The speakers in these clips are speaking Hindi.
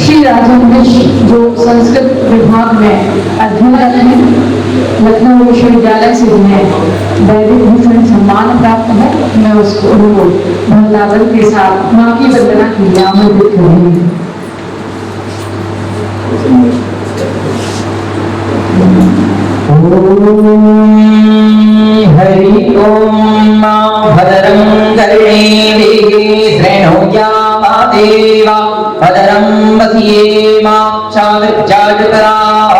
श्री राजन मिश्र जो संस्कृत विभाग में अध्ययनरत हैं, लखनऊ विश्वविद्यालय से उन्हें वैदिक भूषण सम्मान प्राप्त है। मैं उसको भरनावल के साथ मां की वंदना के लिए आमंत्रित कर रही हूँ। हरि ओम भद्रं कर्णेभिः शृणुयाम देवा भद्रं वसीयेमाक्षाविर्जागतराः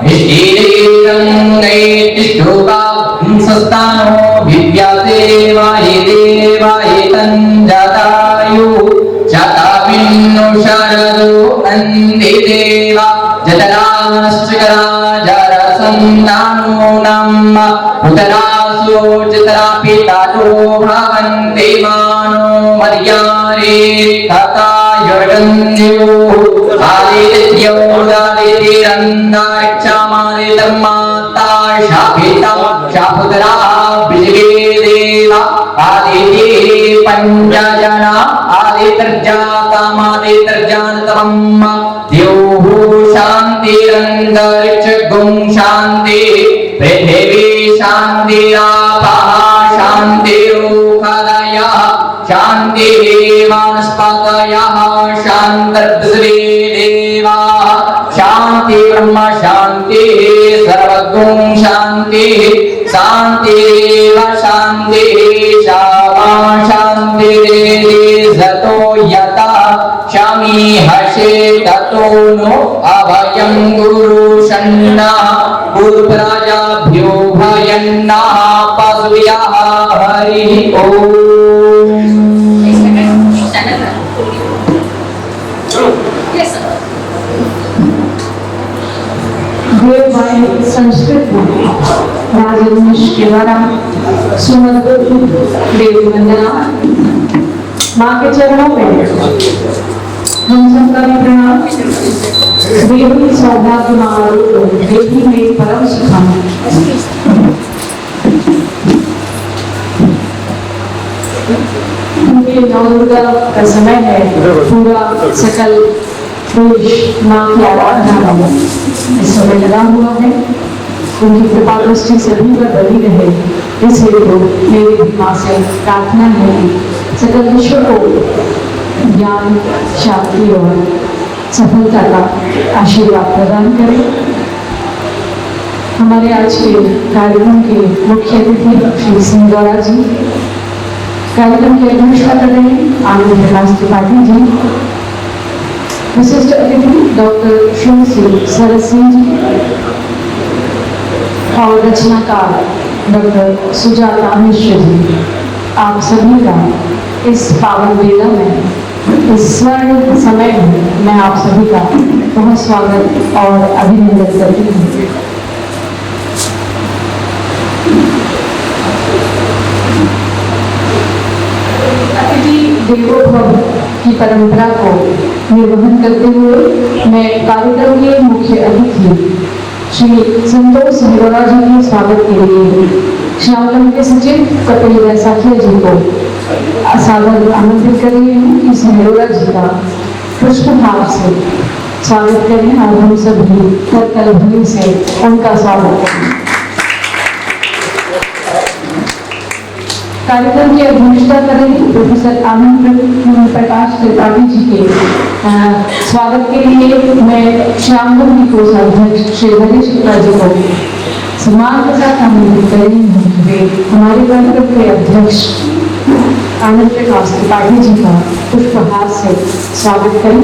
निष्ठीरङ्गैष्ठुकांसस्तानो विव्यासेवाय देवाय तञ्जातायुः शताविन्नु शरदो नन्दिदेवा जतराश्चकरा जरसन्नानो नम्म उतरासो चितरा पितालो भवन्ते मानो मर्यारे तथा योगन्यो आदित्यो दादितिरन्दाक्षामादि धर्माता शापिता शापुतरा बिजगे देवा आदिति पंचजना आदितर्जातमादितर्जानतमम् द्योः शान्तिरन्तरिक्ष गुं शान्ति पृथिवी शान्तिरापः शान्तिरोखदयः शान्तिः वनस्पतयः शान्तिर्पृथिवी देवाः शान्ति ब्रह्म शान्तिः सर्वगुं शान्तिः शान्तिरेव शान्तिः शामा शान्तिरेति सतो यथा शमी हसे ततो नो अभयं गुरु शन्नः गुरुप्राजाभ्यो भयन्नः पशुभ्यः हरिः ओम्। देवभाई संस्कृत राजन मिश्र के द्वारा सुमधुर देव वंदना। माँ के चरणों में हम सबका भी प्रणाम। देवी सौभाग्य महारूप देवी में परम सुखा क्योंकि नौ दुर्गा का समय है, पूरा सकल देश माँ की आराधना में इस समय लगा हुआ है। उनकी कृपा दृष्टि सभी पर बनी रहे, इसलिए तो मेरी माँ से प्रार्थना है कि सकल विश्व को ज्ञान शांति और सफलता का आशीर्वाद प्रदान करें। हमारे आज के कार्यक्रम के मुख्य अतिथि श्री सिंह जी, कार्यक्रम की अध्यक्षता कर रहे हैं आनंद प्रकाश त्रिपाठी जी। विशिष्ट अतिथि डॉक्टर श्री सरस सिंह जी और रचनाकार डॉक्टर सुजाता मिश्र जी। आप सभी का इस पावन वेला में, इस स्वर्ण समय में मैं आप सभी का बहुत स्वागत और अभिनंदन करती हूँ। अतिथि देवो भव की परंपरा को निर्वहन करते हुए मैं कार्यक्रम के मुख्य अतिथि श्री संतोष हिरोरा जी के स्वागत के लिए श्यामलम के सचिव कपिल वैसाखिया जी को सादर आमंत्रित कर रही हूँ कि हिरोरा जी का पुष्पहार से स्वागत करें और हम सभी करकल ध्वनि से उनका स्वागत करें। कार्यक्रम की अध्यक्षता कर रही प्रोफेसर आनंद प्रकाश त्रिपाठी जी के स्वागत के लिए मैं श्यामलम की कोषाध्यक्ष श्री हरीश शुक्ला जी को सम्मान के साथ आमंत्रित कर रही हूँ। वे हमारे कार्यक्रम के अध्यक्ष आनंद प्रकाश त्रिपाठी जी का पुष्पहार से स्वागत करें।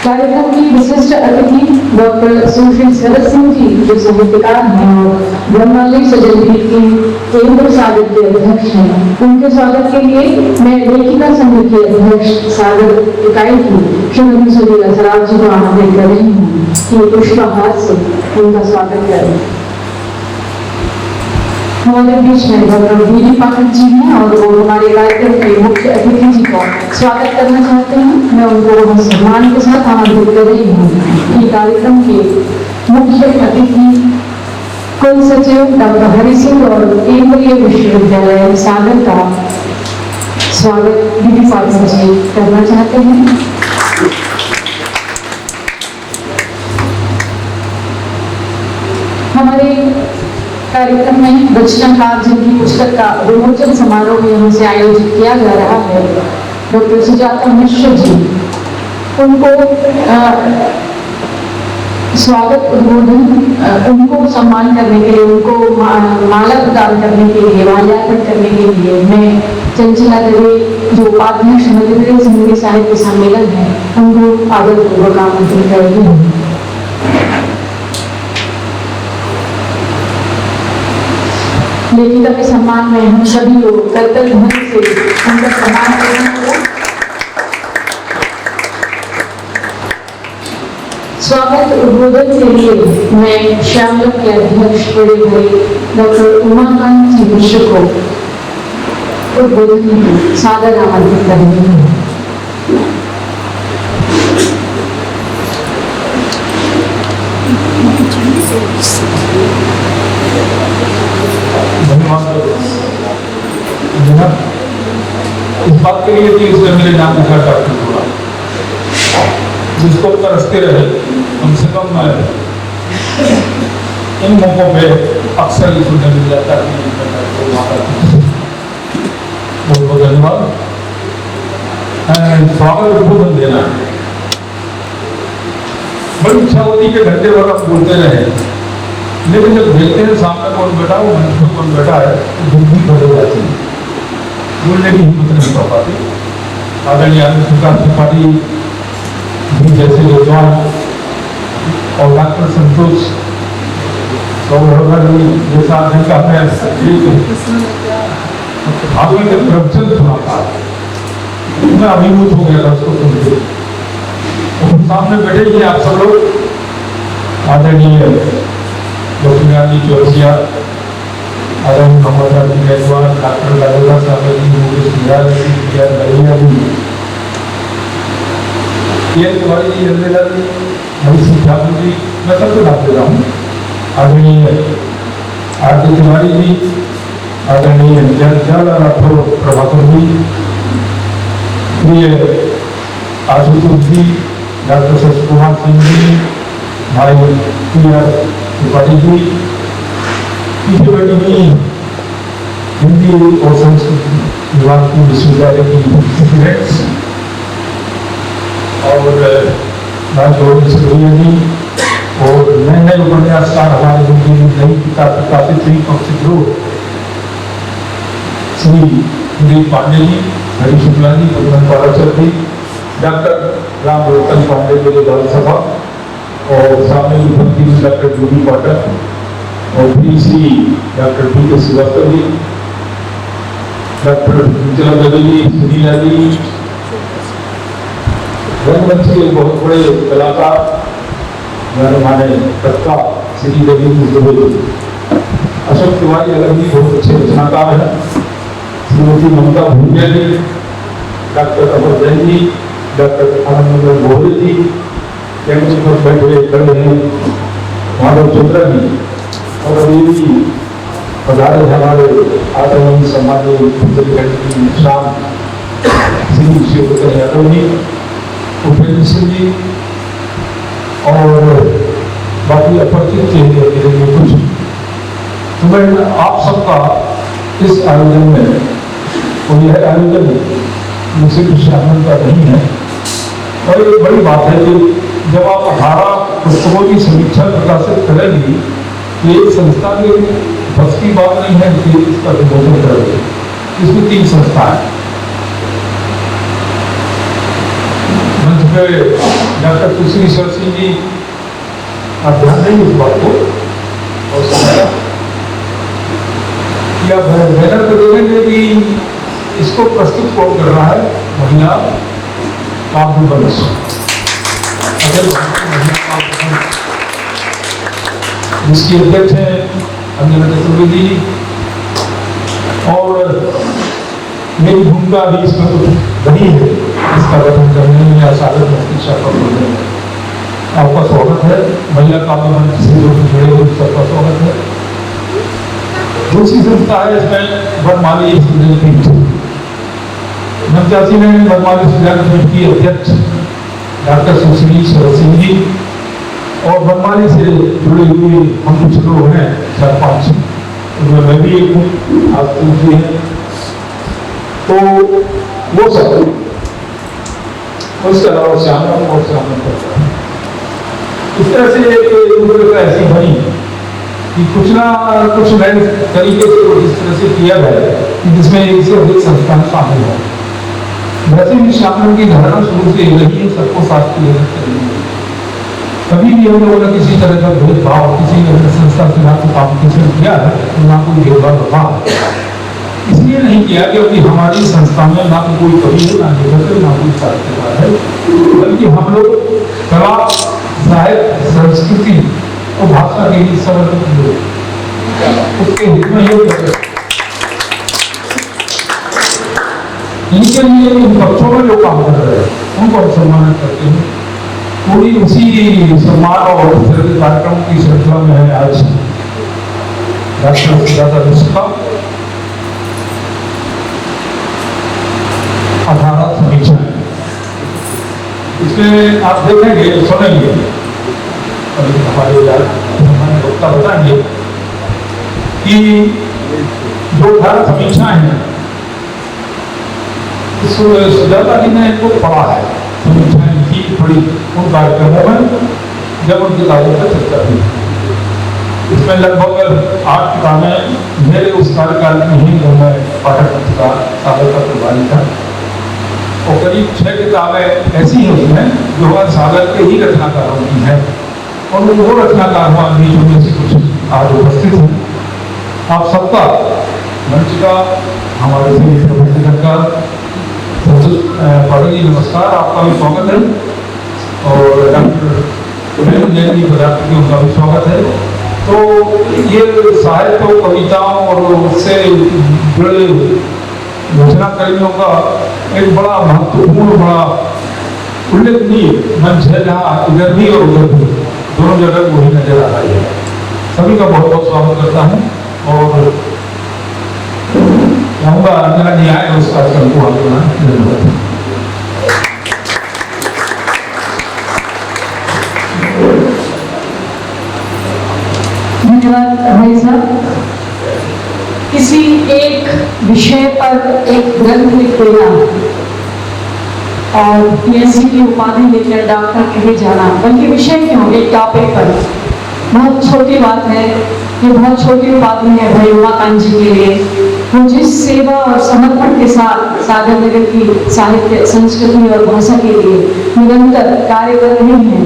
कार्यक्रम की विशिष्ट अतिथि डॉक्टर सुश्री सरस सिंह जी जो साहित्यकार हैं और ब्रह्मालय सजनपीठ के केंद्र सागर के अध्यक्ष हैं, उनके स्वागत के लिए मैं लेखिका संघ के अध्यक्ष सागर इकाई की श्रीमती सुनीला सराफ जी को आमंत्रित कर रही हूँ कि पुष्पहार से उनका स्वागत करें। हमारे बीच में डॉक्टर बीडी पाठक जी हैं और वो हमारे कार्यक्रम के मुख्य अतिथि जी को स्वागत करना चाहते हैं। मैं उनको बहुत सम्मान के साथ आमंत्रित कर रही हूँ कि कार्यक्रम के मुख्य अतिथि कुल सचिव डॉक्टर हरि सिंह और केंद्रीय विश्वविद्यालय सागर का स्वागत दीदी पाटिल जी करना चाहते हैं। हमारे कार्यक्रम में रचनाकार जिनकी पुस्तक का विमोचन समारोह यहाँ से आयोजित किया जा रहा है, डॉक्टर सुजाता मिश्र जी, उनको स्वागत उद्बोधन उनको सम्मान करने के लिए, उनको माला प्रदान करने के लिए, माल्यार्पण करने के लिए मैं चंचला देवी जो उपाध्यक्ष मध्य प्रदेश हिंदी साहित्य सम्मेलन है, उनको आदरपूर्वक आमंत्रित करेंगे। लेखिका के सम्मान में हम सभी लोग कर्तव्य ध्वनि से उनका सम्मान करना होगा। स्वागत उद्बोधन के लिए मैं श्यामला के अध्यक्ष बड़े भाई डॉक्टर उमाकांत जी मिश्र को उद्बोधन की सादर आमंत्रित करेंगे। धन्यवाद। इस बात के लिए कि इसमें मेरे नाम लिखा डॉक्टर हुआ, जिसको तरसते रहे, कम से कम इन मौकों पे अक्सर ही सुनने मिल जाता है। बहुत बहुत धन्यवाद। स्वागत उद्बोधन देना, बड़ी इच्छा होती कि घंटे भर आप बोलते रहे, लेकिन जब देखते हैं सामने कौन बैठा, वो मंच में कौन बैठा है, तो जिंदगी बदल जाती है, बोलने की हिम्मत नहीं पा पाती। आदरणीय आनंद प्रकाश त्रिपाठी भी जैसे विद्वान और डॉक्टर संतोष जैसा जिनका मैं आपने जब प्रवचन सुना था, मैं अभिभूत हो गया था उसको सुनते। सामने बैठे ही आप सब लोग, आदरणीय डॉक्टर चौरसिया, आदरणीय मोहम्मद अली गैसवाल, डॉक्टर लालूला साहब जी, तिवारी जी, रंजेलाल जी, हरी सिंह ठाकुर जी, मैं सबको नाम दे रहा हूँ। आदरणीय आरती तिवारी जी, आदरणीय जल राठौर प्रभाकर जी, प्रिय आशुतोष जी, डॉक्टर शशि कुमार सिंह जी, भाई त्रिपाठी जी, पीछे बैठी हुई हिंदी और संस्कृत विभाग की विश्वविद्यालय की स्टूडेंट्स और राजगौर जी और नए नए उपन्यासकार हमारे जिनकी नई किताब प्रकाशित हुई पक्षिद्रोह, श्री दिलीप पांडे जी, हरी शुक्ला जी, पद्मन पाराचर जी, डॉक्टर राम रोहतन पांडे मेरे विधानसभा और सामने उपस्थित डॉक्टर जूली पाठक और भी श्री डॉक्टर पी के श्रीवास्तव जी, डॉक्टर चंचला जी, सुनीला जी, रंगमंच के बहुत बड़े कलाकार हमारे तत्का श्री रवि दुबे, अशोक तिवारी अलग भी बहुत अच्छे रचनाकार हैं, श्रीमती ममता भूमिया जी, डॉक्टर अमर जैन जी, डॉक्टर आनंद गोरे जी, कैंपस पर बैठे खड़े हैं माधव चंद्रा जी, और अभी भी पधारे हमारे आदरणीय सम्मानीय शाम श्री शिवकर यादव जी, उपेंद्र सिंह जी और बाकी अपरिचित चेहरे मेरे लिए कुछ। तो मैं आप सबका इस आयोजन में, और यह आयोजन मुझसे कुछ आनंद का नहीं है, और ये बड़ी बात है कि जब आप 18 पुस्तकों की समीक्षा प्रकाशित करेंगी तो एक संस्था के बस की बात नहीं है कि इसका विमोचन करेंगे। इसमें 3 संस्था है। डॉक्टर सुश्री सिंह जी, आप ध्यान देंगे इस बात को और क्या बैनर को देखेंगे कि इसको प्रस्तुत कौन कर रहा है, महिला काव्य वंश। जिसकी अध्यक्ष है अंजना चतुर्वेदी, और मेरी भूमिका भी इसमें कुछ बड़ी है, इसका गठन करने में या सागर मुक्ति शाखा खोलने में। आपका स्वागत है, महिला काव्य मंच से जो जुड़े हुए सबका स्वागत है। दूसरी संस्था है इसमें वनमाली पीठ। नवजाति में वनमाली पीठ की अध्यक्ष डॉक्टर सुश्री शरद सिंह जी और वनमाली से जुड़े हुए हम कुछ लोग हैं 4-5, उनमें मैं भी एक हूँ, आज दूसरी है। तो वो सब उसके अलावा श्यामन और श्यामन करता है। इस तरह से एक रूपरेखा ऐसी बनी कि कुछ ना कुछ नए तरीके से इस तरह से किया गया कि जिसमें एक से अधिक संस्थान शामिल हो। वैसे भी श्यामन की धारणा शुरू से रही है सबको साथ की लेकर चलेंगे। कभी भी हम लोगों ने किसी तरह का भेदभाव किसी संस्था से ना तो कॉम्पिटिशन किया है, ना कोई भेदभाव रहा, इसलिए नहीं किया क्योंकि हमारी संस्था में ना कोई कवि है, ना लेखक है, ना कोई साहित्यकार है, बल्कि हम लोग कला, साहित्य, संस्कृति और भाषा के लिए समर्पित लोग उसके हित में ये करते। इनके लिए इन बच्चों में जो काम कर रहे हैं उनको हम सम्मानित करते हैं। पूरी उसी सम्मान और कार्यक्रम की श्रृंखला में है आज डॉक्टर सुजाता मिश्र का 18 समीक्षा। इसमें आप देखेंगे, सुनेंगे, हमारे वक्ता बताएंगे कि जो 18 समीक्षाएं हैं सुजाता जी ने इनको पढ़ा है, समीक्षाएं की पढ़ी उन कार्यक्रमों में जब उन किताबों पर चर्चा हुई। इसमें लगभग 8 किताबें मेरे उस कार्यकाल में ही जो मैं पाठक का सागर का प्रभारी था, और करीब 6 किताबें ऐसी हैं उसमें जो सागर के ही रचनाकारों की हैं, और वो रचनाकार हमारे बीच में से कुछ आज उपस्थित हैं। आप सबका मंच का हमारे से प्रोफेसर का पाठक जी नमस्कार, आपका भी स्वागत है, और डॉक्टर जैन जी पदार्थ की उनका भी स्वागत है। तो ये साहित्य कविताओं और उससे जुड़े रचना कर्मियों का एक बड़ा महत्वपूर्ण बड़ा उल्लेखनीय मंच है जहाँ इधर भी और उधर भी दोनों जगह वही नजर आ रही है। सभी का बहुत बहुत स्वागत करता हूँ और चाहूँगा अंजना जी आए उस कार्यक्रम को आगे बढ़ाएं। धन्यवाद भाई साहब। किसी एक विषय पर एक ग्रंथ लिख देना और पीएचडी की उपाधि लेकर डॉक्टर कहे जाना, बल्कि विषय क्यों, एक टॉपिक पर, बहुत छोटी बात है। ये बहुत छोटी उपाधि है भाई उमाकांत जी के लिए, वो जिस सेवा और समर्पण के साथ सागर नगर की साहित्य, संस्कृति और भाषा के लिए निरंतर कार्य कर रहे हैं,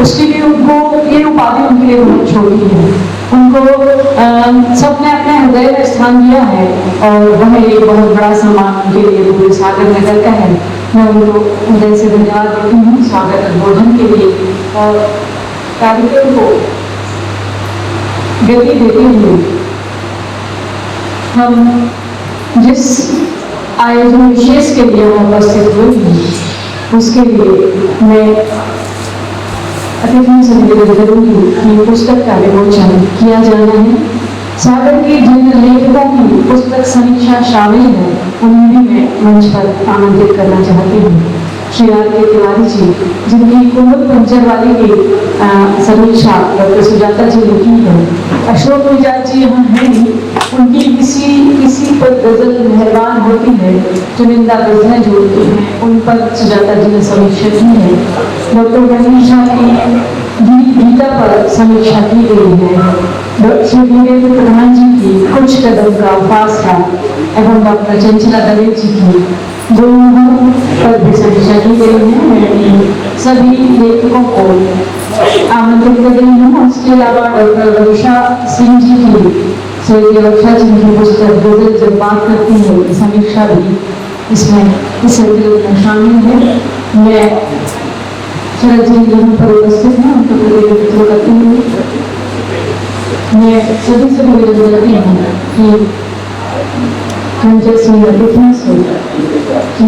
उसके लिए उनको ये उपाधि उनके लिए बहुत छोटी है। उनको सबने अपने हृदय में स्थान दिया है और वह एक बहुत बड़ा सम्मान उनके लिए पूरे सागर नगर का है। मैं उनको हृदय से धन्यवाद देती हूँ स्वागत संबोधन के लिए और कार्यक्रम को गति देते हुए हम जिस आयोजन विशेष के लिए हम उपस्थित हुए हैं उसके लिए मैं अतिथि से निवेदन करूंगी कि पुस्तक का विमोचन किया जाना है। सागर के जिन लेखकों की पुस्तक समीक्षा शामिल है उन्हें भी मैं मंच पर आमंत्रित करना चाहती हूँ। श्री आर के तिवारी जी, जिनकी कुमुद पंचरवाली की समीक्षा डॉक्टर सुजाता जी ने की है। अशोक मिजाज जी यहाँ हैं ही, उनकी किसी पर गजल मेहरबान होती है, चुनिंदा गजलें जोड़ती हैं, उन पर सुजाता जी ने समीक्षा की है। डॉक्टर गणेशा की गीता पर समीक्षा की गई है। श्री वीरेंद्र प्रधान जी की कुछ कदम का फासला एवं डॉक्टर चंचला दवे जी की दोनों पर भी समीक्षा की गई है। मैं सभी लेखकों को आमंत्रित कर रही हूँ। उसके अलावा डॉक्टर रक्षा सिंह जी की, स्वर्गीय रक्षा सिंह की पुस्तक गजल जब बात करती है समीक्षा भी इसमें इस सिलसिले में शामिल है। मैं शरद जी यहाँ पर उपस्थित हैं, उनको प्रतिनिधित्व करती हूँ। मैं सभी से निवेदन करती हूँ कि हम जैसे अतिथियों से कि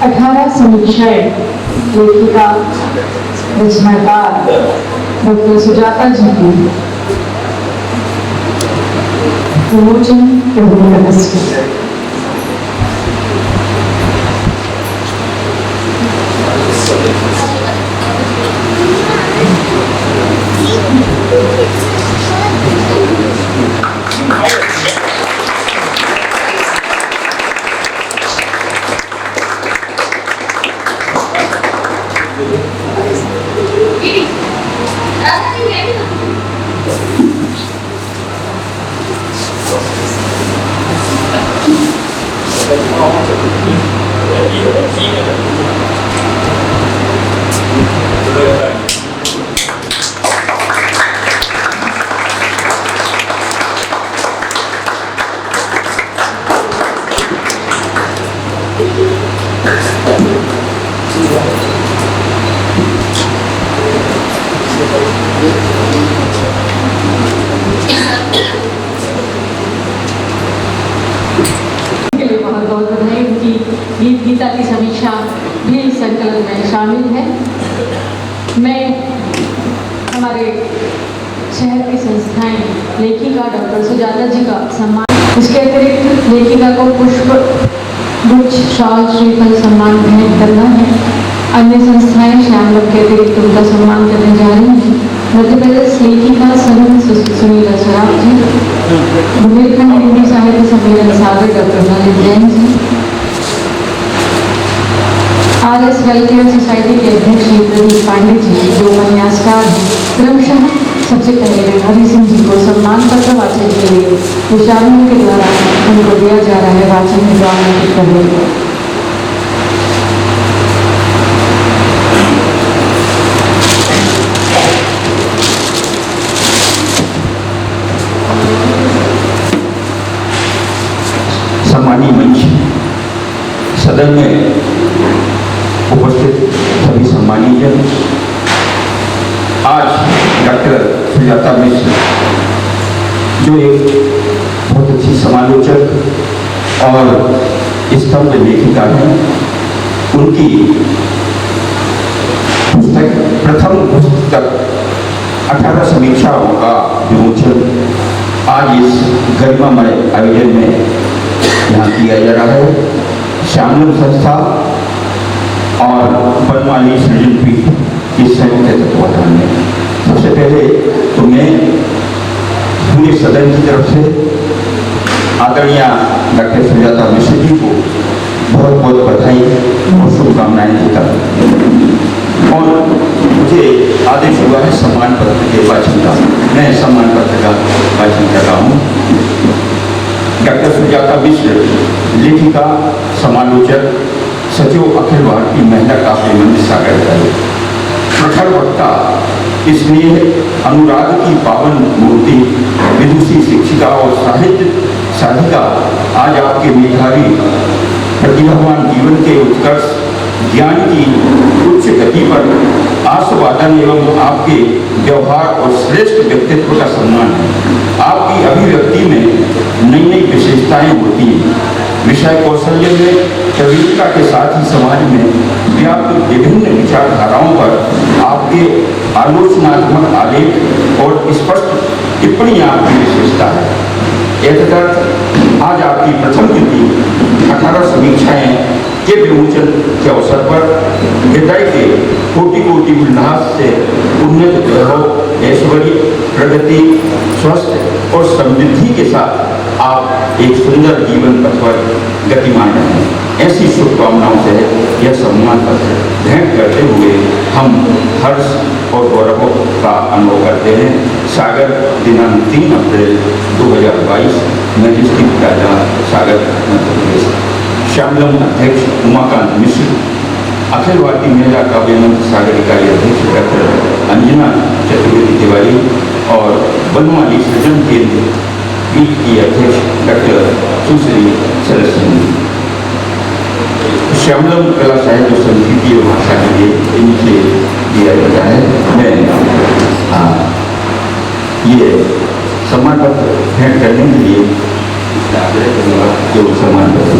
18 समीक्षाएं लेखिका रचनाकार डॉक्टर सुजाता जी की विमोचन एवं रहस्य। गीता की समीक्षा भी इस संकलन में शामिल है। मैं हमारे शहर की संस्थाएं लेखिका डॉक्टर सुजाता जी का सम्मान, इसके अतिरिक्त लेखिका को पुष्प गुच्छ शॉल श्रीफल सम्मान भेंट करना है। अन्य संस्थाएं श्यामलोक के अतिरिक्त उनका सम्मान करने जा रही हैं। मध्य प्रदेश लेखिका संघ सुनीला सराफ जी, बुंदेलखंड हिंदी साहित्य सम्मेलन सागर doctor Nalin Jain ji, RS welfare society के अध्यक्ष श्री प्रदीप पांडे जी, जो उपन्यासकार हैं, क्रमशः सबसे पहले हरि सिंह जी को सम्मान पत्र वाचन के लिए विचारों के द्वारा उनको दिया जा रहा है। वाचन में आमंत्रित कर रहे सम्मानीय मंच, सदन में उपस्थित सभी सम्मानीय जन, आज डॉक्टर सुजाता मिश्र जो एक बहुत अच्छी समालोचक और स्तंभ लेखिका हैं, उनकी पुस्तक प्रथम पुस्तक 18 समीक्षाओं का विमोचन आज इस गरिमामय आयोजन में यहाँ किया जा रहा है। श्यामलोक संस्था और बनमाली सृजन पीठ इस संयुक्त तत्वाधान में सबसे पहले तो मैं पूरे सदन की तरफ से आदरणीय डॉक्टर सुजाता मिश्र जी को बहुत बहुत बधाई और शुभकामनाएं देता हूँ। और मुझे आदेश हुआ है सम्मान पत्र के वाचन का, मैं सम्मान पत्र का वाचन कर रहा हूँ। डॉक्टर सुजाता मिश्र लेखिका, समालोचक, सचिव अखिल भारतीय महिला काव्य मंच सागर है, प्रखर वक्ता, इसलिए अनुराग की पावन मूर्ति, विदुषी शिक्षिका और साहित्य साधिका, आज आपके मेधावी प्रतिभावान जीवन के उत्कर्ष, ज्ञान की उच्च गति पर आस्वादन एवं आपके व्यवहार और श्रेष्ठ व्यक्तित्व का सम्मान है। आपकी अभिव्यक्ति में नई नई विशेषताएं होती हैं। विषय कौशल्य में प्रवीणता के साथ ही समाज में व्याप्त विभिन्न विचारधाराओं पर आपके आलोचनात्मक आलेख और स्पष्ट टिप्पणियां आपकी विशेषता है। आज आपकी प्रथम कृति 18 समीक्षाएं के विमोचन के अवसर पर हृदय के कोटि कोटि उल्लास से उन्नत वैभव, ऐश्वर्य, प्रगति, स्वस्थ और समृद्धि के साथ आप एक सुंदर जीवन पथ पर गतिमान हैं। ऐसी शुभकामनाओं से यह सम्मान पत्र भेंट करते हुए हम हर्ष और गौरव का अनुभव करते हैं। सागर दिनांक 3 अप्रैल 2022, मैजिस्ट्रेट राजा सागर मध्य प्रदेश। श्यामलम अध्यक्ष उमाकांत मिश्र, अखिल भारतीय महिला काव्य मंच सागर इकाई अध्यक्ष डॉक्टर अंजना चतुर्वेदी तिवारी और बनमाली सृजन केंद्र पीठ की अध्यक्ष डॉक्टर सुश्री सरस्वती। श्यामलम कला साहित्य संस्कृति और भाषा के लिए इनसे दिया जाता है। मैं ये सम्मान पत्र भेंट करने के लिए आग्रह करूँगा जो सम्मान पत्र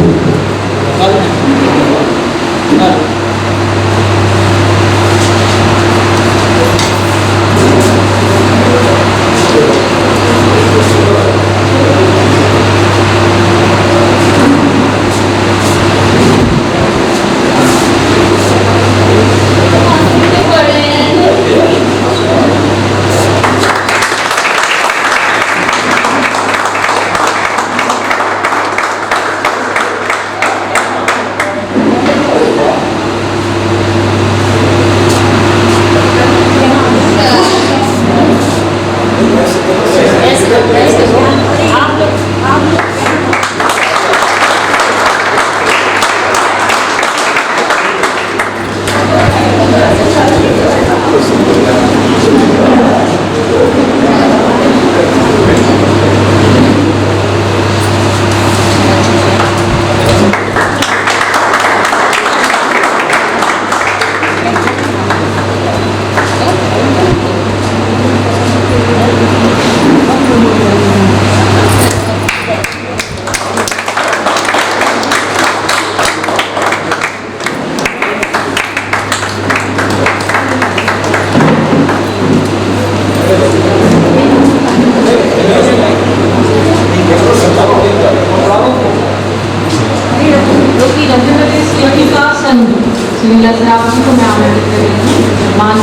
सम्मानानंद श्री लसराव जी को मैं आमंत्रित कर रही हूँ सम्मान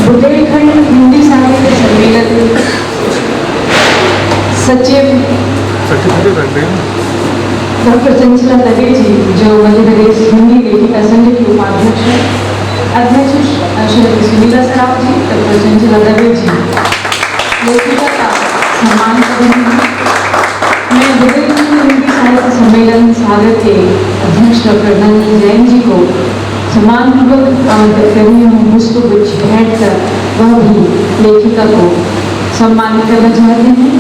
बुंदेलखंड हिंदी साहित्य सम्मेलन सचिव डॉक्टर चंचला दवे जी जो मध्य प्रदेश हिंदी लेखिका संघ की उपाध्यक्ष है, अध्यक्ष श्रीमती सुनीला सराफ जी, डॉक्टर चंचला दवे जी लेखिका का सम्मान कर रही हूँ। मैं बुंदेलखंड हिंदी साहित्य सम्मेलन सागर के अध्यक्ष डॉक्टर नंदन जैन जी को सम्मानपूर्वक आमंत्रित कर रही हूँ। पुष्प गुच्छ भेंट कर वह भी लेखिका को सम्मानित करना चाहते हैं।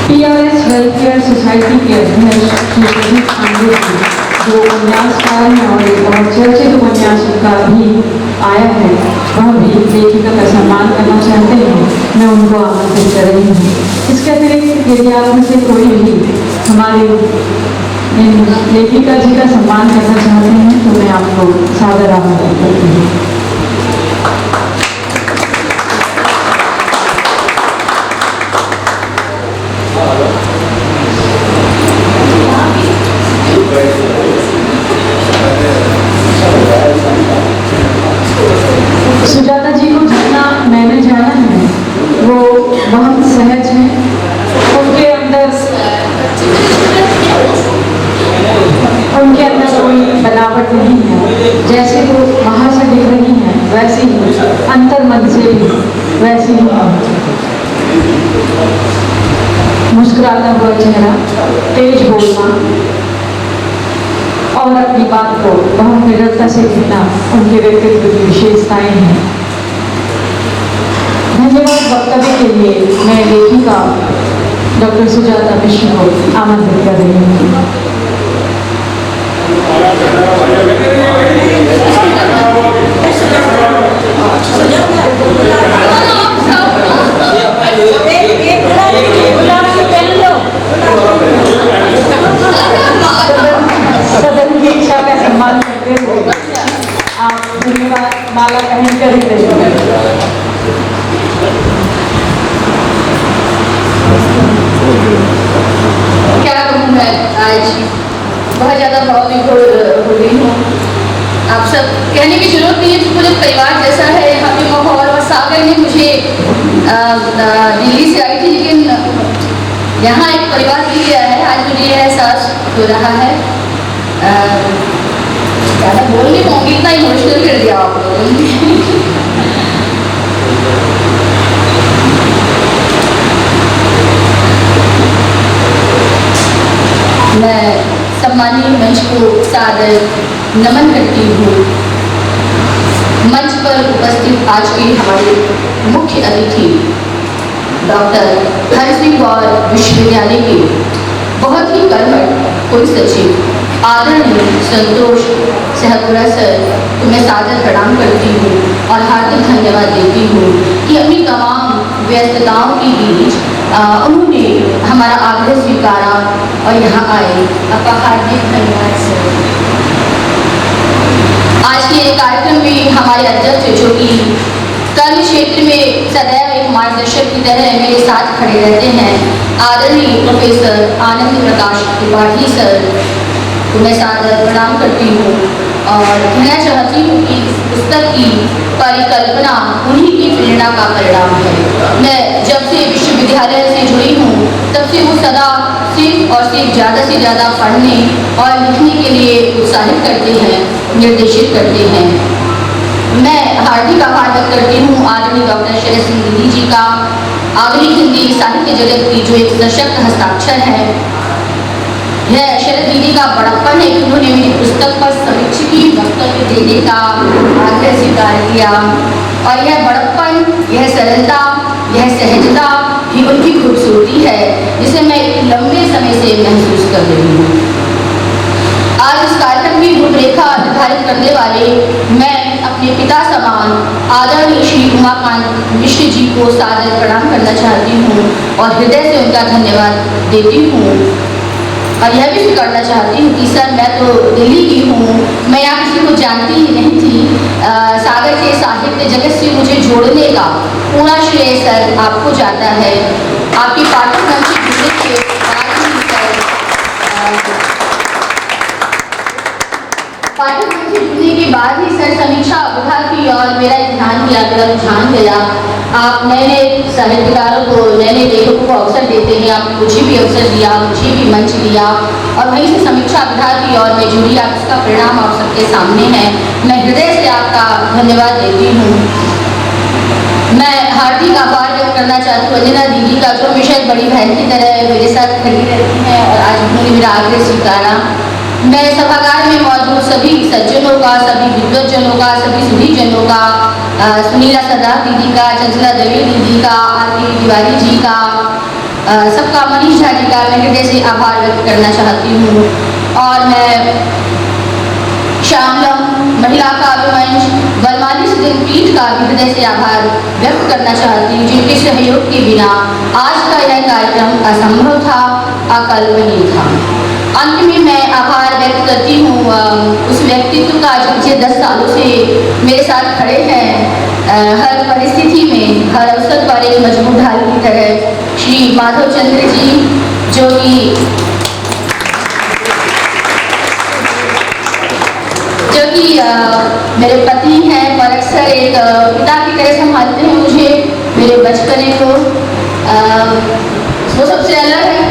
PRS वेलफेयर सोसाइटी के अध्यक्ष श्री प्रदीप पांडे जी जो उपन्यासकार हैं और एक बहुत चर्चित उपन्यासकार भी आया है, वह भी लेखिका का सम्मान करना चाहते हैं। मैं उनको आमंत्रित कर रही हूँ। इसके अतिरिक्त यदि आप में से कोई भी हमारे लेखिका जी का सम्मान करना चाहते हैं तो मैं आपको सादर आमंत्रित करती हूँ। सुजाता जी को जितना मैंने जाना है वो बहुत सहज है, उनके अंदर कोई बनावट नहीं है। जैसे वो बाहर से दिख रही हैं वैसे ही अंतर मन से भी वैसे ही मुस्कुराता हुआ चेहरा, तेज बोलना और अपनी बात को बहुत निडरता से कहना उनके व्यक्तित्व की विशेषताएं हैं। धन्यवाद वक्तव्य के लिए मैं लेखिका डॉक्टर सुजाता मिश्र को आमंत्रित कर रही हूँ। सदन की इच्छा का सम्मान करते हुए आप धन्यवाद माला पहन कर ही रहिए। क्या कहूँ मैं, आज बहुत ज़्यादा भावविभोर हो गई हूँ। आप सब कहने की जरूरत नहीं है कि मुझे परिवार जैसा है यहाँ पे माहौल। और सागर ने मुझे दिल्ली से आई थी लेकिन यहाँ एक परिवार मिल गया है। आज मुझे यह एहसास हो रहा है। ज़्यादा बोल नहीं पाऊँगी, इतना इमोशनल कर दिया आप लोगों ने। मैं सम्मानीय मंच को सादर नमन करती हूँ। मंच पर उपस्थित आज के हमारे मुख्य अतिथि डॉक्टर हरि सिंह गौर विश्वविद्यालय के बहुत ही कर्मठ कुल सचिव आदरणीय संतोष सहपुरा सर को मैं सादर प्रणाम करती हूँ और हार्दिक धन्यवाद देती हूँ कि अपनी तमाम व्यस्तताओं के बीच उन्होंने हमारा आग्रह स्वीकारा और यहाँ आए। आपका हार्दिक धन्यवाद सर। आज के कार्यक्रम में हमारे अध्यक्ष जो कि कर्म क्षेत्र में सदैव एक मार्गदर्शक की तरह मेरे साथ खड़े रहते हैं, आदरणीय प्रोफेसर आनंद प्रकाश त्रिपाठी सर को मैं सादर प्रणाम करती हूँ और कहना चाहती हूँ कि इस पुस्तक की परिकल्पना उन्हीं की प्रेरणा का परिणाम है। मैं जब से विश्वविद्यालय से जुड़ी हूँ तब से वो सदा सिर्फ और सिर्फ ज़्यादा से ज़्यादा पढ़ने और लिखने के लिए उत्साहित करते हैं, निर्देशित करते हैं। मैं हार्दिक आभार व्यक्त करती हूँ आदरणीय डॉक्टर शरद सिंह दीदी जी का, आधुनिक हिंदी साहित्य जगत की जो एक सशक्त हस्ताक्षर है। यह शरद दीदी का बड़प्पन है कि उन्होंने मेरी पुस्तक पर समीक्षकीय वक्तव्य देने का आग्रह स्वीकार किया और यह बड़प्पन, यह सरलता, यह सहजता ही उनकी खूबसूरती है जिसे मैं लंबे समय से महसूस कर रही हूँ। आज इस कार्यक्रम की रूपरेखा निर्धारित करने वाले मैं अपने पिता समान आदरणीय श्री उमाकांत मिश्र जी को सादर प्रणाम करना चाहती हूँ और हृदय से उनका धन्यवाद देती हूँ। और यह भी स्वीकारना चाहती हूँ कि सर मैं तो दिल्ली की हूँ, मैं यहाँ किसी को जानती ही नहीं थी। सागर के साहित्य जगत से मुझे जोड़ने का पूरा श्रेय सर आपको जाता है। आपके पाठ्यक्रम से जुड़ने के बाद ही सर पाठ्यक्रम से जुड़ने के बाद ही सर समीक्षा विधा की और मेरा ध्यान गया, मेरा रुझान गया। आप नए नए साहित्यकारों को, नए नए लेखकों को अवसर देते हैं। आपने मुझे भी अवसर दिया, मुझे भी मंच दिया और वहीं से समीक्षा विधा की और मैं जुड़ी। आप इसका परिणाम आप सबके सामने है। मैं हृदय से आपका धन्यवाद देती हूँ। मैं हार्दिक आभार व्यक्त करना चाहती हूँ अंजना दीदी का, जो हमेशा एक बड़ी बहन की तरह मेरे साथ खड़ी रहती हैं और आज उन्होंने मेरा आग्रह स्वीकारा। मैं सभागार में मौजूद सभी सज्जनों का, सभी विद्वज्जनों का, सभी सुधीजनों का, सुनीला सरदार दीदी का, चंचला दवे दीदी का, आरती तिवारी जी का, सबका, मनीष झा जी का मैं हृदय से आभार व्यक्त करना चाहती हूँ। और मैं श्यामलम महिला काव्य मंच वनमाली सुदिन पीठ का भी हृदय से आभार व्यक्त करना चाहती हूँ, जिनके सहयोग के बिना आज का यह कार्यक्रम असंभव था, अकल्पनीय था। अंत में मैं आभार व्यक्त करती हूँ उस व्यक्तित्व का जो पिछले 10 सालों से मेरे साथ खड़े हैं, हर परिस्थिति में, हर अवसर पर एक मजबूत ढाल की तरह, श्री माधव चंद्र जी, जो कि मेरे पति हैं पर अक्सर एक पिता की तरह संभालते हैं मुझे, मेरे बचपने को। वो सबसे अलग है।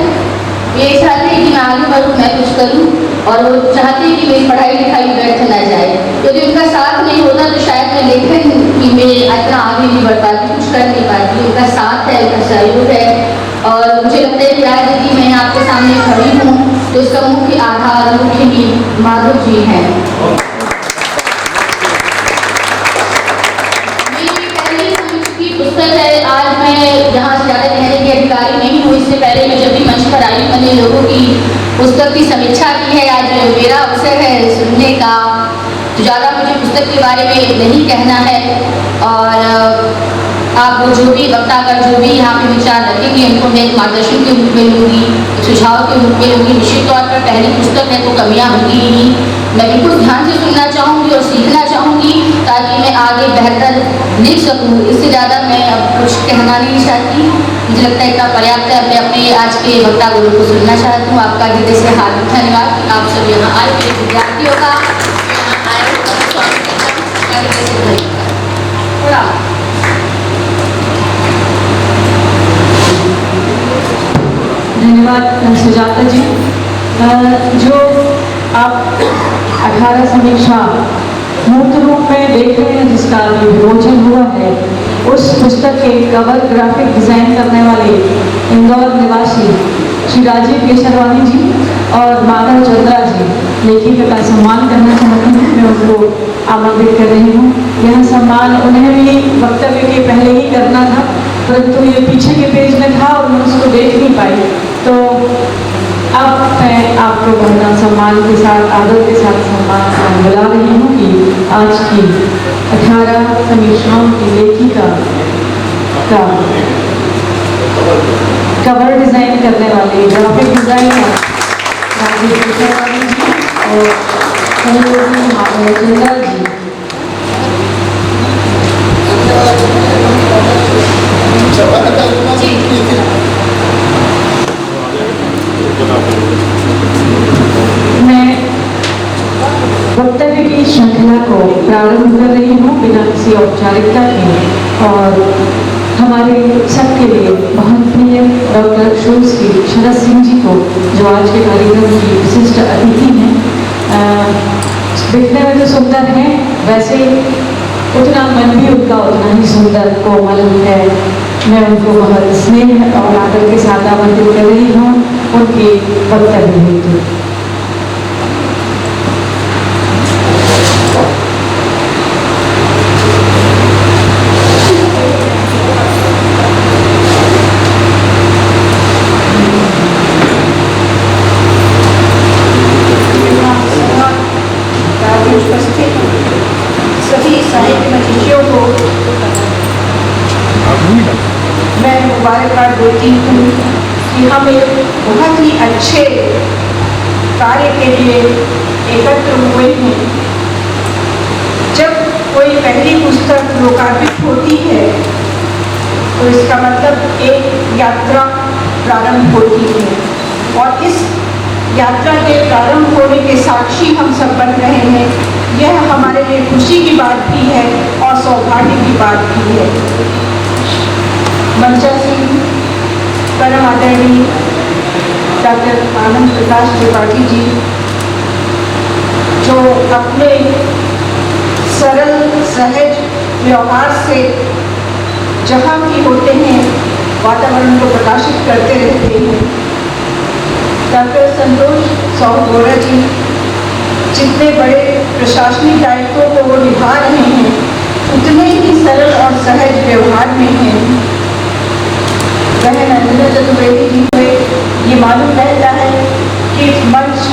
ये चाहते हैं कि मैं आगे बढ़ूँ, मैं कुछ करूँ, और वो चाहते हैं कि मेरी पढ़ाई लिखाई व्यर्थ न जाए। यदि उनका साथ नहीं होता तो शायद मैं लेखन की में इतना आगे नहीं बढ़ पाती, कुछ कर नहीं पाती। उनका साथ है, उनका सहयोग है और मुझे लगता है कि आज यदि मैं आपके सामने खड़ी हूँ तो इसका मुख्य आधार, मुख्य नींव माधव जी हैं। पुस्तक है। आज मैं यहाँ से ज़्यादा कहने की अधिकारी नहीं हूँ। इससे पहले मैं जब भी मंच पर आई, मैंने लोगों की पुस्तक की समीक्षा की है। आज मेरा अवसर है सुनने का, तो ज़्यादा मुझे पुस्तक के बारे में नहीं कहना है। और आप जो भी वक्ता कर जो भी यहाँ पे विचार रखेंगे, उनको मैं एक मार्गदर्शन के रूप में लूँगी, सुझाव के रूप में लूँगी। निश्चित तौर पर पहली पुस्तक है तो कमियाँ होंगी ही नहीं। मैं बिल्कुल ध्यान से सुनना चाहूँगी और सीखना चाहूँगी ताकि मैं आगे बेहतर लिख सकूँ। इससे ज़्यादा मैं अब कुछ कहना नहीं चाहती। मुझे लगता है इतना पर्याप्त है। मैं अपने आज के वक्ता गुरु को सुनना चाहती हूँ। आपका हृदय से हार्दिक धन्यवाद कि आप सब यहाँ आए, मेरे विद्यार्थियों का यहाँ आए, थोड़ा धन्यवाद सुजाता जी। जो आप 18 समीक्षा मूर्त रूप में देख रहे हैं, जिसका अभी विमोचन हुआ है, उस पुस्तक के कवर ग्राफिक डिजाइन करने वाले इंदौर निवासी श्री राजीव केशरवानी जी और माधव चंद्रा जी, लेखिका का सम्मान करना चाहती हूँ। मैं उनको आमंत्रित कर रही हूँ। यह सम्मान उन्हें भी वक्तव्य के पहले ही करना था, परंतु ये पीछे के पेज में था और मैं उसको देख नहीं पाई। तो अब मैं आपको बहुत सम्मान के साथ, आदर के साथ सम्मान बुला रही हूँ कि आज की 18 समीक्षाओं की लेखिका का कवर डिजाइन करने वाले ग्राफिक डिजाइनर राजीव केशरवानी जी और माधव चंद्रा जी। मैं वक्तव्य की श्रृंखला को प्रारंभ कर रही हूँ बिना किसी औपचारिकता के, और हमारे सबके लिए बहुत प्रिय डॉक्टर श्रोत्सकी शरद सिंह जी को, जो आज के कार्यक्रम की विशिष्ट अतिथि हैं। दिखने में तो सुंदर हैं, वैसे उतना मन भी उनका उतना ही सुंदर कोमल है। मैं उनको बहुत स्नेह और आदर के साथ आमंत्रित कर रही हूँ उनके वक्तव्य हेतु। सभी साहित्य मंचियों को मैं मुबारकबाद देती हूँ कि हम एक बहुत ही अच्छे कार्य के लिए एकत्र हुए हैं। जब कोई पहली पुस्तक लोकार्पित होती है तो इसका मतलब एक यात्रा प्रारंभ होती है और इस यात्रा के प्रारंभ होने के साक्षी हम सब बन रहे हैं। यह हमारे लिए खुशी की बात भी है और सौभाग्य की बात भी है। मंचा सिंह परम आदरणीय डॉक्टर आनंद प्रकाश त्रिपाठी जी, जो अपने सरल सहज व्यवहार से जहाँ भी होते हैं वातावरण को प्रकाशित करते रहते हैं। डॉक्टर संतोष सौगोरा जी, जितने बड़े प्रशासनिक दायित्वों को वो निभा रहे हैं उतने ही सरल और सहज व्यवहार में हैं। बहन अंजना चतुर्वेदी जी को ये मालूम रहता है कि इस मंच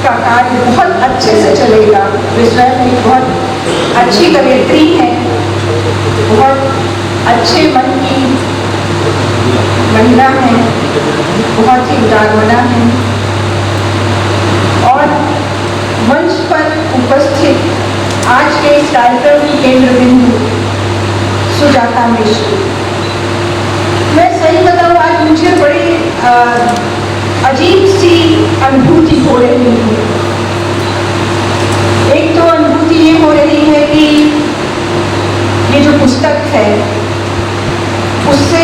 का कार्य बहुत अच्छे से चलेगा। वे स्वयं एक बहुत अच्छी कवियत्री हैं, बहुत अच्छे मन की महिला हैं, बहुत ही उदारमना हैं और मंच पर उपस्थित आज के इस कार्यक्रम की केंद्र बिंदु सुजाता मिश्र। मैं सही बताऊं, आज मुझे बड़ी अजीब सी अनुभूति हो रही है। एक तो अनुभूति ये हो रही है कि ये जो पुस्तक है उससे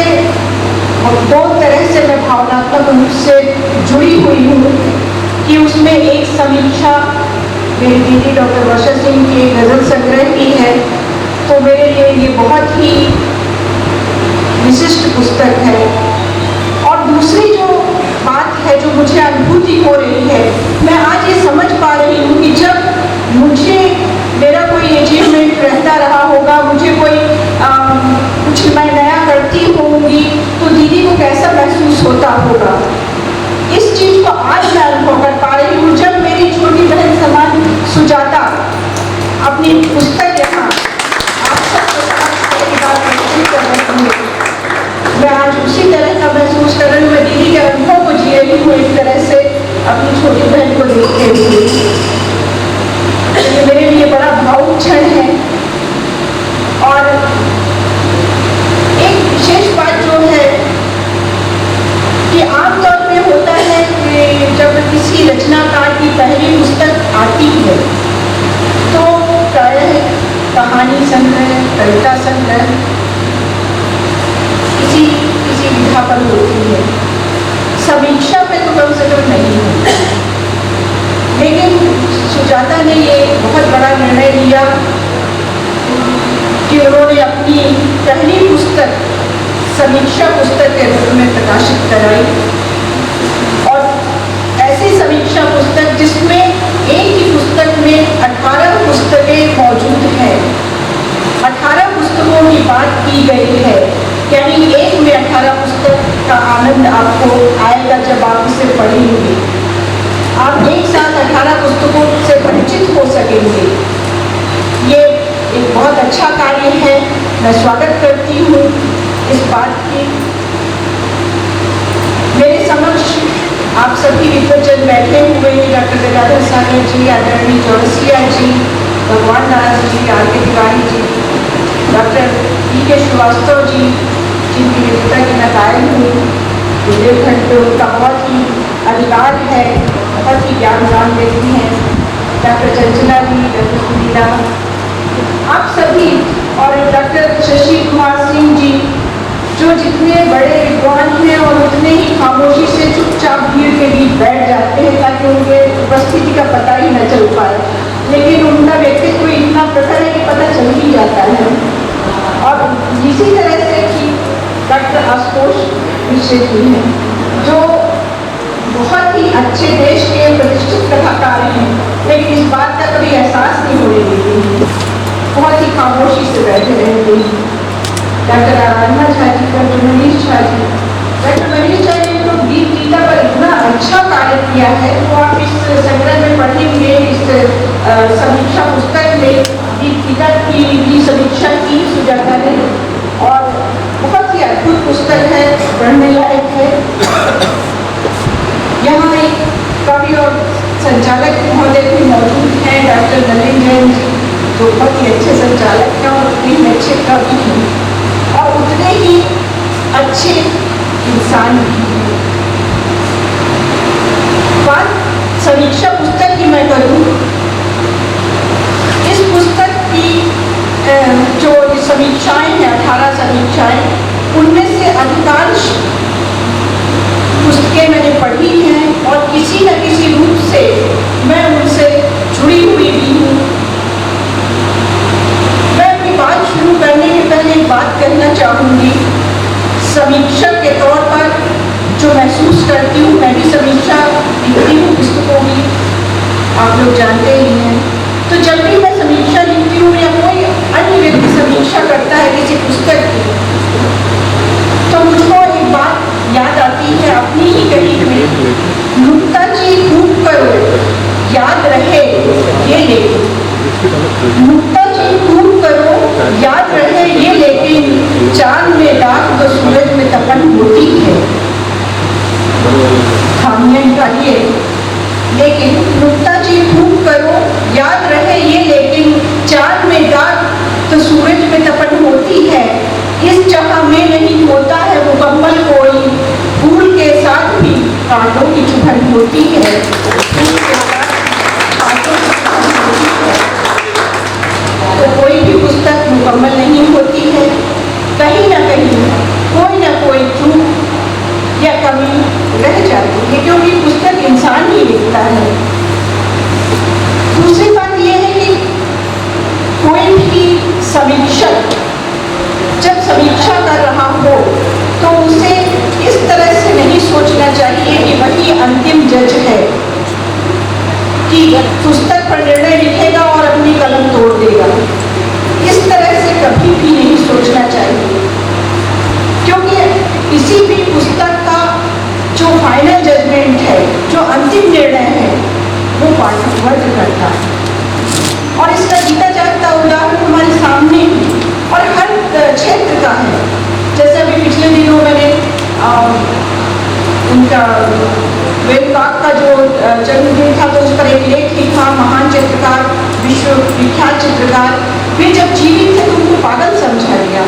दो तरह से मैं भावनात्मक रूप से जुड़ी हुई हूँ कि उसमें एक समीक्षा मेरी दीदी डॉक्टर वर्षा सिंह के गजल संग्रह की है, तो मेरे लिए ये बहुत ही विशिष्ट पुस्तक है। और दूसरी जो बात है, जो मुझे अनुभूति हो रही है, मैं आज ये समझ पा रही हूँ कि जब मुझे मेरा कोई अचीवमेंट रहता रहा होगा, मुझे कोई कुछ मैं नया करती होंगी, तो दीदी को कैसा महसूस होता होगा। इस चीज को आज मैं अनुभव कर पा रही हूँ जब मेरी छोटी बहन समान सुजाता अपनी पुस्तक यहाँ आप सबके साथ प्रस्तुत कर रही है। मैं आज उसी तरह का महसूस कर रही हूँ। मैं दीदी के अनुभव को जी रही हूँ एक तरह से अपनी छोटी बहन को देखते हुए। ये मेरे लिए बड़ा भावुक क्षण है। और एक विशेष बात जो है कि आमतौर पे होता है कि जब किसी रचनाकार की पहली पुस्तक आती है तो प्रायः कहानी संग्रह, कविता संग्रह किसी विधा पर होती है, समीक्षा पे तो कम से कम नहीं होती। लेकिन सुजाता ने ये बहुत बड़ा निर्णय लिया कि उन्होंने अपनी पहली पुस्तक समीक्षा पुस्तक के रूप में प्रकाशित कराई और ऐसी समीक्षा पुस्तक जिसमें एक ही पुस्तक में 18 पुस्तकें मौजूद हैं, 18 पुस्तकों की बात की गई है। यानी एक में 18 पुस्तक का आनंद आपको आएगा जब आप इसे पढ़ेंगे। आप एक साथ 18 पुस्तकों से परिचित हो सकेंगे। ये एक बहुत अच्छा कार्य है। मैं स्वागत करती हूँ इस बात की। मेरे समक्ष आप सभी विद्वजन बैठे हुए हैं, डॉक्टर गदाधर सागर जी, आदरणीय चौरसिया जी, भगवान Das ji, R K. Tiwari ji, doctor PK. Srivastava ji, जिनकी नेतृत्व की मैं कायल हूँ। बुंदेलखंड पे उनका बहुत ही अधिकार है, बहुत ही ज्ञानवान व्यक्ति हैं। डॉक्टर चंचला जी, डॉक्टर सुनीला, आप सभी, और डॉक्टर शशि कुमार सिंह जी, जो जितने बड़े विद्वान हैं और उतने ही खामोशी से चुपचाप भीड़ के बीच बैठ जाते हैं ताकि उनके उपस्थिति का पता ही न चल पाए, लेकिन उनका व्यक्तित्व इतना प्रखर है कि पता चल ही जाता है। और इसी तरह से कि डॉक्टर आशुतोष मिश्र जी हैं, जो बहुत ही अच्छे देश के प्रतिष्ठित कथाकार हैं, लेकिन इस बात का कभी एहसास नहीं होने देते, बहुत ही खामोशी से बैठे रहते हैं। डॉक्टर आराधना झा जी, डॉक्टर मनीष झा जी, डॉक्टर मनीष झा जी ने गीत गीता पर इतना अच्छा कार्य किया है, तो आप इस संग्रह में पढ़ेंगे, इस समीक्षा पुस्तक में गीत गीता की भी समीक्षा की सुजाता ने, और बहुत ही अद्भुत पुस्तक है, पढ़ने लायक है। यहाँ एक कवि और डॉक्टर नलिन जैन जी, जो बहुत ही अच्छे संचालक हैं और उतने ही अच्छे कवि हैं और उतने ही अच्छे इंसान भी हैं। बात समीक्षा पुस्तक की मैं करूं, इस पुस्तक की जो समीक्षाएं हैं, 18 समीक्षाएं, उनमें से अधिकांश पुस्तकें मैंने पढ़ी हैं और किसी न किसी रूप से मैं उनसे जुड़ी हुई भी हूँ। मैं अपनी बात शुरू करने के पहले एक बात कहना चाहूँगी। समीक्षक के तौर पर जो महसूस करती हूँ, मैं भी समीक्षा लिखती हूँ पुस्तकों की, आप लोग जानते ही हैं। तो जब भी मैं समीक्षा लिखती हूँ या कोई अन्य व्यक्ति समीक्षा करता है किसी पुस्तक की, तो मुझको एक बात याद आती है अपनी ही कही हुई, नुक्ताचीन खूब करो याद रहे ये लेकिन, नुक्ताचीन खूब करो याद रहे ये लेकिन, चांद में दाग तो सूरज में तपन होती है। खामियां निकालिए, लेकिन नुक्ताचीन खूब करो याद रहे ये लेकिन, चांद में दाग तो सूरज में तपन होती है। इस जहां में नहीं होता है मुकम्मल कोई, फूल के साथ भी कांटों की चुभन होती है। फूल के साथ कांटों की चुभन होती है। तो कोई भी पुस्तक मुकम्मल नहीं होती है, कहीं ना कहीं कोई ना कोई चूक या कमी रह जाती है, क्योंकि पुस्तक इंसान ही लिखता है। दूसरी बात यह है कि कोई भी समीक्षक जब समीक्षा कर रहा हो तो उसे इस तरह से नहीं सोचना चाहिए कि वही अंतिम जज है, कि पुस्तक पर निर्णय लिखेगा और अपनी कलम तोड़ देगा। इस तरह से कभी भी नहीं सोचना चाहिए, क्योंकि किसी भी पुस्तक का जो फाइनल जजमेंट है, जो अंतिम निर्णय है, वो पाठक वर्ग करता है। और इसका जीता जागता उदाहरण हमारे सामने ही और हर क्षेत्र का है। जैसे अभी पिछले दिनों मैंने उनका वेलकाक का जो जन्मदिन था, तो उस पर एक लेख लिखा। महान चित्रकार, विश्व विख्यात चित्रकार, वे जब जीवित थे तो उनको पागल समझा गया,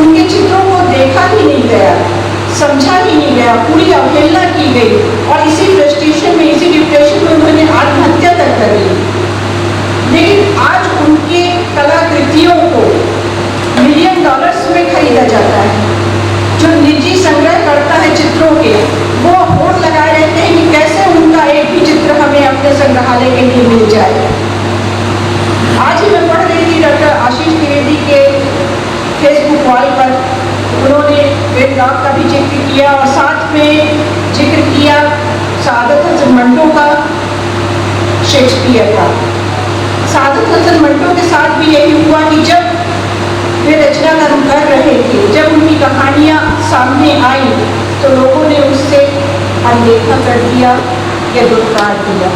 उनके चित्रों को देखा ही नहीं गया, समझा ही नहीं गया, पूरी अवहेलना की गई और इसी फ्रस्ट्रेशन में, इसी डिप्रेशन में उन्होंने आत्महत्या तक कर ली। लेकिन आज उनके कलाकृतियों को $मिलियन में खरीदा जाता है। जो निजी संग्रह करता है चित्रों के, वो होड़ लगाए रहते हैं कि कैसे उनका एक भी चित्र हमें अपने संग्रहालय के लिए मिल जाए। आज ही मैं पढ़ रही थी डॉक्टर आशीष द्विवेदी के फेसबुक वॉल पर, उन्होंने वेलकाक का भी जिक्र किया और साथ में जिक्र किया सादत हसन मंटो का, शेक्सपियर का। सादत हसन मंटो के साथ भी यही हुआ कि जब वे रचना कर्म कर रहे थे, जब उनकी कहानियाँ सामने आई तो लोगों ने उससे अनदेखा कर दिया या दुत्कार दिया।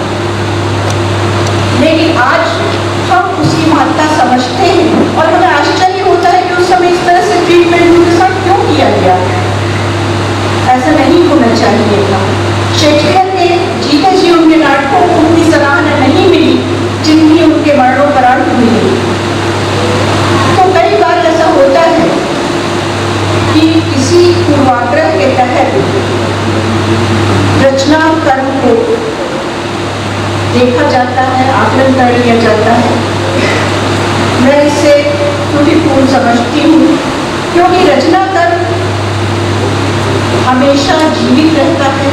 लेकिन आज हम उसकी महत्ता समझते हैं और हमें आश्चर्य होता है कि उस समय इस तरह से ट्रीटमेंट उनके साथ क्यों किया गया। ऐसा नहीं होना चाहिए था। शेक्सपियर के जीते जी उनके नाटकों को उतनी सराहना नहीं मिली जितनी उनके मरणोपरांत मिली। तो कई बार ऐसा होता है कि किसी पूर्वाग्रह के तहत रचना कर्म को देखा जाता है, आकलन कर लिया जाता है। मैं इसे त्रुटिपूर्ण समझती हूँ, क्योंकि रचना कर्म हमेशा जीवित रहता है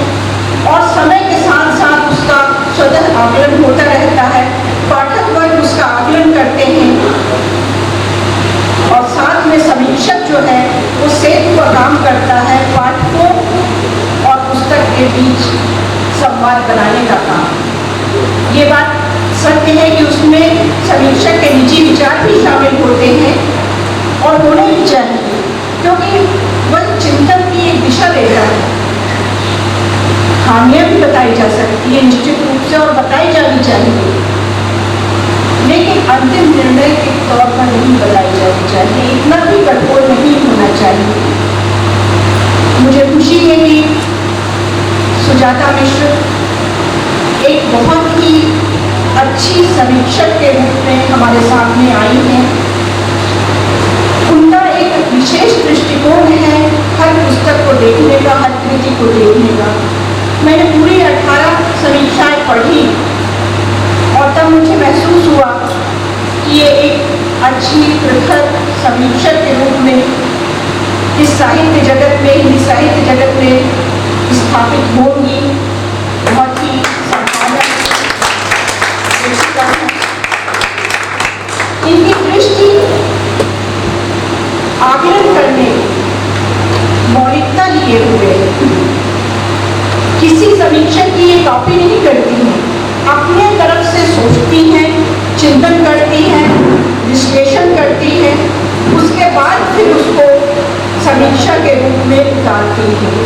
और समय के साथ साथ उसका स्वतः आकलन होता रहता है। पाठक वर्ग उसका आकलन करते हैं और साथ में समीक्षक जो है वो सेतु का काम करता है, पाठकों और पुस्तक के बीच संवाद बनाने का काम। ये बात सत्य है कि उसमें समीक्षक के निजी विचार भी शामिल होते हैं और होने भी चाहिए, क्योंकि वह चिंतन की एक दिशा देता है। खामियां भी बताई जा सकती है निश्चित रूप से और बताई जानी चाहिए, लेकिन अंतिम निर्णय के तौर पर नहीं बताई जानी चाहिए, इतना भी कठोर नहीं होना चाहिए। मुझे खुशी है कि सुजाता मिश्र एक बहुत ही अच्छी समीक्षक के रूप में हमारे सामने आई हैं। उनका एक विशेष दृष्टिकोण है हर पुस्तक को देखने का, हर कृति को देखने का। मैंने पूरी 18 समीक्षाएं पढ़ी और तब मुझे महसूस हुआ कि ये एक अच्छी पृथक समीक्षक के रूप में इस साहित्य जगत में, हिंदी साहित्य जगत में स्थापित होंगी। बहुत ही संभावना इनकी दृष्टि आकलन करने, मौलिकता लिए हुए, किसी समीक्षक की ये कॉपी नहीं करती हैं, अपने तरफ से सोचती हैं, चिंतन करती हैं, विश्लेषण करती हैं, उसके बाद फिर उसको समीक्षा के रूप में उतारती हैं।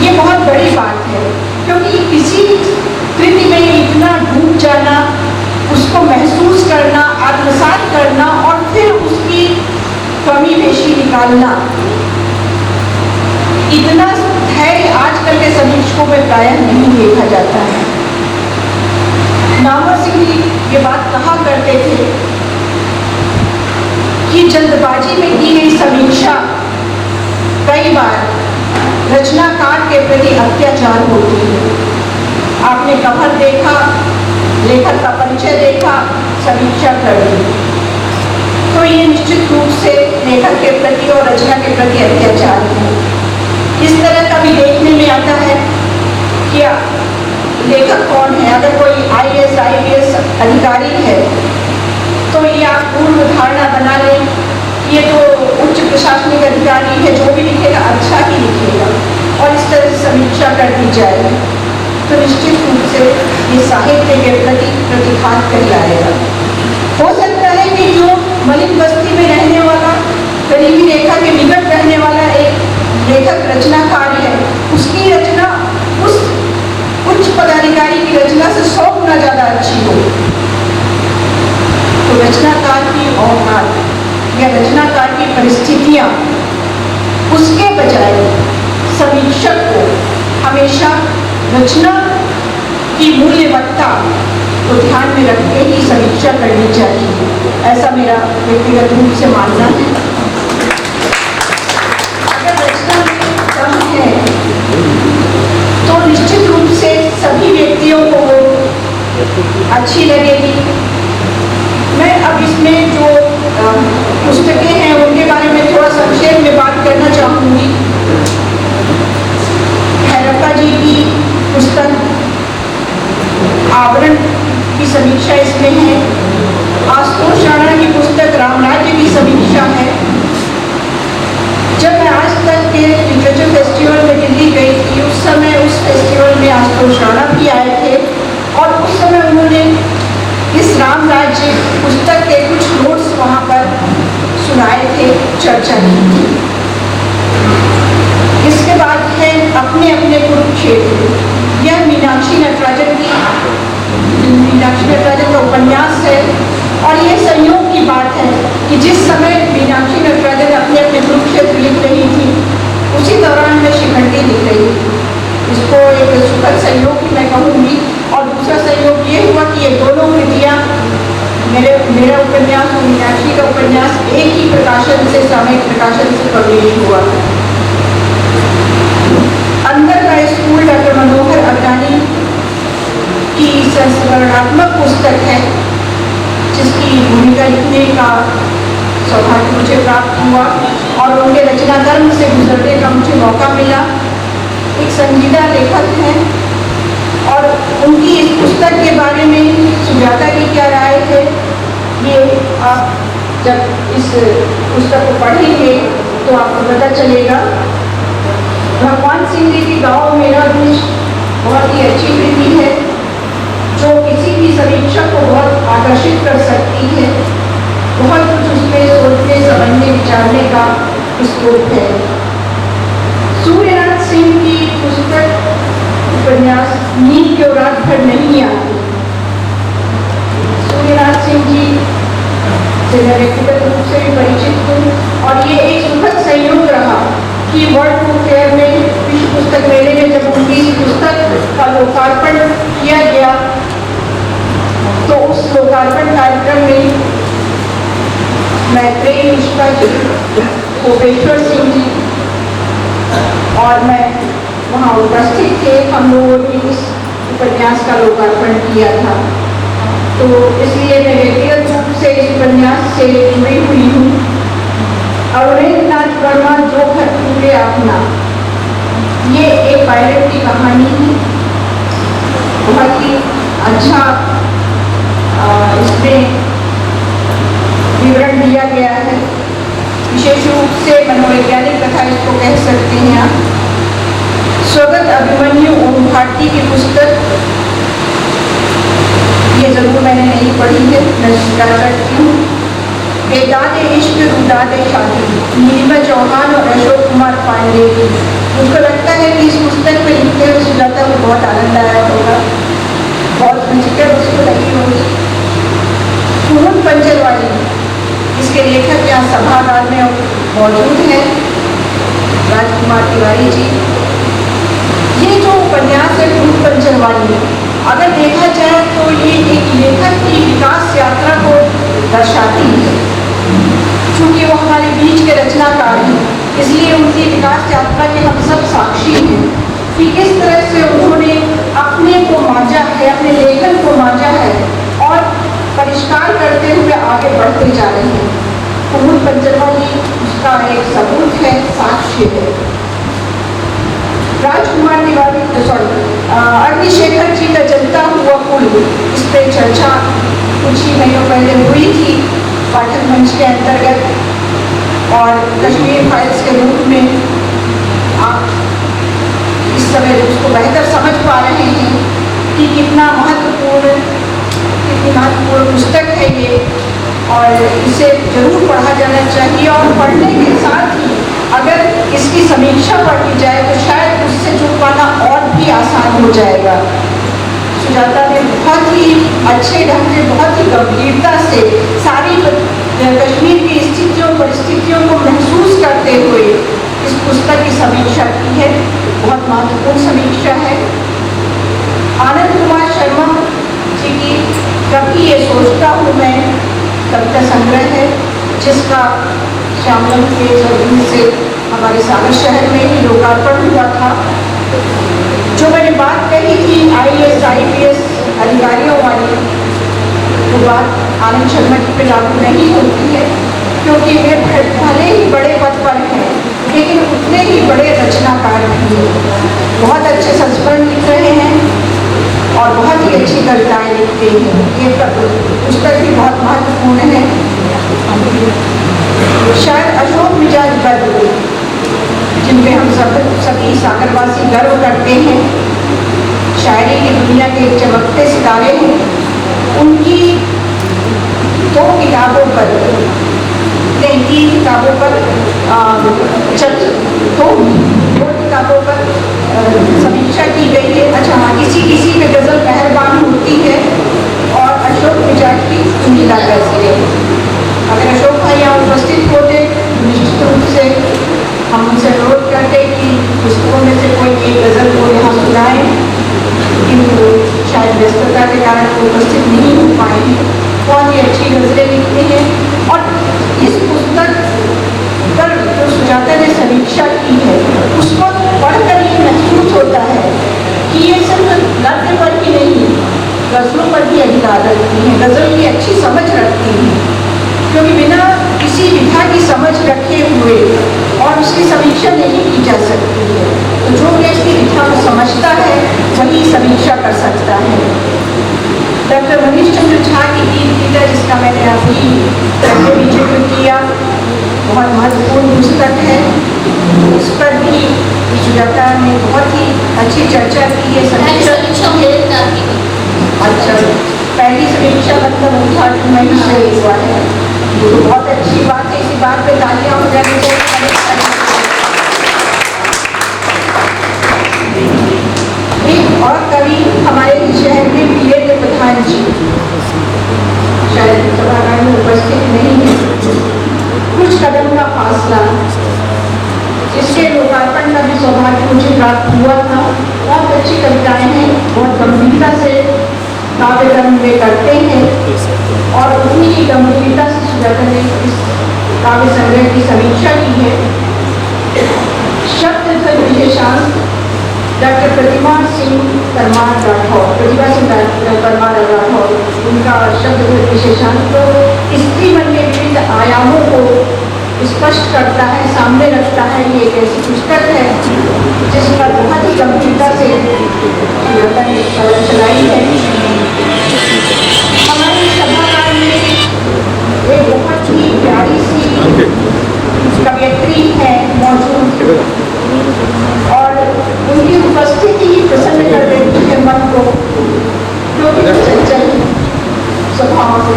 ये बहुत बड़ी बात है, क्योंकि किसी कृति में इतना डूब जाना, उसको महसूस करना, आत्मसात करना और फिर उसकी कमी पेशी निकालना, इतना धैर्य आजकल के समीक्षकों में प्रायः नहीं देखा जाता है। नामवर सिंह जी ये बात कहा करते थे कि जल्दबाजी में की गई समीक्षा कई बार रचनाकार के प्रति अत्याचार होती है। आपने कवर देखा, लेखक का परिचय देखा, समीक्षा कर दी, तो ये निश्चित रूप से लेखक के प्रति और रचना के प्रति अत्याचार है। इस तरह का भी देखने में आता है कि लेखक कौन है। अगर कोई IAS, IPS अधिकारी है तो ये आप पूर्व धारणा बना लें, ये तो उच्च प्रशासनिक अधिकारी है, जो भी लिखेगा अच्छा ही लिखेगा, और इस तरह से समीक्षा कर दी जाए तो निश्चित रूप से ये साहित्य के प्रति प्रतिघात कहलाएगा। हो सकता है कि जो मलिन बस्ती में रहने वाला, गरीबी रेखा के निकट रहने वाला एक लेखक रचनाकार है, उसकी रचना उस उच्च पदाधिकारी की रचना से 100 गुना ज्यादा अच्छी हो, तो रचनाकार की औकात या रचनाकार की परिस्थितियां, उसके बजाय समीक्षक को हमेशा रचना की मूल्यवत्ता को ध्यान में रख के ही समीक्षा करनी चाहिए, ऐसा मेरा व्यक्तिगत रूप से मानना है। अगर रचना में दम है तो निश्चित रूप से सभी व्यक्तियों को वो अच्छी लगेगी। मैं अब इसमें जो पुस्तकें हैं उनके बारे में थोड़ा संक्षेप में बात करना चाहूँगी। भैरप्पा जी की पुस्तक आवरण की समीक्षा इसमें है। आशुतोष राणा की पुस्तक रामराज्य की समीक्षा है। जब मैं आज तक के लिटरेचर फेस्टिवल में दिल्ली गई थी, उस समय उस फेस्टिवल में आशुतोष राणा भी आए थे और उस समय उन्होंने इस रामराज्य पुस्तक के कुछ नोट्स वहाँ पर सुनाए थे, चर्चा की थी। इसके बाद है अपने अपने कुरुक्षेत्र। यह मीनाक्षी नटराजन का उपन्यास है और ये संयोग की बात है कि जिस समय मीनाक्षी नटराजन अपने अपने कुरुक्षेत्र लिख रही थी, उसी दौरान मैं शिखंडी लिख रही थी। इसको एक सुखद संयोग ही मैं कहूँगी। और दूसरा संयोग ये हुआ कि ये दोनों कृतियाँ, मेरा उपन्यास और मीनाक्षी का उपन्यास एक ही प्रकाशन से, सामयिक प्रकाशन से पब्लिश हुआ। अंदर का स्कूल डॉक्टर मनोहर अगनानी की संस्मरणात्मक पुस्तक है, जिसकी भूमिका लिखने का सौभाग्य मुझे प्राप्त हुआ और उनके रचना कर्म से गुजरने का मुझे मौका मिला। एक संजीदा लेखक हैं और उनकी इस पुस्तक के बारे में सुजाता की क्या राय है, ये आप जब इस पुस्तक को पढ़ेंगे तो आपको पता चलेगा। भगवान सिंह जी की गाँव मेरा देश बहुत ही अच्छी कृति है, जो किसी भी समीक्षा को बहुत आकर्षित कर सकती है। बहुत कुछ उसमें सोचने, समझने, विचारने का स्कोप है। सूर्यनाथ सिंह की पुस्तक उपन्यास नींद क्यों रात भर नहीं आती। सूर्यनाथ सिंह जी से मैं व्यक्तिगत रूप से भी परिचित हूँ और ये एक सुखद संयोग रहा कि वर्ल्ड बुक फेयर में, विश्व पुस्तक मेले में जब उनकी पुस्तक का लोकार्पण किया गया मैत्रेयी मिश्रा जी, भूपेश्वर सिंह जी और मैं वहाँ उपस्थित थे। हम लोगों ने इस उपन्यास का लोकार्पण किया था, तो इसलिए मैं व्यक्तिगत रूप से इस उपन्यास से जुड़ी हुई हूँ। अवनींद्रनाथ वर्मा जो घर टूटे अपना, ये एक पायलट की कहानी है। बहुत ही अच्छा इसमें विवरण दिया गया है, विशेष रूप से मनोवैज्ञानिक कथा इसको कह सकते हैं आप। स्वगत अभिमन्यु ओम भारती की पुस्तक ये जरूर मैंने नहीं पढ़ी है, मैं स्वीकार करती हूँ। बेदाद इश्क रुदाद शादी, नीलिमा चौहान और अशोक कुमार पांडे की। मुझको लगता है कि इस पुस्तक में लिखते हुए सुजाता को बहुत आनंद आया होगा, बहुत रुचिकर उसको लगी होगी। कुमुद पंचरवाली, इसके लेखक यहाँ सभागार में मौजूद हैं, राजकुमार तिवारी जी। ये जो उपन्यास है कुमुद पंचरवाली, अगर देखा जाए तो ये एक लेखक की विकास यात्रा को दर्शाती है। चूंकि वो हमारे बीच के रचनाकार हैं, इसलिए उनकी विकास यात्रा के हम सब साक्षी हैं कि किस तरह से उन्होंने अपने को मांझा है, अपने लेखन को मांझा है और परिष्कार करते हुए आगे बढ़ते जा रहे हैं। कुमुद पंचरवाली उसका एक सबूत है, साक्ष्य है। राजकुमार तिवारी अग्निशेखर जी का जलता हुआ पुल, इस पर चर्चा कुछ ही महीनों पहले हुई थी पाठक मंच के अंतर्गत, और कश्मीर फाइल्स के रूप में आप इस समय उसको बेहतर समझ पा रहे हैं कि कितनी महत्वपूर्ण पुस्तक है ये, और इसे जरूर पढ़ा जाना चाहिए। और पढ़ने के साथ ही अगर इसकी समीक्षा पढ़ी जाए तो शायद उससे जुड़ पाना और भी आसान हो जाएगा। सुजाता ने बहुत ही अच्छे ढंग से, बहुत ही गंभीरता से सारी कश्मीर की स्थितियों परिस्थितियों को महसूस करते हुए इस पुस्तक की समीक्षा की है। बहुत महत्वपूर्ण समीक्षा है। आनंद कुमार शर्मा जी की कभी ये सोचता हूँ मैं कविता संग्रह है, जिसका श्यामलन के जरूर से हमारे सागर शहर में ही लोकार्पण हुआ था। जो मैंने बात कही थी IAS IPS अधिकारियों वाली, वो बात आनंद शर्मा जी पे लागू नहीं होती है, क्योंकि वे भले ही बड़े पद पर हैं लेकिन उतने ही बड़े रचनाकार भी हैं। बहुत अच्छे संस्मरण लिख रहे हैं और बहुत ही अच्छी कविताएं लिखते हैं। ये पुस्तक भी बहुत महत्वपूर्ण है। शायद अशोक मिजाज बद्र, जिनपे हम सभी सागरवासी गर्व करते हैं, शायरी की दुनिया के चमकते सितारे हैं। उनकी दो किताबों पर, नहीं 3 किताबों पर दो किताबों पर समीक्षा की गई है। अच्छा हाँ, किसी में गजल मेहरबान होती है और अशोक मिजाज की नीला गजल। अगर अशोक भाई यहाँ उपस्थित होते निश्चित रूप से हम उनसे अनुरोध करते कि पुस्तकों में से कोई एक गजल को यहाँ सुनाएं, किंतु शायद व्यस्तता के कारण वो उपस्थित नहीं हो पाए हैं। बहुत ही अच्छी गजलें लिखते हैं और इस पुस्तक पर जो सुजाता ने समीक्षा की है उसको पढ़कर ये महसूस होता है कि ये सिर्फ गद्य पर ही नहीं, गजलों पर भी अधिकार रखती हैं, गजल की अच्छी समझ रखती हैं, क्योंकि बिना किसी विधा की समझ रखे हुए और उसकी समीक्षा नहीं की जा सकती है। तो जो इसकी विधा को समझता है वही समीक्षा कर सकता है। डॉक्टर मनीष चंद्र झा की गीता, जिसका मैंने अभी पहले जिक्र किया, बहुत महत्वपूर्ण पुस्तक है। इस पर भी सुजाता ने बहुत ही अच्छी चर्चा की है। समीक्षा मेरे साथ की। अच्छा, पहली समीक्षा मतलब उद्घाटन में ही हुआ है, तो बहुत अच्छी बात है। इसी बात पे तालियां हो जानी चाहिए। एक और कवि हमारे शहर में वीरेंद्र प्रधान जी, शायद सभागार में उपस्थित नहीं है। कुछ कदम का फासला, इसके लोकार्पण का भी सौभाग्य मुझे प्राप्त हुआ था। बहुत अच्छी कविताएं हैं, बहुत गंभीरता से काव्य कर्म वे करते हैं और उतनी ही गंभीरता से सुजाता ने इस काव्य संग्रह की समीक्षा की है। शब्द विशेषांक डॉक्टर प्रतिभा सिंह परमार राठौर, उनका शब्द विशेषांक तो स्त्री मन के विविध आयामों को स्पष्ट करता है, सामने रखता है। ये एक ऐसी पुस्तक है जिस पर बहुत ही गंभीरता से चलाई है। हमारी सभागार में एक बहुत ही प्यारी सी कवयित्री है मौजूद, और उनकी उपस्थिति ही प्रसन्न कर देती है मन को, क्योंकि चंचल स्वभाव से।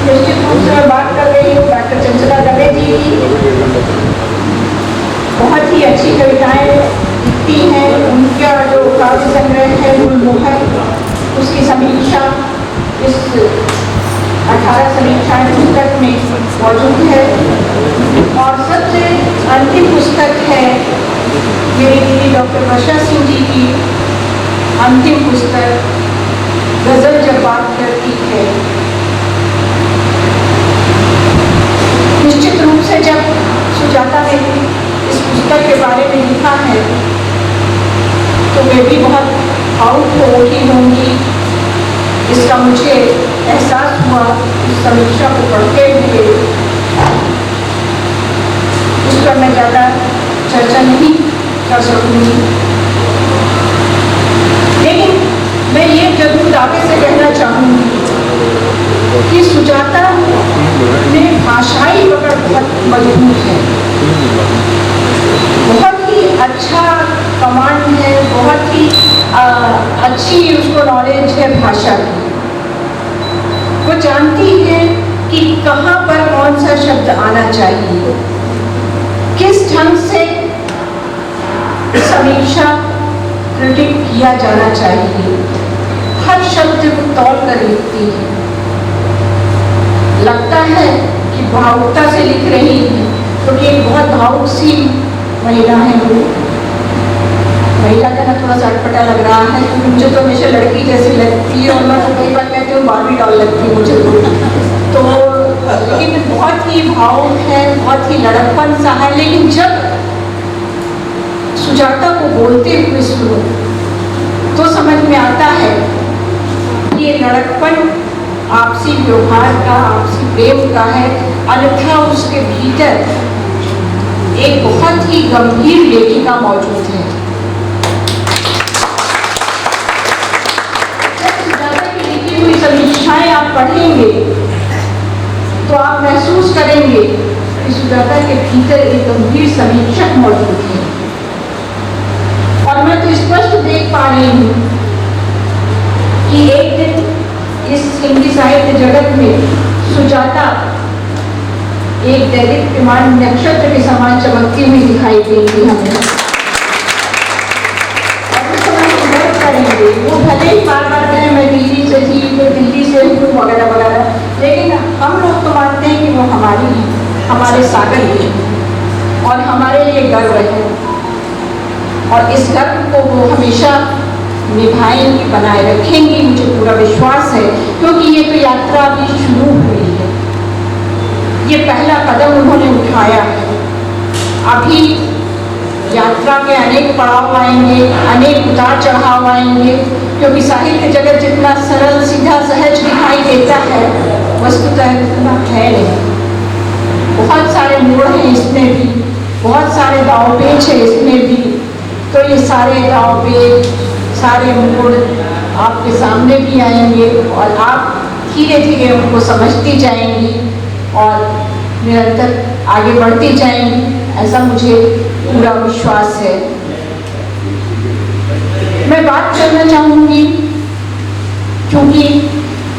निश्चित रूप से मैं बात कर रही हूँ डॉक्टर चंचला दवे जी की। बहुत ही अच्छी कविताएं लिखती हैं। उनका जो काव्य संग्रह है गुलमोहर, उसकी समीक्षा इस 18 समीक्षाएं पुस्तक में मौजूद है। और सबसे अंतिम पुस्तक है मेरी दीदी डॉक्टर वर्षा सिंह जी की अंतिम पुस्तक गजल जब बात करती है। निश्चित रूप से जब सुजाता ने इस पुस्तक के बारे में लिखा है तो वे भी बहुत भावुक हो उठी होंगी। इसका मुझे एहसास हुआ इस समीक्षा को पढ़ते हुए। उस पर मैं ज़्यादा चर्चा नहीं कर सकूंगी, लेकिन मैं ये जरूर दावे से कहना चाहूंगी कि सुजाता में भाषाई पकड़ बहुत मजबूत है, बहुत ही अच्छा कमांड है, बहुत ही अच्छी उसको नॉलेज है भाषा की। वो जानती है कि कहाँ पर कौन सा शब्द आना चाहिए, किस ढंग से समीक्षा क्रिटिक किया जाना चाहिए। हर शब्द को तौल कर लिखती है। लगता है कि भावुकता से लिख रही है, क्योंकि एक बहुत भावुक सी महिला है वो। महिला का ना थोड़ा सा अटपटा लग रहा है, क्योंकि मुझे तो हमेशा लड़की जैसी लगती है, और मैं तो कई बार कहती हूँ बार्बी डॉल लगती है मुझे तो लेकिन बहुत ही भावुक है, बहुत ही लड़कपन सा है। लेकिन जब सुजाता को बोलते हुए सुनो तो समझ में आता है कि ये लड़कपन आपसी व्यवहार का, आपसी प्रेम का है, अन्यथा उसके भीतर एक बहुत ही गंभीर लेखिका मौजूद है। जब सुजाता की लिखी हुई समीक्षाएं आप पढ़ेंगे तो आप महसूस करेंगे कि सुजाता के भीतर एक गंभीर समीक्षक मौजूद है। और मैं तो स्पष्ट देख पा रही हूँ कि एक दिन इस हिंदी साहित्य जगत में सुजाता एक दैनिक विमान नक्षत्र के समान चमकती हुई दिखाई देगी हमें। और उस समय हम गर्व करेंगे। वो भले ही बार बार कहें मैं दिल्ली से थी, मैं दिल्ली से हूँ वगैरह वगैरह, लेकिन हम लोग तो मानते हैं कि वो हमारी है, हमारे सागर है, और हमारे लिए गर्व है। और इस गर्व को वो हमेशा निभाएंगी, बनाए रखेंगी, मुझे पूरा विश्वास है। क्योंकि ये तो यात्रा अभी शुरू हुई है, ये पहला कदम उन्होंने उठाया है। अभी यात्रा के अनेक पड़ाव आएंगे, अनेक उतार चढ़ाव आएंगे, क्योंकि साहित्य जगत जितना सरल सीधा सहज दिखाई देता है वस्तुतः उतना है नहीं। बहुत सारे मोड़ हैं इसमें भी, बहुत सारे दाव पेच है इसमें भी। तो ये सारे दाव पेच, सारे मोड़ आपके सामने भी आएंगे और आप धीरे धीरे उनको समझती जाएंगी और निरंतर आगे बढ़ती जाएंगी, ऐसा मुझे पूरा विश्वास है। मैं बात करना चाहूँगी, क्योंकि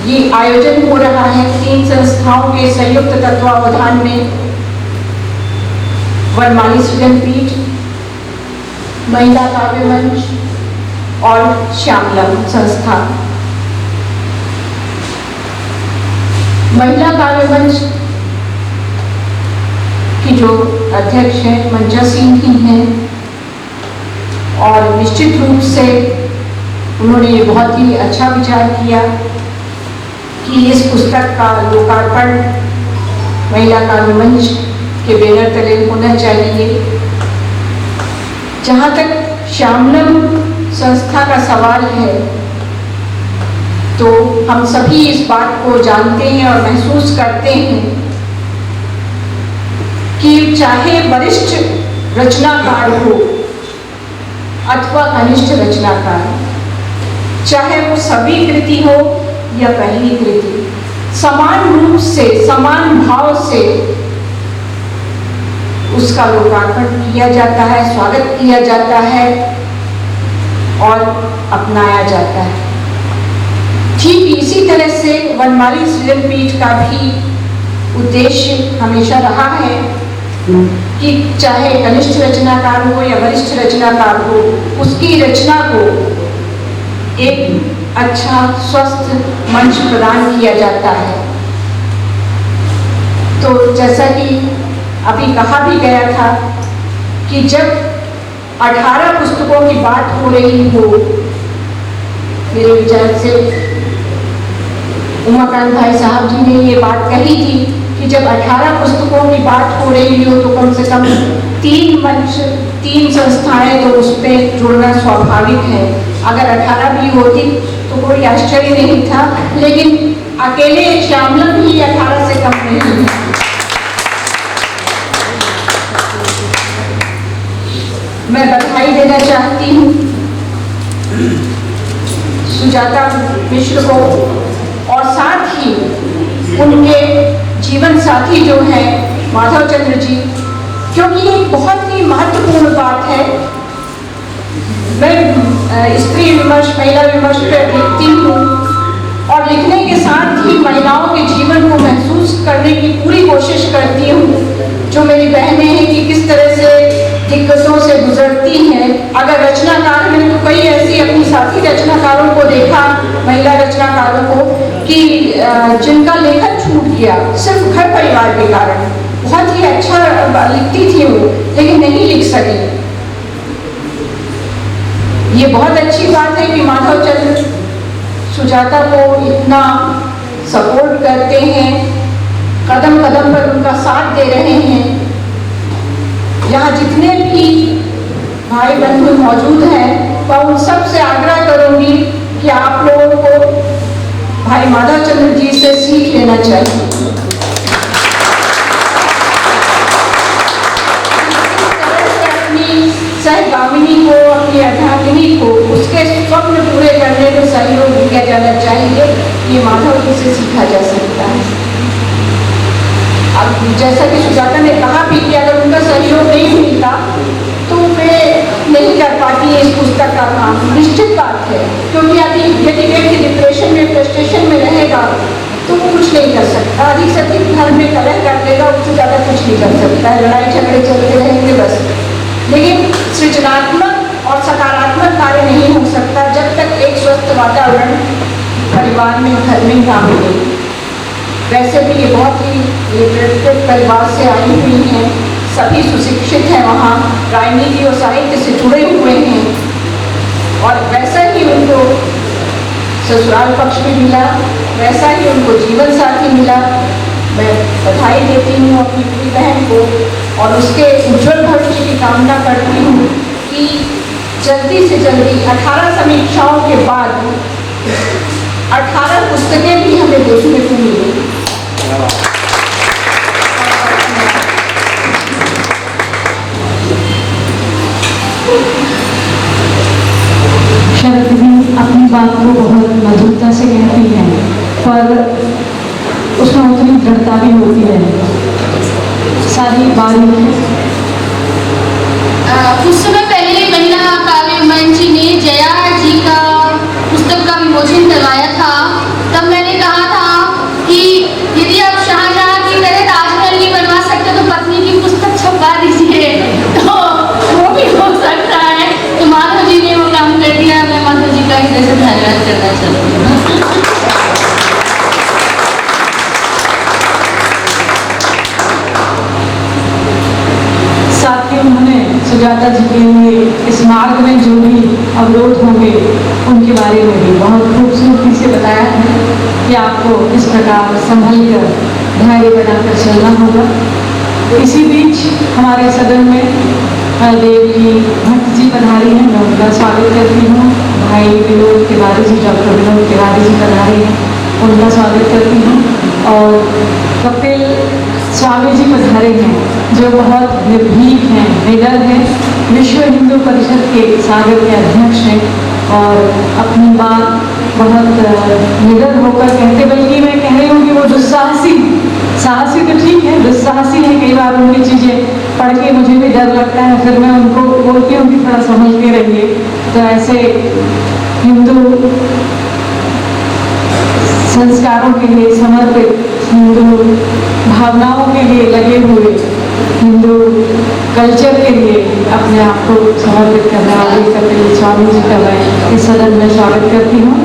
ये आयोजन हो रहा है 3 संस्थाओं के संयुक्त तत्वावधान में, वनमाली सृजन पीठ, महिला काव्य मंच और श्यामलम संस्था। महिला काव्य मंच की जो अध्यक्ष हैं मंजा सिंह ही हैं, और निश्चित रूप से उन्होंने ये बहुत ही अच्छा विचार किया कि इस पुस्तक का लोकार्पण महिला काव्य मंच के बैनर तले होना चाहिए। जहाँ तक श्यामलम संस्था का सवाल है, तो हम सभी इस बात को जानते हैं और महसूस करते हैं कि चाहे वरिष्ठ रचनाकार हो अथवा कनिष्ठ रचनाकार, चाहे वो सभी कृति हो या पहली कृति, समान रूप से समान भाव से उसका लोकार्पण किया जाता है, स्वागत किया जाता है और अपनाया जाता है। ठीक इसी तरह से वनमाली सृजन पीठ का भी उद्देश्य हमेशा रहा है कि चाहे कनिष्ठ रचनाकार हो या वरिष्ठ रचनाकार हो, उसकी रचना को एक अच्छा स्वस्थ मंच प्रदान किया जाता है। तो जैसा कि अभी कहा भी गया था कि जब 18 पुस्तकों की बात हो रही हो, मेरे विचार से उमाकांत भाई साहब जी ने ये बात कही थी कि जब 18 पुस्तकों की बात हो रही हो तो कम से कम 3 मंच, 3 संस्थाएं तो उस पर जुड़ना स्वाभाविक है। अगर 18 भी होती तो कोई आश्चर्य नहीं था, लेकिन अकेले श्यामलम ही 18 से कम नहीं है। मैं बधाई देना चाहती हूँ सुजाता मिश्र को और साथ ही उनके जीवन साथी जो है माधव चंद्र जी, क्योंकि ये बहुत ही महत्वपूर्ण बात है। मैं स्त्री विमर्श, महिला विमर्श पर लिखती हूँ और लिखने के साथ ही महिलाओं के जीवन को महसूस करने की पूरी कोशिश करती हूँ। जो मेरी बहनें हैं कि किस तरह से दिक्कतों से गुजरती हैं। अगर रचनाकार ने तो कई ऐसी अपनी साथी रचनाकारों को देखा, महिला रचनाकारों को, कि जिनका लेखन छूट गया सिर्फ घर परिवार के कारण। बहुत ही अच्छा लिखती थी वो, लेकिन नहीं लिख सकी। ये बहुत अच्छी बात है कि माधव चंद्र सुजाता को इतना सपोर्ट करते हैं, कदम कदम पर उनका साथ दे रहे हैं। यहाँ जितने भी भाई बंधु मौजूद हैं, मैं उन सब से आग्रह करूंगी कि आप लोगों को भाई माधव चंद्र जी से सीख लेना चाहिए। अपनी सहगामिनी को, अपनी अर्धांगिनी को उसके स्वप्न पूरे करने में सहयोग दिया जाना चाहिए। ये माधव जी से सीखा जा सकता है। अब जैसा कि सुजाता ने कहा भी कि अगर उनका सहयोग नहीं मिलता तो वे नहीं कर पाती इस पुस्तक का काम, निश्चित बात है। क्योंकि यदि व्यक्ति डिप्रेशन में, फ्रस्ट्रेशन में रहेगा तो वो कुछ नहीं कर सकता। अधिक से अधिक घर में कलह कर लेगा, उससे ज़्यादा कुछ नहीं कर सकता है। लड़ाई झगड़े चलते रहेंगे बस। लेकिन सृजनात्मक और सकारात्मक कार्य नहीं हो सकता जब तक एक स्वस्थ वातावरण परिवार में, घर में ना मिले। वैसे भी ये बहुत ही लिटरेचर परिवार से आई हुई हैं, सभी सुशिक्षित हैं, वहाँ राजनीति और साहित्य से जुड़े हुए हैं और वैसा ही उनको ससुराल पक्ष में मिला, वैसा ही उनको जीवन साथी मिला। मैं बधाई देती हूँ अपनी पूरी बहन को और उसके उज्जवल भविष्य की कामना करती हूँ कि जल्दी से जल्दी 18 समीक्षाओं के बाद 18 पुस्तकें भी हमें देखने को मिली। शरद भी अपनी बात को बहुत मधुरता से कहती हैं, पर उसमें उतनी दृढ़ता भी होती है। सारी बात कुछ समय पहले महिला काव्य मंच ने जया जी का पुस्तक का विमोचन करवाया था। तब मैंने कहा था कि यदि आप शाहजहां की तरह ताजमहल नहीं बनवा सकते तो पत्नी की पुस्तक छपवा दीजिए, तो वो भी हो सकता है। तो माधव जी ने वो काम कर दिया। मैं माधव जी का हृदय से धन्यवाद करना चाहती हूँ। साथ ही उन्होंने सुजाता जी के लिए इस मार्ग में जो भी अवरोध होंगे उनके बारे में भी बहुत खूबसूरती से बताया है कि आपको इस प्रकार संभल कर धैर्य बनाकर चलना होगा। इसी बीच हमारे सदन में देव जी भट्ट जी पधारी हैं, मैं उनका स्वागत करती हूँ। भाई विनोद तिवारी जी, डॉक्टर विनोद तिवारी जी पधारे हैं, उनका स्वागत करती हूँ। और कपिल स्वामी जी पधारे हैं, जो बहुत निर्भीक हैं, निडर हैं, विश्व हिंदू परिषद के सागर के अध्यक्ष हैं और अपनी बात बहुत निडर होकर कहते, बल्कि मैं कह रही हूँ कि वो दुस्साहसी, साहसी तो ठीक है, दुस्साहसी है। कई बार उनकी चीज़ें पढ़ के मुझे भी डर लगता है, फिर मैं उनको बोलती हूँ कि थोड़ा समझ के रहिए। तो ऐसे हिंदू संस्कारों के लिए समर्पित, हिंदू भावनाओं के लिए लगे हुए, हिंदू कल्चर के लिए अपने आप को समर्पित करने वाले कपिल स्वामी जी का मैं इस सदन में स्वागत करती हूँ।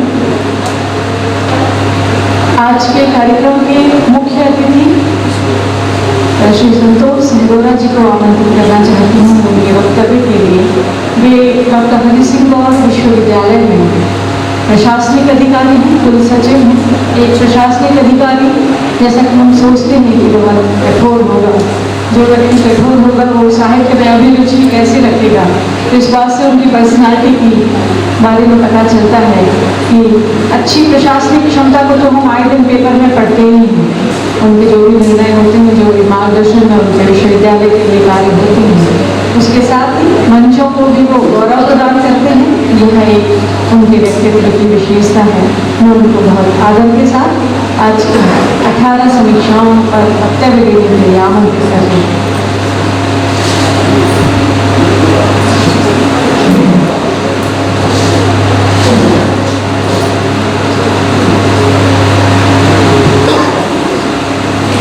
आज के कार्यक्रम के मुख्य अतिथि श्री संतोष सिंगोरा जी को आमंत्रित करना चाहती हूँ उनके वक्तव्य के लिए। वे डॉक्टर हरि सिंह गौर विश्वविद्यालय में प्रशासनिक अधिकारी हैं, कुल सचिव हैं। एक प्रशासनिक अधिकारी, जैसा कि हम सोचते हैं कि वो कठोर होगा, जो व्यक्ति कठोर होगा वो साहित्य में अभिरुचि कैसे रखेगा, तो इस बात से उनकी पर्सनालिटी की बारे में पता चलता है कि अच्छी प्रशासनिक क्षमता को तो हम आए दिन पेपर में पढ़ते ही हैं। उनके जो भी निर्णय होते हैं, जो भी मार्गदर्शन में उनके विश्वविद्यालय के लिए कार्य होते हैं, उसके साथ ही मंचों को भी वो गौरव प्रदान करते हैं। यह एक उनके व्यक्तित्व की विशेषता है। मैं उनको बहुत आदर के साथ आज की 18 समीक्षाओं पर वक्तव्य देने के लिए आमंत्रित करती हूँ।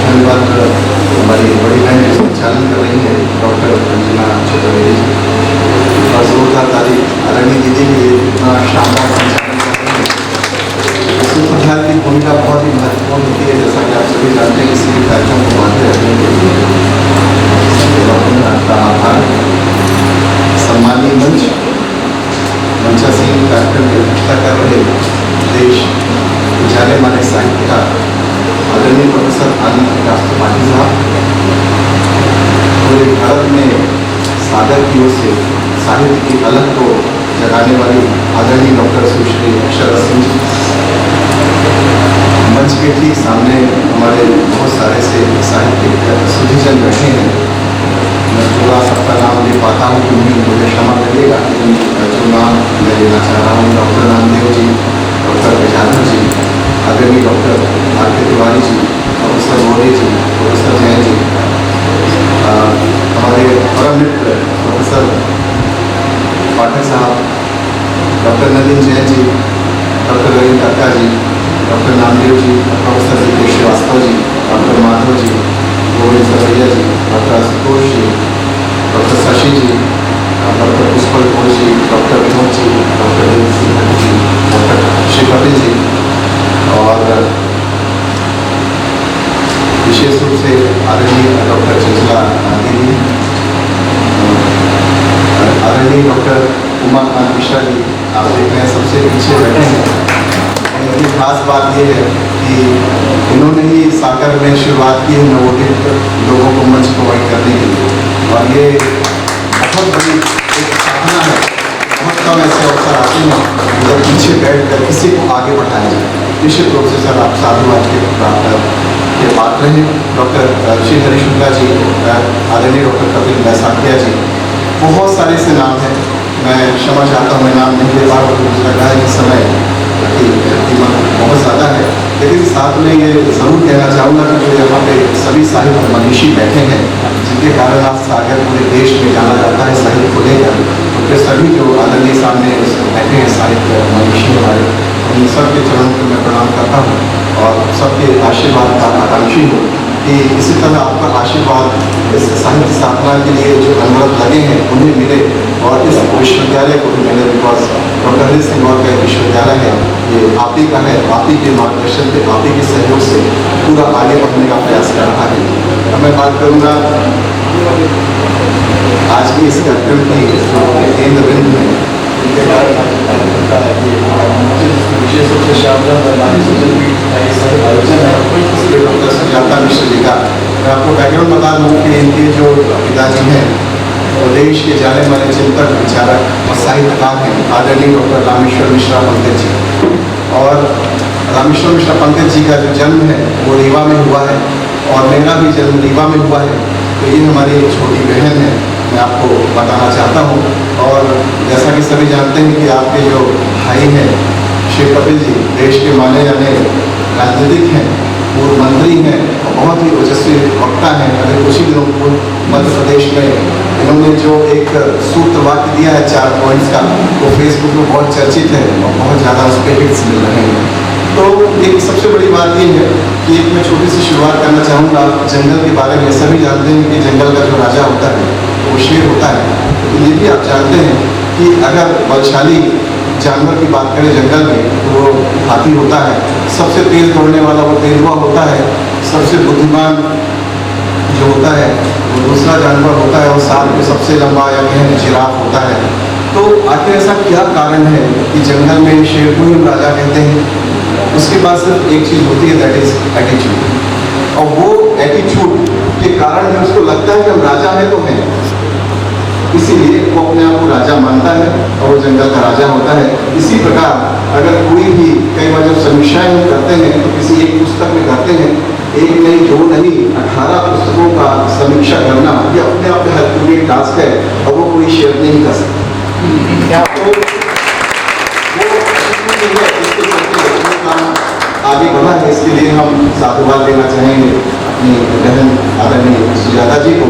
धन्यवाद। हमारी बड़ी बहन जो संचालन कर रही है डॉक्टर अंजना चतुर्वेदी जी, और जोरदार तारीफ आदरणीय दीदी के इतना शानदार संचालन कर रही है। सूत्रधार की भूमिका बहुत ही महत्वपूर्ण होती है, जैसा कि आप सभी जानते हैं। किसी भी कार्यक्रम को बांधे रखने के लिए आपका आभार। सम्मानीय मंचासीन कार्यक्रम की अध्यक्षता कर रहे देश जाने माने साहित्यकार आदरणीय प्रोफेसर आनंद प्रकाश त्रिपाठी साहब, पूरे भारत में सागर की ओर से साहित्य की अलग को जगाने वाली आदरणीय डॉक्टर सुश्री अक्षरा सिंह जी, मंच के ठीक सामने हमारे बहुत सारे से साहित्यिक सुधीजन बैठे हैं। मैं पूरा सबका नाम ले पाता हूँ कि मुझे क्षमा करिएगा, लेकिन जो नाम मैं लेना चाह रहा हूँ, डॉक्टर नामदेव जी, डॉक्टर विजयाधर जी, आदरणीय doctor R K. Tiwari ji, professor Maurya ji, professor Jain ji, हमारे परम मित्र प्रोफेसर पाठक साहब, डॉक्टर नलिन जैन जी, डॉक्टर रविंद्र कक्का जी, doctor Namdev ji, professor Dipesh Srivastava ji, doctor Madhav ji, Govind Sarvaiya जी, डॉक्टर आशुतोष जी, डॉक्टर शशि जी, डॉक्टर पुष्पल घोष जी, doctor Vinod ji, doctor Dev Singh ji, doctor Shripati जी, और विशेष रूप से आदरणीय डॉक्टर चंचला दीदी, आदरणीय डॉक्टर उमाकांत मिश्रा जी, आप देख रहे हैं सबसे पीछे बैठे हैं। इनकी खास बात यह है कि इन्होंने ही सागर में शुरुआत की है नवोदित लोगों को मंच प्रोवाइड करने के लिए, और ये बहुत बड़ी एक साधना है। बहुत कम ऐसे अवसर आते हैं जब पीछे बैठ कर किसी को आगे बढ़ाया जाए। निश्चित रूप से सर आप साधुवाद के पात्र हैं। डॉक्टर श्री हरि शुक्ला जी, आदरणीय डॉक्टर कपिल बैसाखिया जी, बहुत सारे से नाम हैं। मैं क्षमा चाहता हूँ, मैं नाम नहीं ले पा रहा हूँ, मुझे लग रहा है कि समय की कीमत बहुत ज़्यादा है, लेकिन साथ में ये ज़रूर कहना चाहूँगा कि जो यहाँ पे सभी साहित्य मनीषी बैठे हैं, जिनके कारण आज सागर पूरे देश में जाना जाता है साहित्य को लेकर, तो फिर सभी जो आदरणीय सामने बैठे हैं साहित्य मनीषी हमारे, उन सबके चरणों को मैं प्रणाम करता हूँ और सबके आशीर्वाद का आकांक्षी हूँ कि इसी तरह आपका आशीर्वाद इस साहित्य साधना के लिए जो अनवरत लगे हैं उन्हें मिले, और इस विश्वविद्यालय को भी मिले। बिकॉज डॉक्टर हरि सिंह गौर का विश्वविद्यालय है, ये आप ही का है, आप ही के मार्गदर्शन पे, आप ही के सहयोग से पूरा आगे बढ़ने का प्रयास कर रहा है। अब मैं बात करूँगा आज की इस कार्यक्रम की केंद्र बिंदु में, उनके बारे विशेष रूप से शारदा आयोजन है, डॉक्टर सुजाता मिश्र और साहित्यकार हैं आदरणीय डॉक्टर रामेश्वर मिश्रा पंकज जी। और रामेश्वर मिश्रा पंकज जी का जो जन्म है वो रीवा में हुआ है और मेरा भी जन्म रीवा में हुआ है। तो ये हमारी एक छोटी बहन है, मैं आपको बताना चाहता हूँ। और जैसा कि सभी जानते हैं कि आपके जो भाई हैं श्री कपिल जी देश के माने जाने राजनीतिक हैं, पूर्व मंत्री हैं और बहुत ही ओजस्वी वक्ता हैं। अगर कुछ ही दिनों पूर्व मध्य प्रदेश में इन्होंने जो एक सूत्र वाक्य दिया है 4 पॉइंट्स का, वो फेसबुक में बहुत चर्चित है और बहुत ज़्यादा उस पर हिट्स मिल रहे हैं। तो एक सबसे बड़ी बात ये है कि एक मैं छोटी सी शुरुआत करना चाहूँगा जंगल के बारे में। सभी जानते हैं कि जंगल का जो राजा होता है वो शेर होता है, तो ये भी आप जानते हैं कि अगर बलशाली जानवर की बात करें जंगल में तो वो हाथी होता है। सबसे तेज दौड़ने वाला वो तेंदुआ होता है। सबसे बुद्धिमान जो होता है वो दूसरा जानवर होता है और साथ में सबसे लंबा या कहें जिराफ होता है। तो आखिर ऐसा क्या कारण है कि जंगल में शेर को ही हम राजा कहते हैं? उसके पास सिर्फ एक चीज़ होती है, दैट इज एटीट्यूड। और वो एटीट्यूड के कारण ही उसको लगता है कि हम राजा हैं तो हैं, इसीलिए वो अपने आप को राजा मानता है और वो जंगल का राजा होता है। इसी प्रकार अगर कोई भी कई बार जब समीक्षाएं हम करते हैं तो किसी एक पुस्तक में करते हैं, एक नहीं दो नहीं 18 पुस्तकों का समीक्षा करना ये अपने आप में हरकुल टास्क है और वो कोई शेयर नहीं कर सकता। तो वो काम आगे बढ़ा है, इसके लिए हम साधुवाद देना चाहेंगे अपनी बहन आदरणीय सुजाता जी को।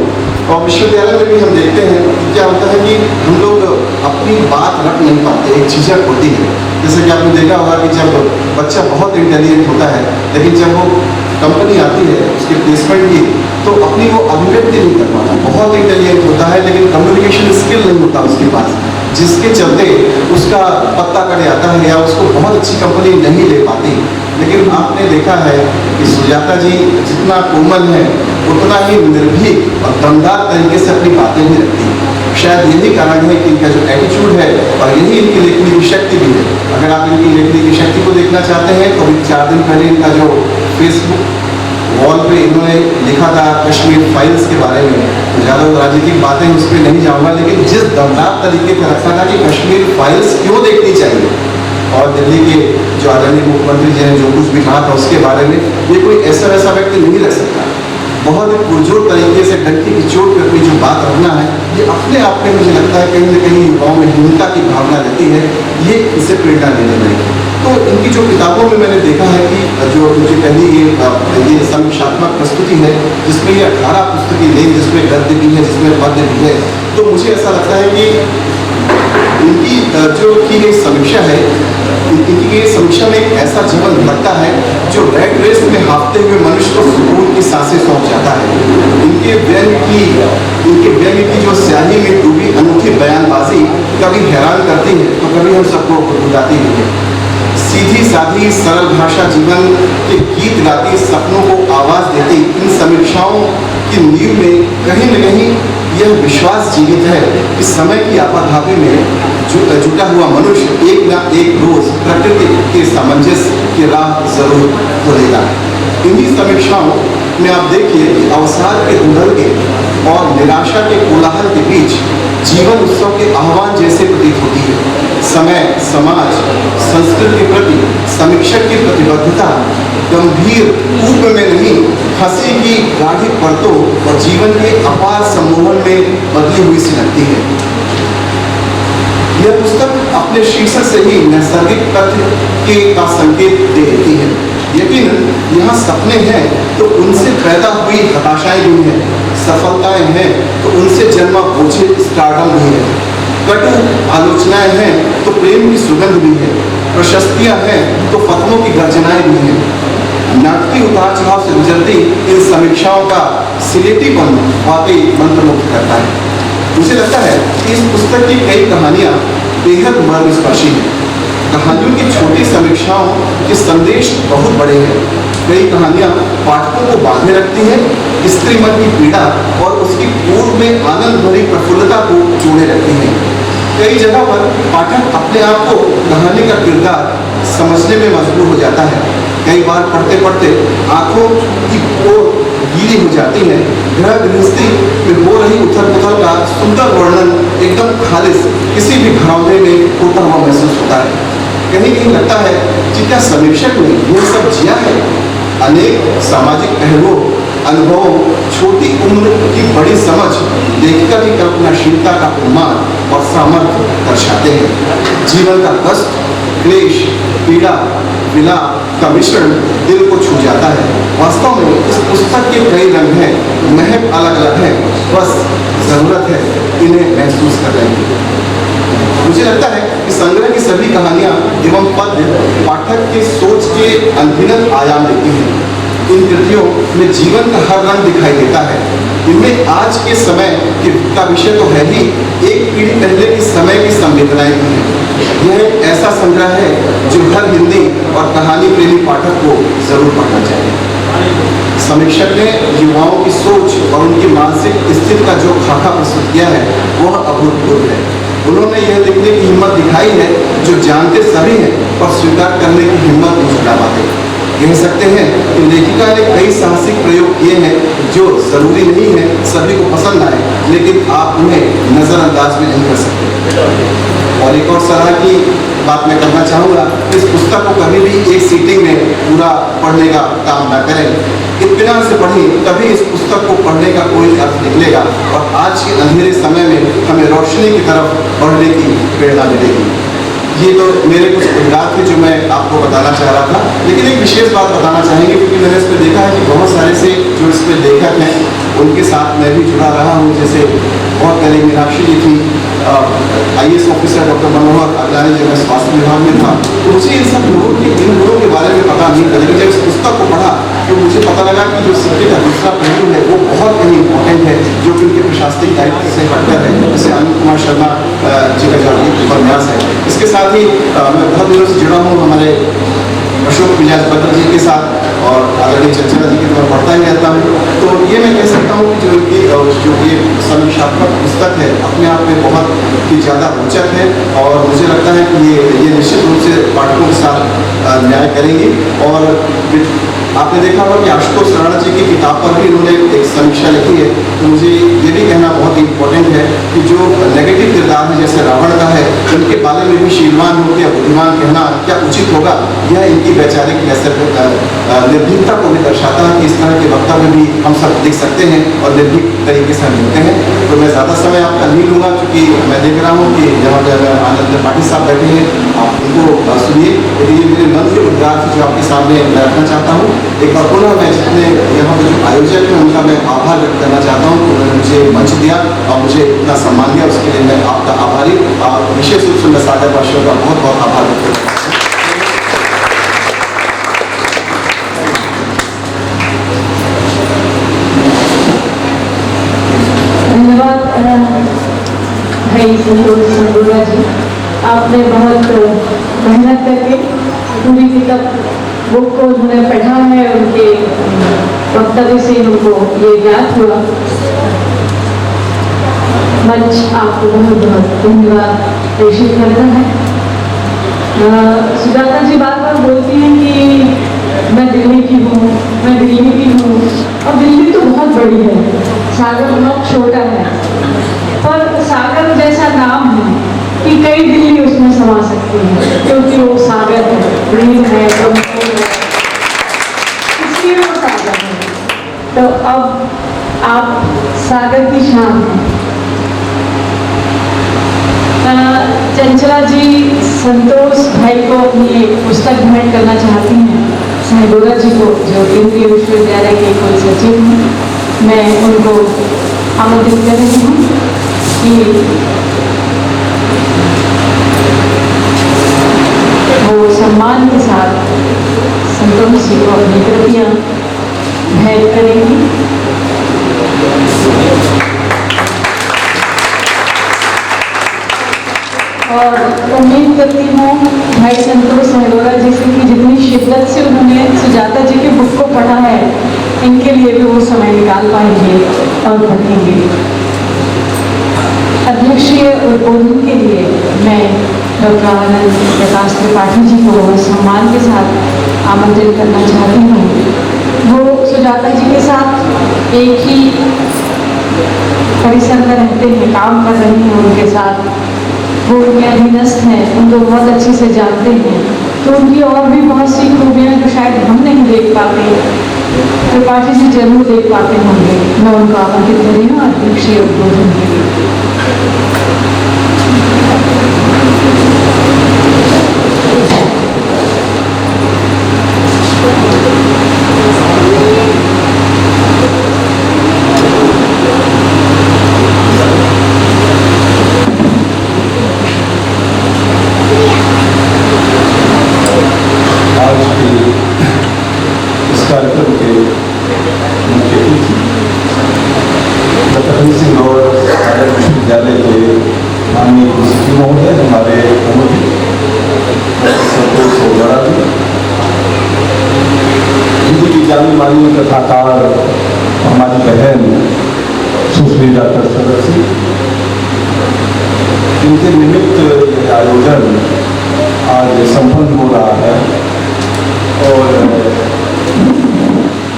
और विश्वविद्यालय में भी हम देखते हैं कि क्या होता है कि हम लोग अपनी बात रख नहीं पाते, एक झिझक होती है। जैसे कि आपने देखा होगा कि जब बच्चा बहुत इंटेलिजेंट होता है लेकिन जब वो कंपनी आती है उसके प्लेसमेंट की तो अपनी वो अभिव्यक्ति नहीं कर पाता। बहुत इंटेलिजेंट होता है लेकिन कम्युनिकेशन स्किल नहीं होता उसके पास, जिसके चलते उसका पत्ता कट जाता है या उसको बहुत अच्छी कंपनी नहीं ले पाती। लेकिन आपने देखा है कि सुजाता जी जितना कोमल है उतना ही निर्भीक और दमदार तरीके से अपनी बातें भी रखती हैं। शायद यही कारण है कि इनका जो एटीट्यूड है और यही इनकी लेखनी की शक्ति भी है। अगर आप इनकी लेखनी की शक्ति को देखना चाहते हैं तो अभी 4 दिन पहले इनका जो फेसबुक वॉल पे इन्होंने लिखा था कश्मीर फाइल्स के बारे में, तो ज़्यादा राजनीतिक बातें उस पर नहीं जाऊँगा, लेकिन जिस दमदार तरीके से रखा था कि कश्मीर फाइल्स क्यों देखनी चाहिए और दिल्ली के जो आदरणीय मुख्यमंत्री जी ने जो कुछ भी कहा था उसके बारे में, ये कोई ऐसा वैसा व्यक्ति नहीं रख सकता। बहुत ही पुरजोर तरीके से डंके की चोट पर अपनी जो बात रखना है, ये अपने आप में मुझे लगता है कहीं न कहीं युवाओं में हीनता की भावना रहती है, ये इसे प्रेरणा देने लगी। तो इनकी जो किताबों में मैंने देखा है कि जो उनकी पहली ये समीक्षात्मक प्रस्तुति है जिसमें ये 18 पुस्तकें लें, जिसमें गद्य भी है, जिसमें पद्य भी है, तो मुझे ऐसा लगता है कि इनकी जो की गई समीक्षा है, इनकी ये समीक्षा में एक ऐसा जीवन लगता है जो रेड रेस में हाँफते हुए मनुष्य को सुकून की सांसें सौंप जाता है। इनके व्यंग्य की जो स्याही में डूबी अनूठी बयानबाजी कभी हैरान करती है तो कभी हम सबको बुझाती है। सीधी साधी सरल भाषा जीवन के गीत गाती, सपनों को आवाज देती इन समीक्षाओं की नींव में कहीं न कहीं यह विश्वास जीवित है कि समय की आपाधापी में जुटा हुआ मनुष्य एक ना एक रोज प्रकृति के सामंजस्य की राह जरूर खुलेगा। इन्हीं समीक्षाओं में आप देखिए कि अवसाद के उधर और निराशा के कोलाहल के बीच जीवन उत्सव के आह्वान जैसे प्रतीत होती है। समय, समाज, संस्कृति के प्रति समीक्षक की प्रतिबद्धता गंभीर ऊप में नहीं, हंसी की गाढ़ी परतों और जीवन के अपार सम्मोहन में बदली हुई सी लगती है। यह पुस्तक अपने शीर्षक से ही नैसर्गिक तथ्य का संकेत दे देती है। यकीनन यहाँ सपने हैं तो उनसे पैदा हुई हताशाएं भी हैं, सफलताएं हैं तो उनसे जन्मा बोझे स्टारडम भी है, कटु आलोचनाएं हैं तो प्रेम की सुगंध भी है, प्रशस्तियां हैं तो फतलों की गर्जनाएं भी हैं। नाटकीय उतार चढ़ाव से गुजरती इन समीक्षाओं का सिलेटीपन वाकई मंत्रमुग्ध करता है। मुझे लगता है कि इस पुस्तक की कई कहानियां बेहद मर्मस्पर्शी हैं। कहानियों की छोटी समीक्षाओं के संदेश बहुत बड़े हैं। कई कहानियां पाठकों को बांधे रखती हैं, स्त्री मन की पीड़ा और उसकी पूर्व में आनंद भरी प्रफुल्लता को जोड़े रखती हैं। कई जगह पर पाठक अपने आप को कहानी का किरदार समझने में मजबूर हो जाता है। कई बार पढ़ते पढ़ते आंखों की ओर गीली हो जाती हैं। ग्रह गृहस्थी में हो रही उथल पुथल का सुंदर वर्णन एकदम खालिस किसी भी घरौंदे में होता हुआ महसूस होता है। कहीं कहीं लगता है कि क्या समीक्षक ने यह सब जिया है। अनेक सामाजिक पहलुओं, अनुभवों, छोटी उम्र की बड़ी समझ लेखिका की कल्पनाशीलता का उन्माद और सामर्थ्य दर्शाते हैं। जीवन का कष्ट, क्लेश, पीड़ा, विलाप का मिश्रण दिल को छू जाता है। वास्तव में इस पुस्तक के कई रंग हैं, महक अलग अलग है, बस जरूरत है इन्हें महसूस करने की। मुझे लगता है कि संग्रह की सभी कहानियां एवं पद्य पाठक के सोच के अनगिनत आयाम देती हैं। इन कृतियों में जीवन का हर रंग दिखाई देता है। इनमें आज के समय का विषय तो है ही, एक पीढ़ी पहले के समय की संवेदनाएं भी हैं। यह एक ऐसा संग्रह है जो हर हिंदी और कहानी प्रेमी पाठक को जरूर पढ़ना चाहिए। समीक्षक ने युवाओं की सोच और उनकी मानसिक स्थिति का जो खाका प्रस्तुत किया है वह अभूतपूर्व है। उन्होंने यह लिखने की हिम्मत दिखाई है जो जानते सभी हैं पर स्वीकार करने की हिम्मत नहीं जुटा पाते। कह सकते हैं कि लेखिका ने कई साहसिक प्रयोग किए हैं जो जरूरी नहीं है सभी को पसंद आए, लेकिन आप उन्हें नजरअंदाज भी नहीं कर सकते। और एक और सलाह की बात मैं करना चाहूँगा, इस पुस्तक को कभी भी एक सीटिंग में पूरा पढ़ने का काम न करें। इत्मीनान से पढ़िए, तभी इस पुस्तक को पढ़ने का कोई अर्थ निकलेगा और आज के अंधेरे समय में हमें रोशनी की तरफ बढ़ने की प्रेरणा मिलेगी। ये तो मेरे कुछ उद्गार थे जो मैं आपको बताना चाह रहा था, लेकिन एक विशेष बात बताना चाहेंगे क्योंकि मैंने इस पर देखा है कि बहुत सारे से जो इस पर लेखक हैं उनके साथ मैं भी जुड़ा रहा हूँ। जैसे बहुत पहले मीनाक्षी जी थी, IAS ऑफिसर डॉक्टर मनोहर अगलानी जब मैं स्वास्थ्य विभाग में था, तो मुझे इन सब लोगों के इन लोगों के बारे में पता नहीं था। लेकिन जब इस पुस्तक को पढ़ा तो मुझे पता लगा कि जो सिक्के का दूसरा पहलू है वो बहुत ही इंपॉर्टेंट है, जो कि उनके प्रशासनिक दायित्व से हटकर है, जैसे अनिल कुमार शर्मा जी का जो उपन्यास है। इसके साथ ही मैं बहुत दिनों से जुड़ा हूँ हमारे अशोक मिजाज बद्र जी के साथ और आदरणीय चंचला जी की तो मैं पढ़ता ही रहता हूँ। तो ये मैं कह सकता हूँ कि जो ये समीक्षात्मक पुस्तक है अपने आप में बहुत ही ज़्यादा रोचक है और मुझे लगता है कि ये निश्चित रूप से पाठकों के साथ न्याय करेंगे। और आपने देखा होगा कि आशुतोष राणा जी की किताब पर भी उन्होंने एक समीक्षा लिखी है। तो मुझे ये भी कहना बहुत इम्पोर्टेंट है कि जो नेगेटिव किरदार है जैसे रावण का है, उनके बारे में भी शीलवान हो या बुद्धिमान कहना क्या उचित होगा, यह इनकी वैचारिक निर्भीकता को भी दर्शाता है कि इस तरह के वक्तव्य भी हम सब लिख सकते हैं और निर्भीक तरीके से हम लिखते हैं। तो मैं ज़्यादा समय आपका नहीं लूँगा क्योंकि मैं देख रहा हूँ कि यहाँ पर आनंद पाटिल साहब बैठे हैं, आप उनको सुनिए। तो ये मेरे मन के उद्गार जो आपके सामने मैं रखना चाहता हूँ। एक बार पुनः मैं जितने यहाँ पर जो आयोजक हैं उनका मैं आभार व्यक्त करना चाहता हूँ कि उन्होंने मुझे मंच दिया और मुझे इतना सम्मान दिया, उसके लिए मैं आपका आभारी और विशेष रूप से मैं सागर वासियों का बहुत बहुत आभार व्यक्त करता हूँ। धन्यवाद भाई संतोष संगोला जी, आपने बहुत मेहनत करके पूरी किताब बुक को उन्होंने पढ़ा है, उनके वक्तव्य से उनको ये ज्ञात हुआ। मंच आपको बहुत बहुत धन्यवाद प्रेषित करता है। सुजाता जी बार बार बोलती हैं कि मैं दिल्ली की हूँ, मैं दिल्ली की हूँ, और दिल्ली तो बहुत बड़ी है, सागर बहुत छोटा है, पर सागर जैसा नाम है कि कई दिल्ली उसमें समा सकती है क्योंकि वो सागर है, रील है, इसलिए वो सागर है। तो अब आप सागर की शान हैं। चंचला जी संतोष भाई को अपनी एक पुस्तक भेंट करना चाहती हैं, सहगोरा जी को जो केंद्रीय विश्वविद्यालय के कुल सचिव हैं। मैं उनको आमंत्रित कर रही हूँ कि वो सम्मान के साथ संतोष जी को अपनी कृतियाँ भेंट करेंगी। और उम्मीद करती हूँ भाई संतोष सहगोरा जी से कि जितनी शिद्दत से उन्होंने सुजाता जी की बुक को पढ़ा है, इनके लिए भी वो समय निकाल पाएंगे और पढ़ेंगे। अध्यक्षीय उद्बोधन के लिए मैं डॉक्टर आनंद प्रकाश त्रिपाठी जी को सम्मान के साथ आमंत्रित करना चाहती हूँ। वो सुजाता जी के साथ एक ही परिसर में रहते हैं, काम कर रही हैं उनके साथ, वो उनके अधीनस्थ हैं, उनको बहुत अच्छे से जानते हैं, तो उनकी और भी बहुत सी खूबियाँ जो शायद हम नहीं देख पाते, त्रिपाठी जी जरूर देख पाते होंगे। मैं उनको आमंत्रित कर रही हूँ और दीक्षीय उद्बोधन के लिए। आज के इस कार्यक्रम के मुख्य अतिथि डॉक्टर सिंह गौर आदर्श विश्वविद्यालय के माननीय प्रिंसिपल महोदय, हमारे प्रमुख संतोष सोगरा जी, हिंदी की जानी मानी कथाकार हमारी बहन सुश्री डॉक्टर शरद सिंह, इनके निमित्त यह आयोजन आज संपन्न हो रहा है। और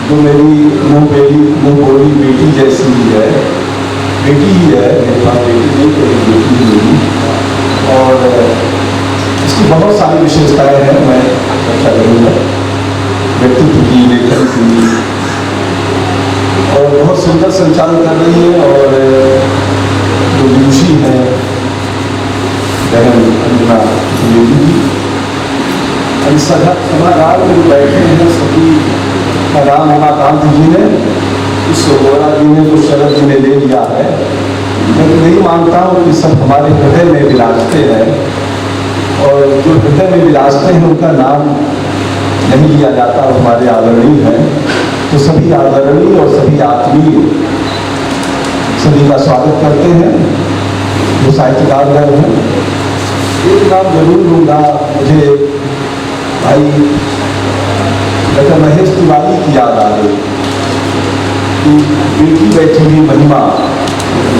जो मेरी मुँह बोली बेटी जैसी ही है, बेटी ही है, मेरे पास बेटी नहीं तो बेटी ही होगी, और इसकी बहुत सारी विशेषताएं हैं, मैं चर्चा करूँगा। व्यक्तित्व की, लेखन की, और बहुत सुंदर संचालन कर रही है। और जो विदुषी है बहन अंजना द्विवेदी जी, सभागार में बैठे हैं सभी का नाम उमाकांत जी ने, इस सोगरा जी ने, तो शरद जी ने ले लिया है। मैं तो यही मानता हूँ कि सब हमारे हृदय में विराजते हैं, और जो हृदय में विराजते हैं उनका नाम नहीं लिया जाता, हमारे आदरणीय हैं। तो सभी आदरणीय और सभी आत्मीय सभी का स्वागत करते हैं। जो साहित्यकार हैं, एक नाम जरूर लूँगा, मुझे भाई डॉक्टर महेश तिवारी की याद आ गई कि बेटी बैठी हुई महिमा,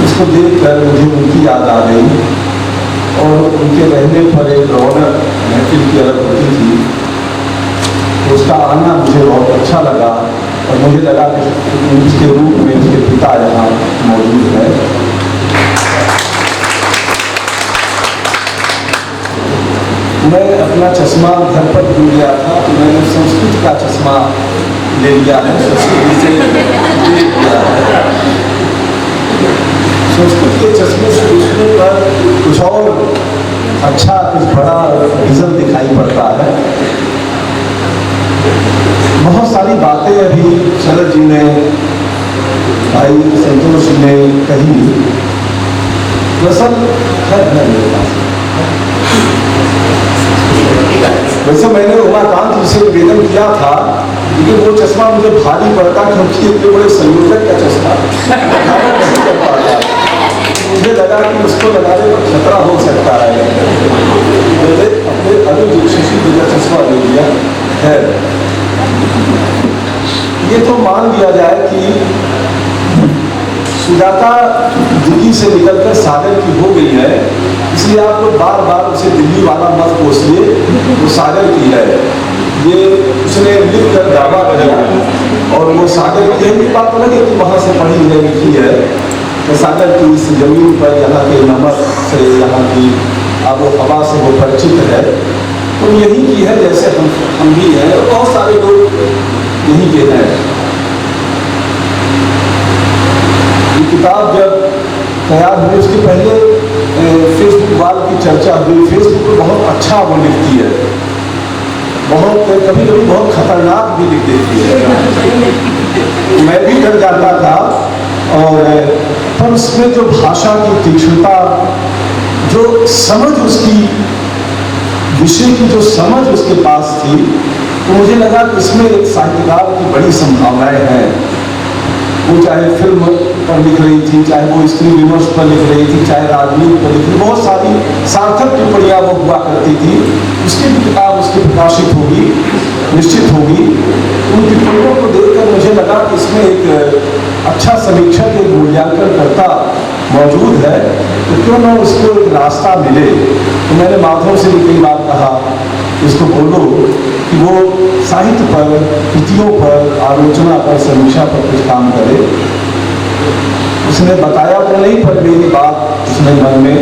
इसको देखकर मुझे उनकी याद आ गई। और उनके रहने पर एक रौनक महफिल की अलग होती थी, उसका आना मुझे बहुत अच्छा लगा। और मुझे लगा कि उसके रूप में उसके पिता यहाँ मौजूद है। मैं अपना चश्मा घर पर भूल गया था, तो मैंने संस्कृत का चश्मा ले लिया है, संस्कृत से ले लिया है। संस्कृत के चश्मे से देखने पर कुछ और अच्छा, कुछ बड़ा विजन दिखाई पड़ता है। बहुत सारी बातें अभी शरद जी ने, भाई संतोष जी ने कही। दरअसल वैसे मैंने उमाकांत जी से निवेदन किया था, लेकिन वो चश्मा मुझे भारी पड़ता, क्योंकि इतने बड़े संयोजक का चश्मा नहीं कर पाता। मुझे लगा कि उसको लगाने पर खतरा हो सकता है, मैंने अपने अनुज शशि जी का चश्मा ले लिया है। ये तो मान लिया जाए कि सुजाता दिल्ली से निकलकर सागर की हो गई है, इसलिए आप लोग बार बार उसे दिल्ली वाला मत कोसिए, वो सागर की है। ये उसने लिख कर दावा किया, और वो सागर की है। बात अलग है कि वहाँ से पढ़ी है, लिखी है कि सागर की इस जमीन पर यहाँ के नमक से, यहाँ की आबो हवा से वो परिचित है। तो यही की है, जैसे हम भी हैं, और बहुत सारे लोग यही के हैं। ये किताब जब तैयार हुई, उसके पहले फेसबुक वाल की चर्चा हुई। फेसबुक पर बहुत अच्छा वो लिखती है, बहुत कभी कभी बहुत खतरनाक भी लिख देती है। मैं भी डर जाता था, और पर उसमें जो भाषा की तीक्ष्णता, जो समझ उसकी, विषय की जो समझ उसके पास थी, तो मुझे लगा कि इसमें एक साहित्यकार की बड़ी संभावनाएं हैं। वो चाहे फिल्म पर लिख रही थी, चाहे वो स्त्री विमर्श पर लिख रही थी, चाहे राजनीति पर लिख रही, बहुत सारी सार्थक टिप्पणियाँ वो हुआ करती थी। उसकी भी किताब उसकी प्रकाशित होगी, निश्चित होगी। उन टिप्पणियों को देखकर मुझे लगा कि इसमें एक अच्छा समीक्षक, एक मूल्यांकनकर्ता मौजूद है, तो क्यों ना उसको एक रास्ता मिले। तो मैंने माधव से भी कई बार कहा, इसको बोलो कि वो साहित्य पर, कृतियों पर, आलोचना पर, समीक्षा पर कुछ काम करे। उसने बताया तो नहीं, पर मेरी बात उसने मन में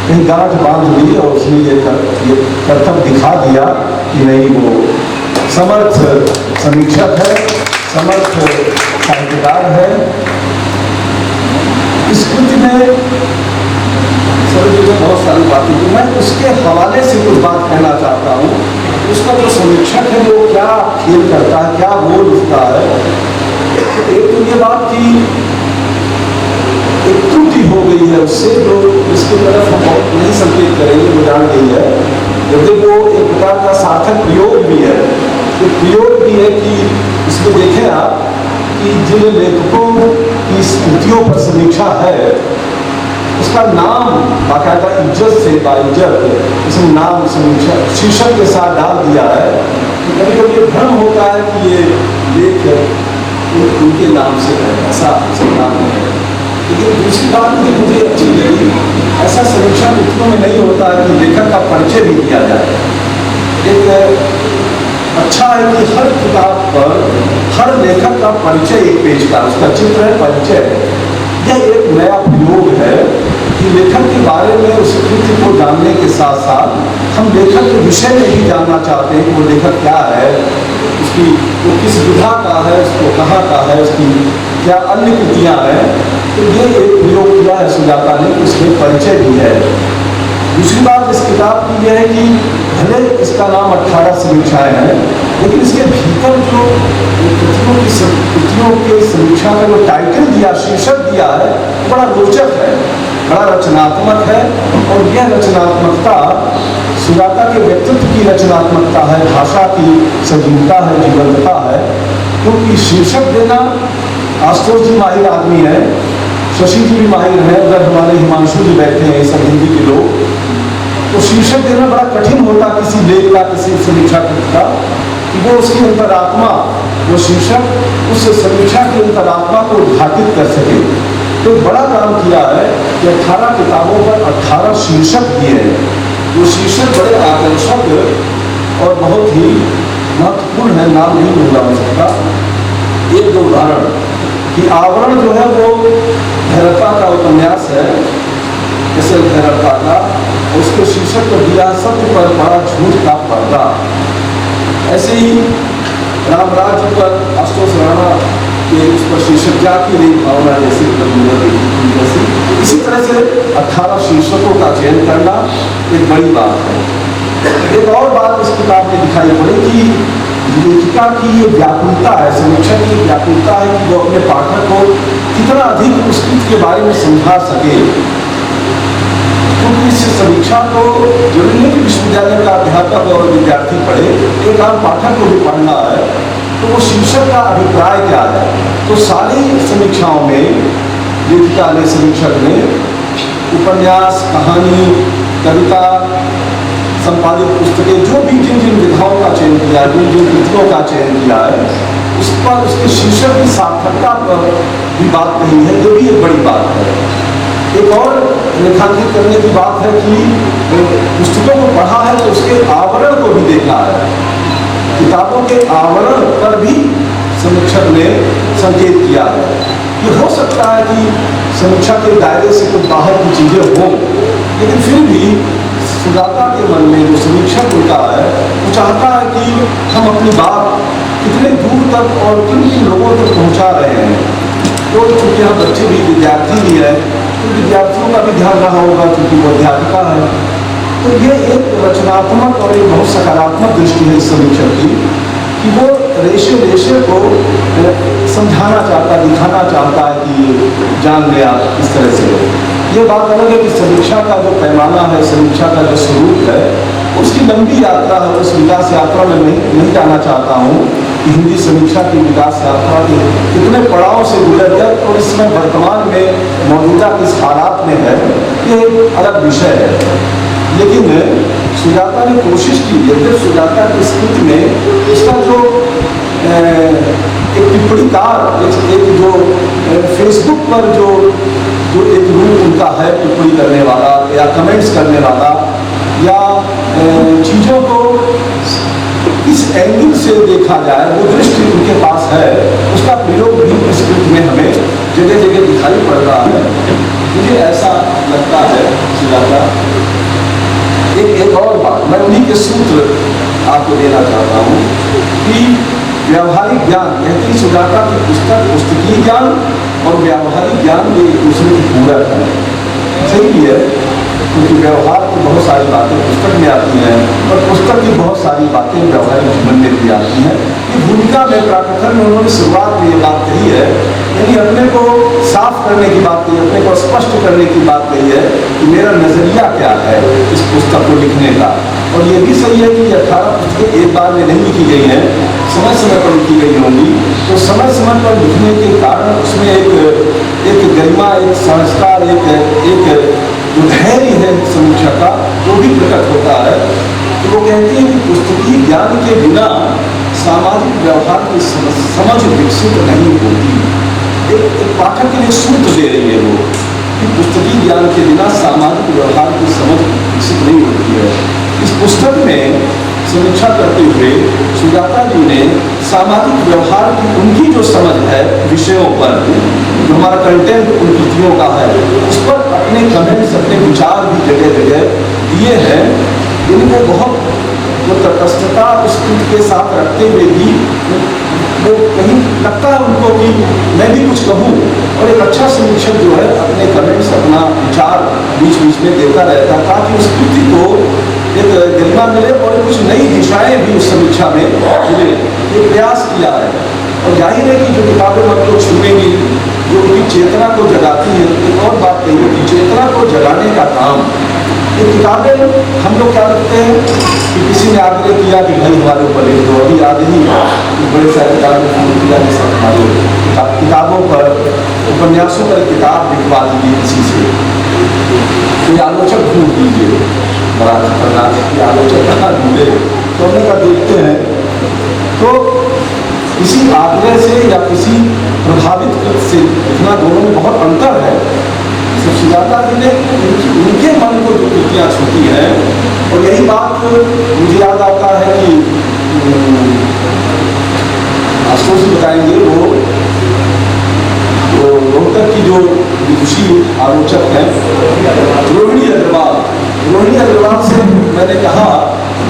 कहीं गांठ बांध ली और उसने ये कर्तव्य दिखा दिया कि नहीं, वो समर्थ समीक्षक है, समर्थ साहित्यकार है। इस कृति में बहुत सारी बातें थी, मैं उसके हवाले से कुछ बात कहना चाहता हूँ। उसका जो समीक्षक है वो क्या खेल करता है, क्या रोल उसका है। एक तो ये बात की एक त्रुटि हो गई है उससे, जो इसकी तरफ हम बहुत नहीं संकेत करेंगे, वो जान गई है। यदि वो एक प्रकार का सार्थक प्रयोग भी है, तो प्रयोग भी है कि इसमें देखें आप कि जिन लेखकों की स्मृतियों पर समीक्षा है, उसका नाम बाकायदा इज्जत से, बाइज्जत इसमें नाम समीक्षा शीर्षक के साथ डाल दिया है। तो कभी कभी ये भ्रम होता है कि ये लेख उनके नाम से है, ऐसा नाम नहीं है। लेकिन दूसरी बात भी मुझे अच्छी लगी, ऐसा समीक्षा कृतियों में नहीं होता है कि लेखक का परिचय भी दिया जाए। एक अच्छा है कि हर किताब पर हर लेखक का परिचय एक पेज का, उसका चित्र है, परिचय है। यह एक नया प्रयोग है कि लेखक के बारे में उस कृति को जानने के साथ साथ हम लेखक के विषय में भी जानना चाहते हैं कि वो लेखक क्या है, उसकी वो किस विधा का है, उसको कहाँ का है, उसकी क्या अन्य कृतियाँ हैं। तो ये एक प्रयोग किया है सुजाता ने, उसमें परिचय भी है। दूसरी बात इस किताब की यह है कि भले इसका नाम 18 समीक्षाएं हैं, लेकिन इसके भीतर जो कृतियों के समीक्षा का जो टाइटल दिया, शीर्षक दिया है, बड़ा रोचक है, बड़ा रचनात्मक है। और यह रचनात्मकता सुजाता के व्यक्तित्व की रचनात्मकता है, भाषा की सजीवता है, जीवंतता है। क्योंकि शीर्षक देना, आशुतोष जी माहिर आदमी है, शशि जी भी माहिर है, उधर हमारे हिमांशु जी बैठे हैं, सब हिंदी के लोग। तो शीर्षक देना बड़ा कठिन होता किसी लेख का, किसी समीक्षा का, कि वो उसकी अंतरात्मा, वो शीर्षक उस समीक्षा की अंतरात्मा को उद्घाटित कर सके। तो बड़ा काम किया है कि 18 किताबों पर 18 शीर्षक दिए हैं। वो शीर्षक बड़े आकर्षक और बहुत ही महत्वपूर्ण है, नाम नहीं लूंगा हो सकता। एक दो उदाहरण कि आवरण जो है वो भैरप्पा का उपन्यास है, एस.एल. भैरप्पा का, उसके शीर्षक को दिया सत्य पर बड़ा झूठ का पर्दा। ऐसे ही रामराज पर आशुतोष राणा के उस पर शीर्षक जाकी रही भावना जैसी, इसी तरह से 18 शीर्षकों का चयन करना एक बड़ी बात है। एक और बात इस किताब में दिखाई पड़ी कि लेखिका की ये व्याकुलता है, समीक्षा की व्याकुलता है कि वो अपने पाठक को कितना अधिक उस कृति के बारे में समझा सके। क्योंकि इस समीक्षा को जरूरी नहीं कि विश्वविद्यालय का अध्यापक और विद्यार्थी पढ़े, एक आम पाठक को भी पढ़ना है। तो वो शीर्षक का अभिप्राय क्या है। तो सारी समीक्षाओं में लेखिका ने, समीक्षक ने उपन्यास, कहानी, कविता, संपादित पुस्तकें, जो भी जिन जिन विधाओं का चयन किया है, जिन जिन कृतियों का चयन किया है, उस पर उसके शीर्षक की सार्थकता पर भी बात कही है, जो भी एक बड़ी बात है। एक और रेखांकित करने की बात है कि पुस्तकों को पढ़ा है तो उसके आवरण को भी देखा है। किताबों के आवरण पर भी समीक्षक ने संकेत किया है। ये हो सकता है कि समीक्षा के दायरे से कुछ बाहर की चीजें हों, लेकिन फिर भी सुजाता के मन में जो समीक्षक होता है, वो चाहता है कि हम अपनी बात कितने दूर तक और किन किन लोगों तक पहुंचा रहे हैं। तो चूंकि हम बच्चे भी, विद्यार्थी भी है, तो विद्यार्थियों का भी ध्यान रहा होगा, क्योंकि वो अध्यापिका है। तो ये एक रचनात्मक और एक बहुत सकारात्मक दृष्टि है इस समीक्षक की, कि वो रेशे रेशे को समझाना चाहता, दिखाना चाहता है कि जान लिया इस तरह से। ये बात अलग है कि समीक्षा का जो पैमाना है, समीक्षा का जो स्वरूप है, उसकी लंबी यात्रा है। उस विकास यात्रा में नहीं जाना चाहता हूँ कि हिंदी समीक्षा की विकास यात्रा के कितने पड़ाव से गुजर गया और इसमें वर्तमान में मौजूदा किस हालात में है, ये एक अलग विषय है। लेकिन सुजाता ने कोशिश की, यद्यपि सुजाता की स्थिति में इसका जो एक टिप्पणीकार, एक जो फेसबुक पर जो एक रूप उनका है, टिप्पणी करने वाला या कमेंट्स करने वाला, या चीज़ों को इस एंगल से देखा जाए, वो दृष्टि उनके पास है, उसका प्रयोग भी इस कृत में हमें जगह जगह दिखाई पड़ रहा है। मुझे ऐसा लगता है सुजाता, एक और बात मैं उन्हीं के सूत्र आपको देना चाहता हूँ कि व्यावहारिक ज्ञान, कहती सुजाता की पुस्तक पुस्तकीय ज्ञान और व्यावहारिक ज्ञान ये एक दूसरे की पूरक है। सही भी है, क्योंकि व्यवहार की बहुत सारी बातें पुस्तक में आती हैं और पुस्तक की बहुत सारी बातें व्यवहारिक जीवन में भी आती हैं। ये भूमिका में प्राकथन में उन्होंने शुरुआत में ये बात कही है, यानी अपने को साफ करने की बात कही, अपने को स्पष्ट करने की बात कही है कि मेरा नजरिया क्या है इस पुस्तक को लिखने का। और ये भी सही है कि 18 पुस्तकें एक बार में नहीं लिखी गई हैं, समय समय पर लिखी गई होंगी। तो समय समय पर लिखने के कारण उसमें एक गरिमा, एक संस्कार, एक धैर्य है समीक्षा का, वो भी प्रकट होता है। तो वो कहते हैं कि पुस्तकीय ज्ञान के बिना सामाजिक व्यवहार की समझ विकसित नहीं होती। एक पाठक के लिए सूत्र दे रही है वो कि पुस्तकीय ज्ञान के बिना सामाजिक व्यवहार की समझ विकसित नहीं होती है। इस पुस्तक में समीक्षा करते हुए सुजाता जी ने सामाजिक व्यवहार की उनकी जो समझ है विषयों पर, जो हमारा कंटेंट उन कृतियों का है, उस पर अपने कमेंट्स, अपने विचार भी जगह जगह दिए हैं। इनको बहुत तटस्थता उस कृति के साथ रखते हुए भी वो कहीं लगता है उनको कि मैं भी कुछ कहूँ, और एक अच्छा समीक्षक जो है अपने कमेंट्स, अपना विचार बीच बीच में देता रहता है ताकि उस कृति को एक गरिमा मिले और कुछ नई दिशाएं भी उस समीक्षा में मिले। ये प्रयास किया है। और जाहिर है कि जो किताबें मन को छूएंगी, जो उनकी चेतना को जगाती है, एक और बात कही है कि चेतना को जगाने का काम, ये किताबें हम लोग क्या करते हैं कि किसी ने आग्रह किया कि भाई हमारे ऊपर लिख दो, अभी याद ही बड़े साहित्यकार ने किया कि सब हमारे किताबों पर, उपन्यासों पर किताब लिखवा दीजिए किसी से, कोई आलोचक ढूंढ दीजिए, बड़ा खतरनाक है कि आलोचक कहाँ ढूंढे। तो हमने कहा देखते हैं, तो किसी आग्रह से या किसी प्रभावित कृत से लिखना, दोनों में बहुत अंतर है। सुजाता जी ने उनके मन को जो कृतियाँ छूती हैं, और यही बात मुझे याद आता है कि आशुतोष जी बताएंगे, वो रोहतक की जो विदुषी आलोचक हैं रोहिणी अग्रवाल से मैंने कहा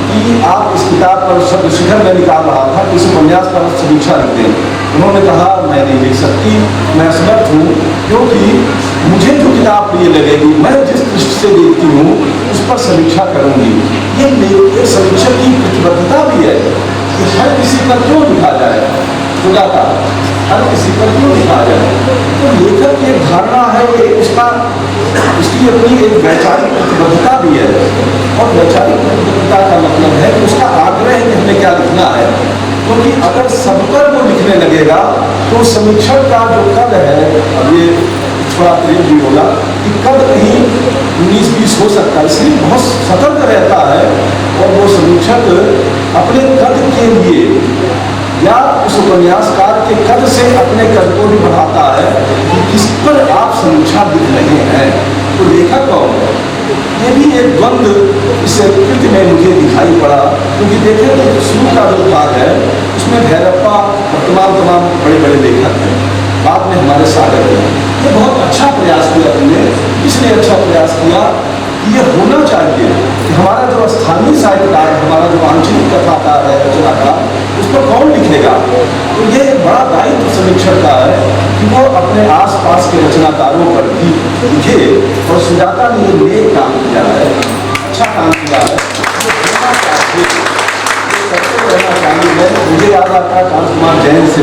कि आप इस किताब पर शब्द शिखर में निकाल रहा था, इस उपन्यास पर समीक्षा लिख दें। उन्होंने कहा मैं नहीं लिख सकती, मैं असमर्थ हूँ, क्योंकि मुझे जो किताब प्रिय लगेगी, मैं जिस दृष्टि से देखती हूँ उस पर समीक्षा करूँगी। ये एक समीक्षक की प्रतिबद्धता भी है कि हर किसी पर क्यों लिखा जाए, सुजाता हर किसी पर क्यों लिखा जाए। तो लेखक की एक धारणा है, उसकी अपनी एक वैचारिक प्रतिबद्धता भी है, और वैचारिक प्रतिबद्धता का मतलब है कि उसका आग्रह है कि हमें क्या लिखना है। क्योंकि अगर सब पर वो लिखने लगेगा तो समीक्षक का जो कद है, अब ये थोड़ा प्रेम भी होगा कि कद कहीं 19-20 हो सकता है, इसलिए बहुत सतर्क रहता है। और वो समीक्षक अपने कद के लिए या उस उपन्यासकार के कद से अपने कद को भी बढ़ाता है कि किस पर आप समीक्षा लिख रहे हैं। तो लेखक कौन है, ये भी एक द्वंद्व इस कृति में मुझे दिखाई पड़ा। क्योंकि देखें तो शुरू का जो भाग है उसमें भैरप्पा और तमाम बड़े बड़े लेखक हैं, बाद में हमारे सागर हैं। ये बहुत अच्छा प्रयास किया तुमने। इसने अच्छा प्रयास किया कि ये होना चाहिए कि हमारा जो स्थानीय साहित्यकार है, हमारा जो आंचलिक कथाकार है, रचनाकार, उस पर कौन लिखेगा। तो ये एक बड़ा दायित्व समीक्षक का है कि वो अपने आसपास के रचनाकारों पर भी लिखे। और सुजाता ने ये नेक काम किया है, अच्छा काम किया है, रहना चाहिए। मुझे याद आता है कांत कुमार जैन से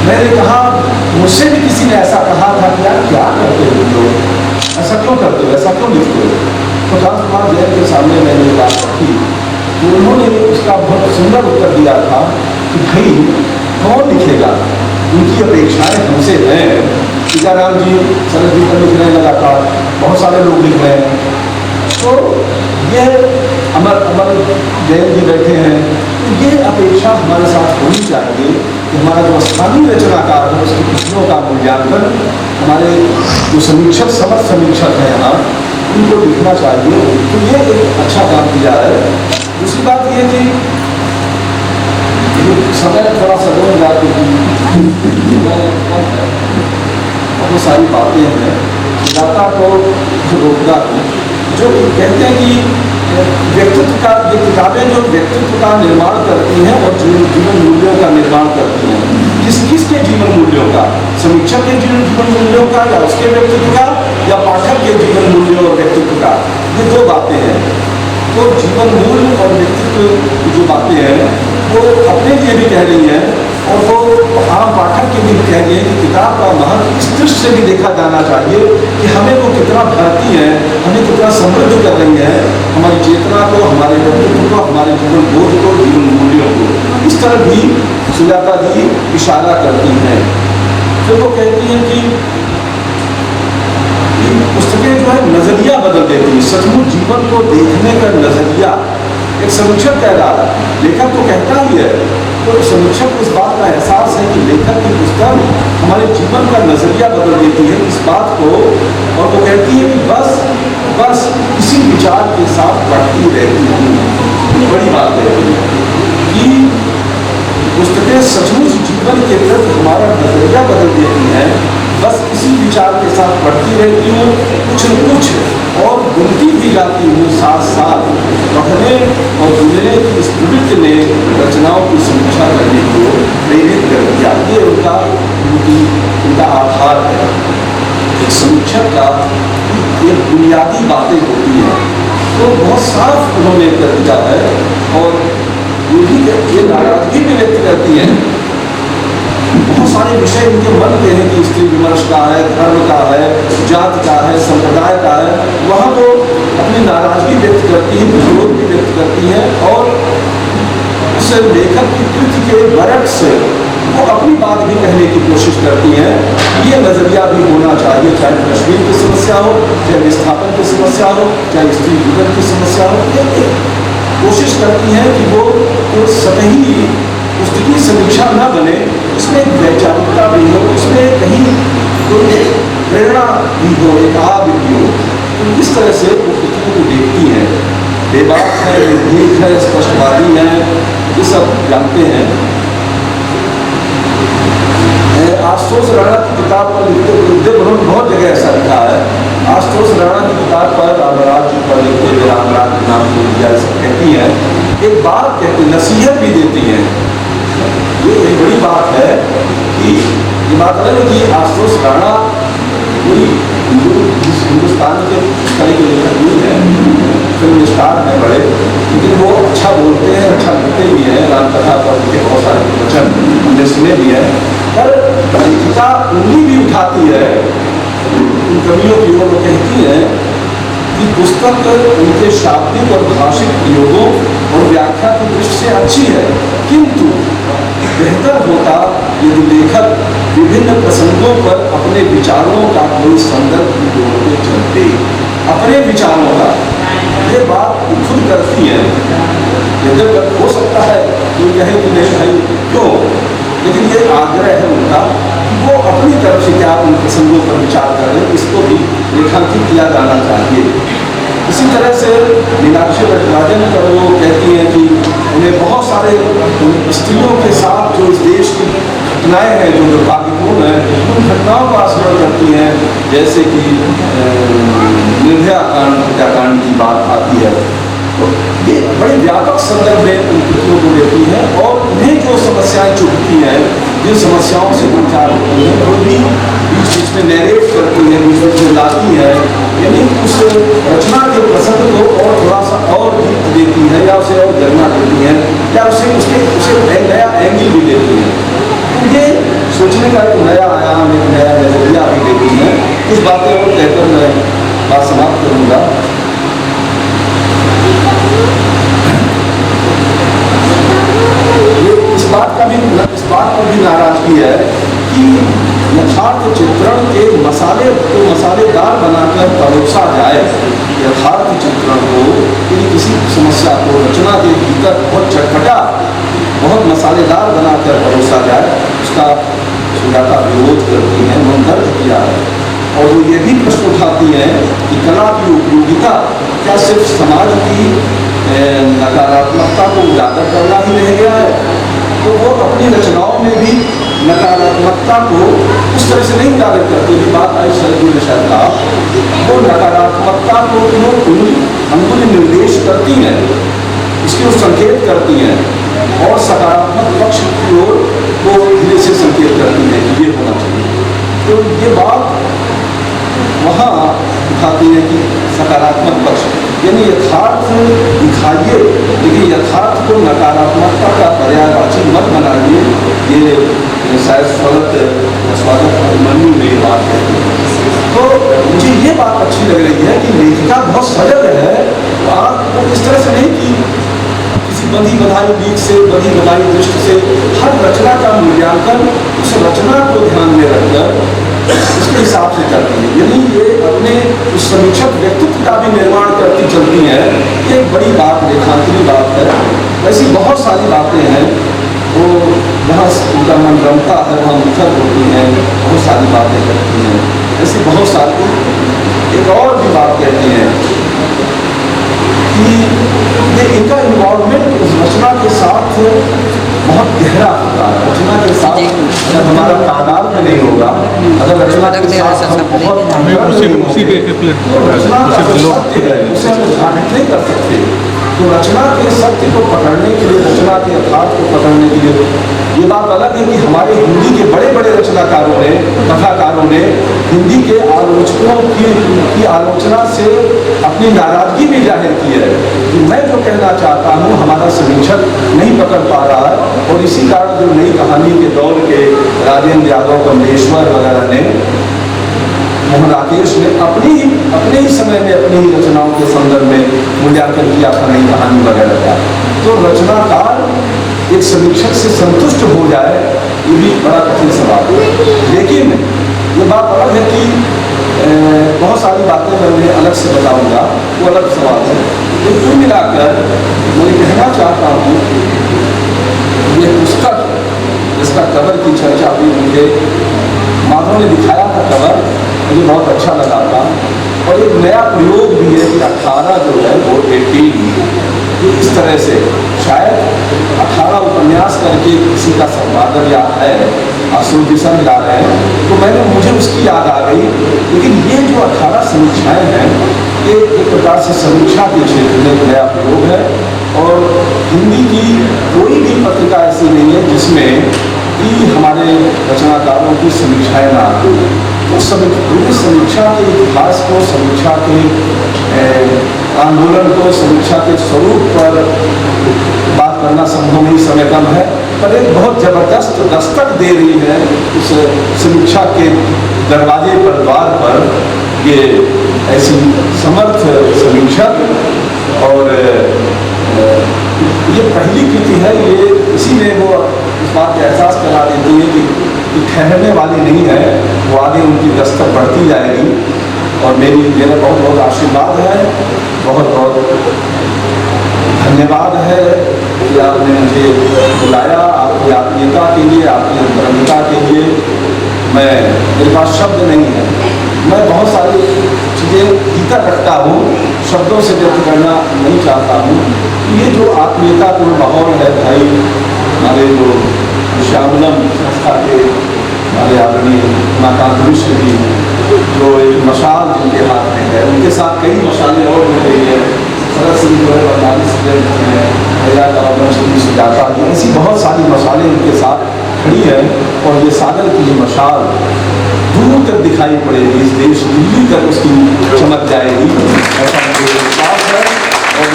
मैंने कहा, मुझसे भी किसी ने ऐसा कहा था कि यार क्या करते हो तुम लोग, ऐसा क्यों करते हो, ऐसा क्यों लिखते हो। तो कांत कुमार जैन के सामने मैंने ये बात रखी, तो उन्होंने उसका बहुत सुंदर उत्तर दिया था कि भाई कौन लिखेगा, उनकी अपेक्षाएं हमसे हैं। सीताराम जी शरद जी पर लिख रहे हैं लगातार, बहुत सारे लोग लिख रहे हैं। तो ये अमर जैन जी बैठे हैं, तो ये अपेक्षा हमारे साथ होनी चाहिए कि हमारा जो स्थानीय रचनाकार है उसकी कृतियों का मूल्यांकन हमारे जो समीक्षक, समर्थ समीक्षक हैं यहाँ, उनको लिखना चाहिए। तो ये एक अच्छा काम किया है। दूसरी बात ये कि समय थोड़ा सदन जाती बहुत सारी बातें हैं दाता को रोकता है जो कहते हैं कि व्यक्तित्व का ये किताबें जो व्यक्तित्व का निर्माण करती हैं और जीवन मूल्यों का निर्माण करती हैं किसके जीवन मूल्यों का, समीक्षक के जीवन मूल्यों का या उसके व्यक्तित्व का या पाठक के जीवन मूल्यों और व्यक्तित्व का, ये दो बातें हैं। तो जीवन मूल्य और व्यक्तित्व की जो बातें हैं वो अपने लिए भी कह रही हैं और वो आम पाठक के लिए कह रही है कि किताब का महत्व इस दृष्टि से भी देखा जाना चाहिए कि हमें वो कितना भरती है, हमें कितना समृद्ध कर रही है, हमारी चेतना को, हमारे व्यक्तित्व को, हमारे जीवन बोध को, जीवन मूल्यों को। इस तरह भी सुजाता जी इशारा करती हैं। फिर वो कहती हैं कि पुस्तकें जो है नजरिया बदल देती है, सचमुच जीवन को देखने का नजरिया। एक समीक्षक कह रहा है, लेखक तो कहता ही है, तो समीक्षक को इस बात का एहसास है कि लेखक की पुस्तक हमारे जीवन का नजरिया बदल देती है इस बात को, और वो कहती है कि बस इसी विचार के साथ बढ़ती रहती हूँ। बड़ी बात है कि पुस्तकें सचमुच जीवन के प्रति हमारा नजरिया बदल देती हैं। बस इसी विचार के साथ बढ़ती रहती हूँ, कुछ न कुछ और बुनती भी जाती हूँ साथ साथ। पढ़ने और सुनने की इस प्रवृत्ति ने रचनाओं की समीक्षा करने को प्रेरित कर दिया। ये उनका आधार है। एक समीक्षक का एक बुनियादी बातें होती हैं तो बहुत साफ उन्होंने कर दिया है, और ये नाराजगी भी व्यक्त करती है। बहुत सारे विषय उनके मन के हैं कि स्त्री विमर्श का है, धर्म का है, जाति का है, संप्रदाय का है, वहाँ वो अपनी नाराजगी व्यक्त करती है, विरोध भी व्यक्त करती है, और उस लेखक की कृति के बरक से वो अपनी बात भी कहने की कोशिश करती हैं। ये नजरिया भी होना चाहिए, चाहे कश्मीर की समस्या हो, चाहे विस्थापन की समस्या हो, चाहे स्त्री विघटन की समस्या हो। ये कोशिश करती हैं कि वो सतही पुस्तकीय समीक्षा न बने, उसमें एक वैचारिकता भी हो, उसमें कहीं कोई प्रेरणा भी हो, एक आग भी हो। तो इस तरह से वो पुस्तकों को देखती हैं। बेबाक है, निर्भीक है, स्पष्टवादी है, ये सब जानते हैं। आशुतोष राणा की किताब पर लिखते उन्होंने बहुत जगह ऐसा लिखा है। आशुतोष राणा की किताब पर रामराज जी पर लिखते हुए रामराज के नाम को दिया कहती हैं, एक बात कहती, नसीहत भी देती हैं। ये एक बड़ी बात है कि ये बात है कि आशुतोष राणा कोई हिंदुस्तान के तरह के लेखक नहीं है, फिल्म स्टार हैं बड़े, लेकिन वो अच्छा बोलते हैं, अच्छा लिखते भी हैं। रामकथा पर उनके बहुत सारे वचन हमने सुने भी हैं, पर लेखिका उंगली भी उठाती है उन कवियों की ओर। वो कहती है कि पुस्तक उनके शाब्दिक और भाषिक प्रयोगों और व्याख्या की दृष्टि से अच्छी है, किंतु बेहतर होता यदि लेखक विभिन्न प्रसंगों पर अपने विचारों का कोई संदर्भ भी जोड़ते चलते। अपने विचारों का ये बात खुद करती है। यद्यपि हो सकता है कोई कहे कि नहीं भाई क्यों, लेकिन ये आग्रह है उनका कि वो अपनी तरफ से क्या उन प्रसंगों पर विचार करें, इसको भी रेखांकित किया जाना चाहिए। इसी तरह से मीनाक्षी नटराजन पर वो कहती हैं कि उन्हें बहुत सारे स्त्रियों के साथ जो इस देश की घटनाएं हैं जो दुर्भाग्यपूर्ण हैं, उन घटनाओं का स्मरण करती हैं। जैसे कि निर्भया कांड, हत्याकांड की बात आती है, तो ये बड़े व्यापक संदर्भ में उन कृतियों को लेती हैं, और उन्हें जो समस्याएं चुभती हैं, जिन समस्याओं से विचार होती हैं, वो भी बीच बीच में नैरेट करती हैं, बीच बीच में लाती है, यानी उस रचना के प्रसंग को और थोड़ा सा और दीप्त देती है, या उसे और गरिमा देती है, या उसे नया एंगल भी देती है। तो ये सोचने का एक नया आयाम, एक नया नजरिया भी देती है। कुछ बातें और कहकर मैं बात समाप्त करूँगा। इस बात पर भी नाराजगी है कि यथार्थ चित्रण के मसाले को मसालेदार बनाकर परोसा जाए। यथार्थ चित्रण को यदि किसी समस्या को रचना के भीतर बहुत चटपटा, बहुत मसालेदार बनाकर परोसा जाए, उसका सुजाता विरोध करती हैं, मन दर्द किया है। और वो ये भी प्रश्न उठाती हैं कि कला की उपयोगिता क्या सिर्फ समाज की नकारात्मकता को उजागर करना ही रह गया है, तो वो अपनी रचनाओं में भी नकारात्मकता को उस तरह से नहीं उजागर करते। ये बात आई सरजू ने शायद कहा, वो नकारात्मकता को अंगुली निर्देश करती हैं, इसकी ओर संकेत करती हैं, और सकारात्मक पक्ष की ओर वो धीरे से संकेत करती हैं कि ये होना चाहिए। तो ये बात वहाँ दिखाती है कि सकारात्मक पक्ष यानी यथार्थ दिखाइए, लेकिन यथार्थ को नकारात्मकता का पर्यायवाची मत बनाइए। ये शायद स्वागत अभिमन्यु में बात है। तो मुझे ये बात अच्छी लग रही है कि लेखिका बहुत सजग है, वो इस तरह से नहीं कि किसी बंधी बधाई लीक से, बंधी बधाई दृष्टि से हर रचना का मूल्यांकन उस रचना को ध्यान में रखकर उसके हिसाब से करती है। यानी ये अपने उस समीक्षक व्यक्तित्व का भी निर्माण करती चलती हैं। ये एक बड़ी बात, रेखांतरी बात है। ऐसी बहुत सारी बातें हैं, वो जहाँ उनका मन रमता है वहाँ मुखर होती हैं, बहुत सारी बातें करती हैं। ऐसी बहुत सारी एक और भी बात कहती हैं कि ये इनका इन्वॉल्वमेंट उस रचना के साथ बहुत गहरा होता है। रचना के साथ अगर हमारा तादाद में नहीं होगा, अगर रचना के साथ हम बहुत तो रचना का जो सत्य है उसे हम उद्घाटित नहीं कर सकते। तो रचना के सत्य को पकड़ने के लिए, रचना के यथार्थ को पकड़ने के लिए, ये बात अलग है कि हमारे हिंदी के बड़े बड़े रचनाकारों ने, कथाकारों ने हिंदी के आलोचकों की आलोचना से अपनी नाराजगी भी जाहिर की है कि मैं जो कहना चाहता हूँ हमारा समीक्षक नहीं पकड़ पा रहा है। और इसी कारण जो नई कहानी के दौर के राजेंद्र यादव, कमलेश्वर वगैरह ने, मोहन राकेश ने अपने ही समय में अपनी ही रचनाओं के संदर्भ में मूल्यांकन किया था नई कहानी वगैरह का। तो रचनाकार एक समीक्षक से संतुष्ट हो जाए, ये भी बड़ा कठिन सवाल है। लेकिन ये बात अलग है कि बहुत सारी बातें मैं उन्हें अलग से बताऊंगा, वो अलग सवाल है। लेकिन कुल मिलाकर मैं कहना चाहता हूँ, ये पुस्तक जिसका कवर की चर्चा हुई, मुझे माधव ने दिखाया था कवर, मुझे बहुत अच्छा लगा था। और एक नया प्रयोग भी है कि 18 जो है वो 18 इस तरह से शायद 18 उपन्यास करके किसी का संपादन याद है, एसोसिएशन ला रहे हैं, तो मुझे उसकी याद आ गई। लेकिन ये जो 18 समीक्षाएं हैं, ये एक प्रकार से समीक्षा के क्षेत्र में नया प्रयोग है। और हिंदी की कोई भी पत्रिका ऐसी नहीं है जिसमें कि हमारे रचनाकारों की समीक्षाएं ना आती। तो समीक्षा के इतिहास को, समीक्षा के आंदोलन को, समीक्षा के स्वरूप पर बात करना संभव नहीं, समय कम है, पर एक बहुत जबरदस्त दस्तक दे रही है उस समीक्षा के दरवाजे पर, द्वार पर ये ऐसी समर्थ समीक्षक। और ये पहली कृति है, ये इसीलिए वो इस बात का एहसास करा देती है कि ठहरने वाली नहीं है, वो आगे उनकी दस्तक बढ़ती जाएगी। और मेरा बहुत बहुत आशीर्वाद है, बहुत बहुत धन्यवाद है कि आपने मुझे बुलाया, आपकी आत्मीयता के लिए, आपकी अंतरंगता के लिए। मेरे पास शब्द नहीं है, मैं बहुत सारी चीज़ें भीतर रखता हूँ, शब्दों से व्यक्त करना नहीं चाहता हूँ। ये जो आत्मीयतापूर्ण माहौल है भाई, हमारे जो श्यामलम संस्था के हमारे आदरणीय उमाकांत मिश्र जी, जो एक मशाल जिनके हाथ में है, उनके साथ कई मशालें और मिल रही है, सरस सिंह जो है 45 सुजाता जी, ऐसी बहुत सारी मशालें उनके साथ खड़ी है। और ये सागर की मशाल दूर तक दिखाई पड़ेगी, इस देश दिल्ली तक उसकी चमक जाएगी, ऐसा मुझे विश्वास है। और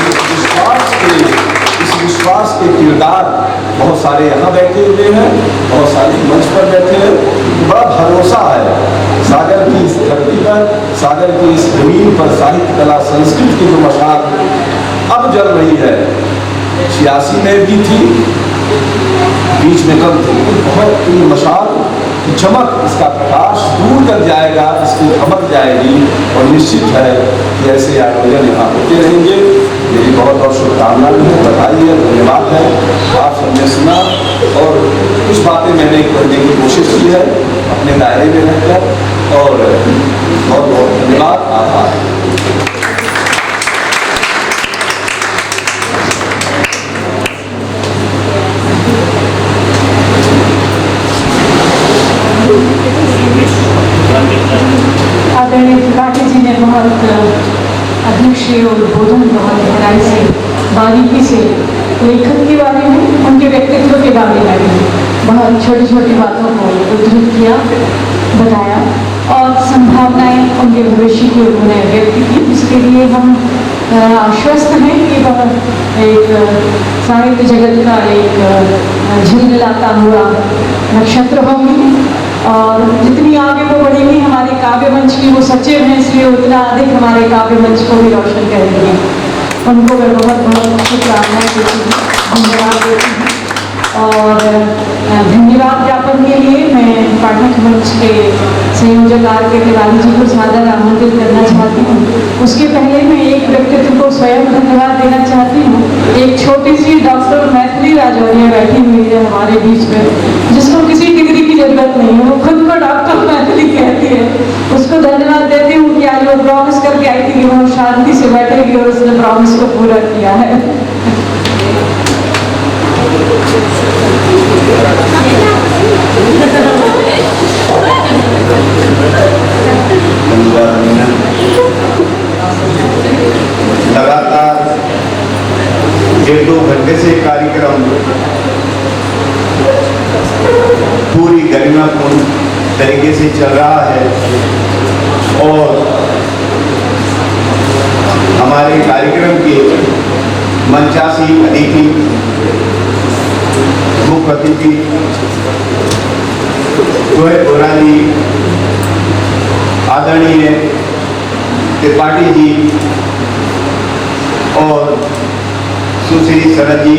इस विश्वास के किरदार बहुत सारे यहाँ बैठे हुए हैं, बहुत सारे मंच पर बैठे हैं। बड़ा भरोसा है सागर की इस धरती पर, सागर की इस जमीन पर साहित्य, कला, संस्कृति की जो मशाल अब जल रही है, 86 में भी थी, बीच में कम थी, बहुत ये मशाल की चमक, इसका प्रकाश दूर तक जाएगा, इसकी चमक जाएगी। और निश्चित है कि ऐसे आयोजन यहाँ होते रहेंगे। मेरी बहुत बहुत शुभकामना भी है, बधाई है, धन्यवाद है। आप सबने सुना और कुछ बातें मैंने करने की कोशिश की है अपने दायरे में रहकर, और बहुत बहुत धन्यवाद, आभार। बारीकी से लेखक के बारे में, उनके व्यक्तित्व के बारे में भी बहुत छोटी छोटी बातों को उद्धृत किया, बताया और संभावनाएं उनके भविष्य की उन्होंने व्यक्त की, जिसके लिए हम आश्वस्त हैं कि वह एक साहित्य जगत का एक झिलमिलाता हुआ नक्षत्र होंगे और जितनी आगे वो बढ़ेंगी हमारे काव्य मंच की वो सचिव हैं, इसलिए उतना अधिक हमारे काव्य मंच को भी रोशन करेंगे। उनको मैं बहुत बहुत शुभकामनाएं देती हूँ, धन्यवाद देती हूँ और धन्यवाद ज्ञापन के लिए मैं पाठक मंच के संयोजक आर के तिवारी जी को सादर आमंत्रित करना चाहती हूँ। उसके पहले मैं एक व्यक्तित्व को स्वयं धन्यवाद देना चाहती हूँ। एक छोटी सी डॉक्टर मैथिली राजौरिया बैठी हुई है हमारे बीच में, जिसको किसी डिग्री की जरूरत नहीं है, वो खुद को डॉक्टर मैथिली कहती है। उसको धन्यवाद देती हूँ कि आज वो प्रॉमिस करके आई थी कि वो शांति से बैठेगी और उसने प्रॉमिस को पूरा किया है। लगातार 1-2 घंटे से कार्यक्रम पूरी गरिमापूर्ण तरीके से चल रहा है और हमारे कार्यक्रम के मंचासी अतिथि, मुख्य अतिथि जोहेब बोरा जी, आदरणीय त्रिपाठी जी और सुश्री शरद जी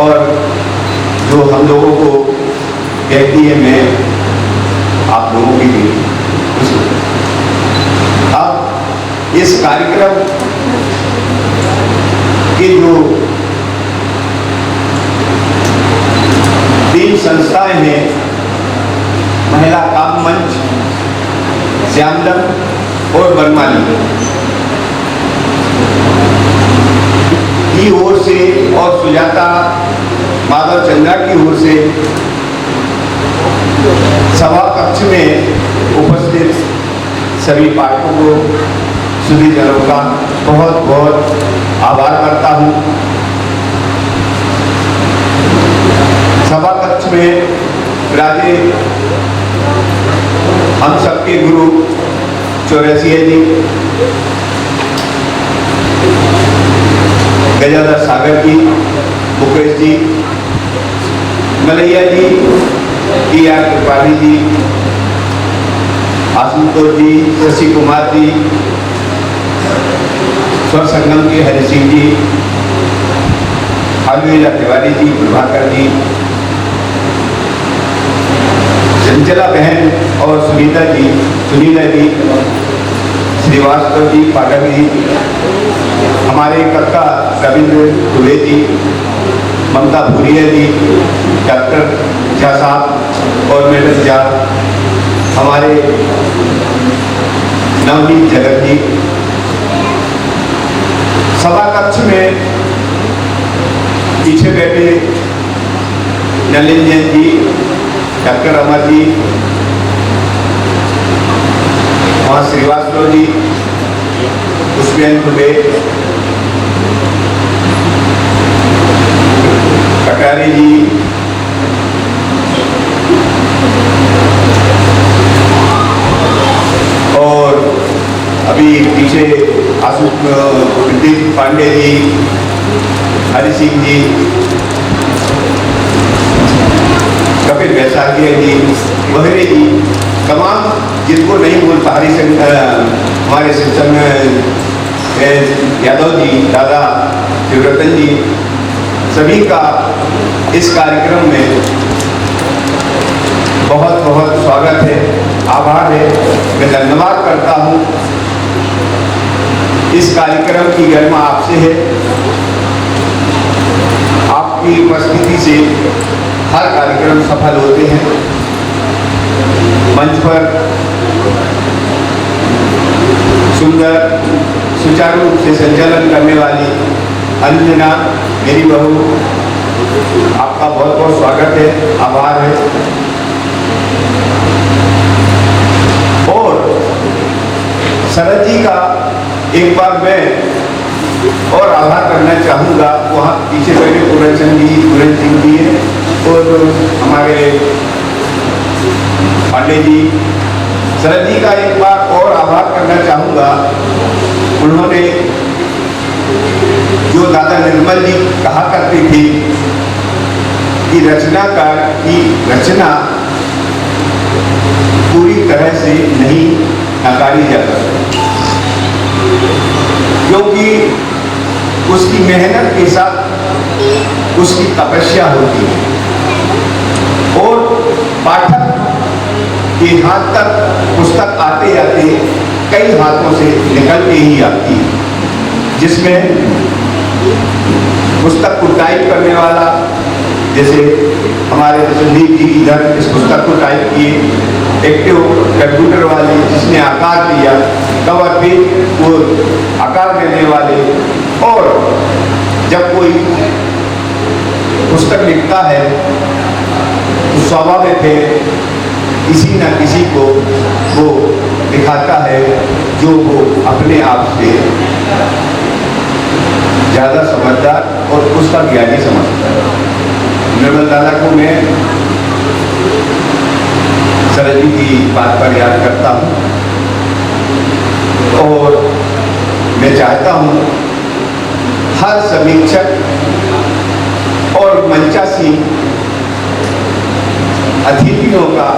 और जो हम लोगों को कहती है मैं आप लोगों की भी अब इस कार्यक्रम के जो 3 संस्थाएं हैं, महिला काव्य मंच, श्यामदम और बनमाली की ओर से और सुजाता माधव चंद्रा की ओर से सभा कक्ष में उपस्थित सभी पाठकों को, सभी जनों का बहुत बहुत आभार करता हूँ। सभा कक्ष में विराजे हम सबके गुरु चौरसिया जी, गजाधर सागर जी, मुकेश जी, मलैया जी, टी.आर. त्रिपाठी जी, आशुतोष जी, शशि कुमार जी, स्वर संगम के हरि सिंह जी, हालवेला तिवारी जी, प्रभाकर जी, चंचला बहन और सुनीता जी, श्रीवास्तव जी, पाठक जी, हमारे कक्का रविंद्र दुबे जी, ममता भूरिया जी, डॉक्टर झा साहब और मैडम झा, हमारे नवनीत जगत जी, सभा कक्ष में पीछे बैठे नलिन जैन जी, डॉक्टर अमर जी, वहाँ श्रीवास्तव जी, पुष्पेंद्र दुबे, कटारे जी, और अभी पीछे प्रदीप पांडे जी, हरि सिंह जी, कपिल वैसाखिया जी, वहरे जी, तमाम जिनको नहीं बोल पा रही हमारे सिस्टम में यादव जी, दादा शिवरतन जी, सभी का इस कार्यक्रम में बहुत बहुत स्वागत है, आभार है। मैं धन्यवाद करता हूँ। इस कार्यक्रम की गरिमा आपसे है, आपकी उपस्थिति से हर कार्यक्रम सफल होते हैं। मंच पर सुंदर सुचारू रूप से संचालन करने वाली अंजना मेरी बहू, आपका बहुत बहुत स्वागत है, आभार है। और शरद जी का एक बार मैं और आभार करना चाहूँगा वहाँ पीछे बैठे पूरनचंद जी, पूरन सिंह जी और हमारे पांडे जी, शरद जी का एक बार और आभार करना चाहूँगा। उन्होंने जो दादा निर्मल जी कहा करते थे कि रचनाकार की रचना पूरी तरह से नहीं नकारी जा सकती, क्योंकि उसकी मेहनत के साथ उसकी तपस्या होती है और पाठक के हाथ तक पुस्तक आते आते कई हाथों से निकल के ही आती है, जिसमें पुस्तक को टाइप करने वाला, जैसे हमारे संदीप जी इधर इस पुस्तक को टाइप किए, एक्टिव कंप्यूटर वाले जिसने आकार दिया, कवर पे वो आकार देने वाले, और जब कोई पुस्तक लिखता है तो स्वाभाविक है किसी न किसी को वो दिखाता है जो वो अपने आप से ज़्यादा समझदार और उसका ज्ञानी समझता है। निर्मल दादा को मैं शरद जी की बात पर याद करता हूँ और मैं चाहता हूँ हर समीक्षक और मंचासी अतिथियों का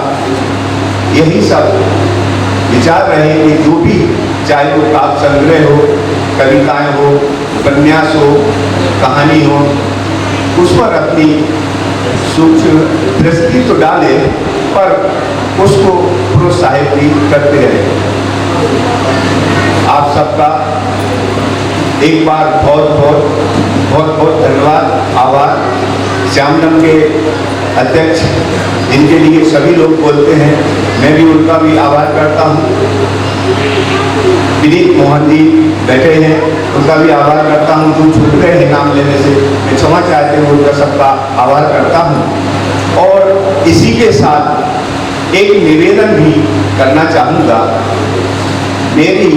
यही सब विचार रहे कि जो भी, चाहे वो काव्य संग्रह हो, कविताएं हो, उपन्यास हो, कहानी हो, उस पर अपनी सूक्ष्म दृष्टि तो डाले पर उसको प्रोत्साहित भी करते रहे। आप सबका एक बार बहुत बहुत धन्यवाद, आभार। श्यामलम के अध्यक्ष जिनके लिए सभी लोग बोलते हैं, मैं भी उनका भी आभार करता हूँ। विनीत मोहन जी बैठे हैं, उनका भी आभार करता हूँ। जो छूट गए हैं नाम लेने से, मैं क्षमा चाहते हुए उनका सबका आभार करता हूँ। और इसी के साथ एक निवेदन भी करना चाहूँगा। मेरी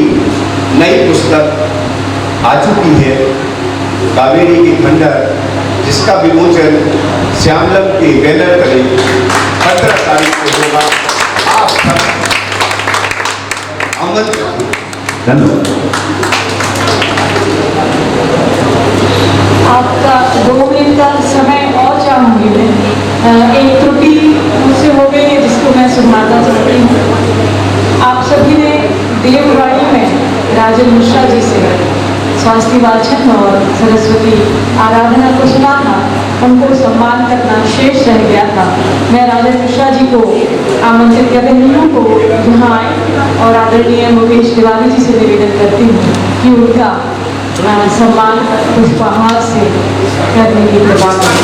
नई पुस्तक आ चुकी है, कावेरी के खंडहर, जिसका विमोचन श्यामलम के बैनर तले 15 तारीख को होगा। आप सब आमंत्रित। धन्यवाद। आपका 2 मिनट का समय और चाहूंगी मैं। एक त्रुटि मुझसे हो गई है जिसको मैं सुधारना चाहती हूँ। आप सभी ने देववाणी में राजन मिश्रा जी से स्वास्थ्य वाचन और सरस्वती आराधना को सुना था, उनको सम्मान करना शेष रह गया था। मैं राजन मिश्रा जी को आमंत्रित कर रही हूँ को यहाँ आए और आदरणीय मुकेश तिवारी जी से निवेदन करती हूँ कि उनका सम्मान पुष्पहार से करने की कृपा करें।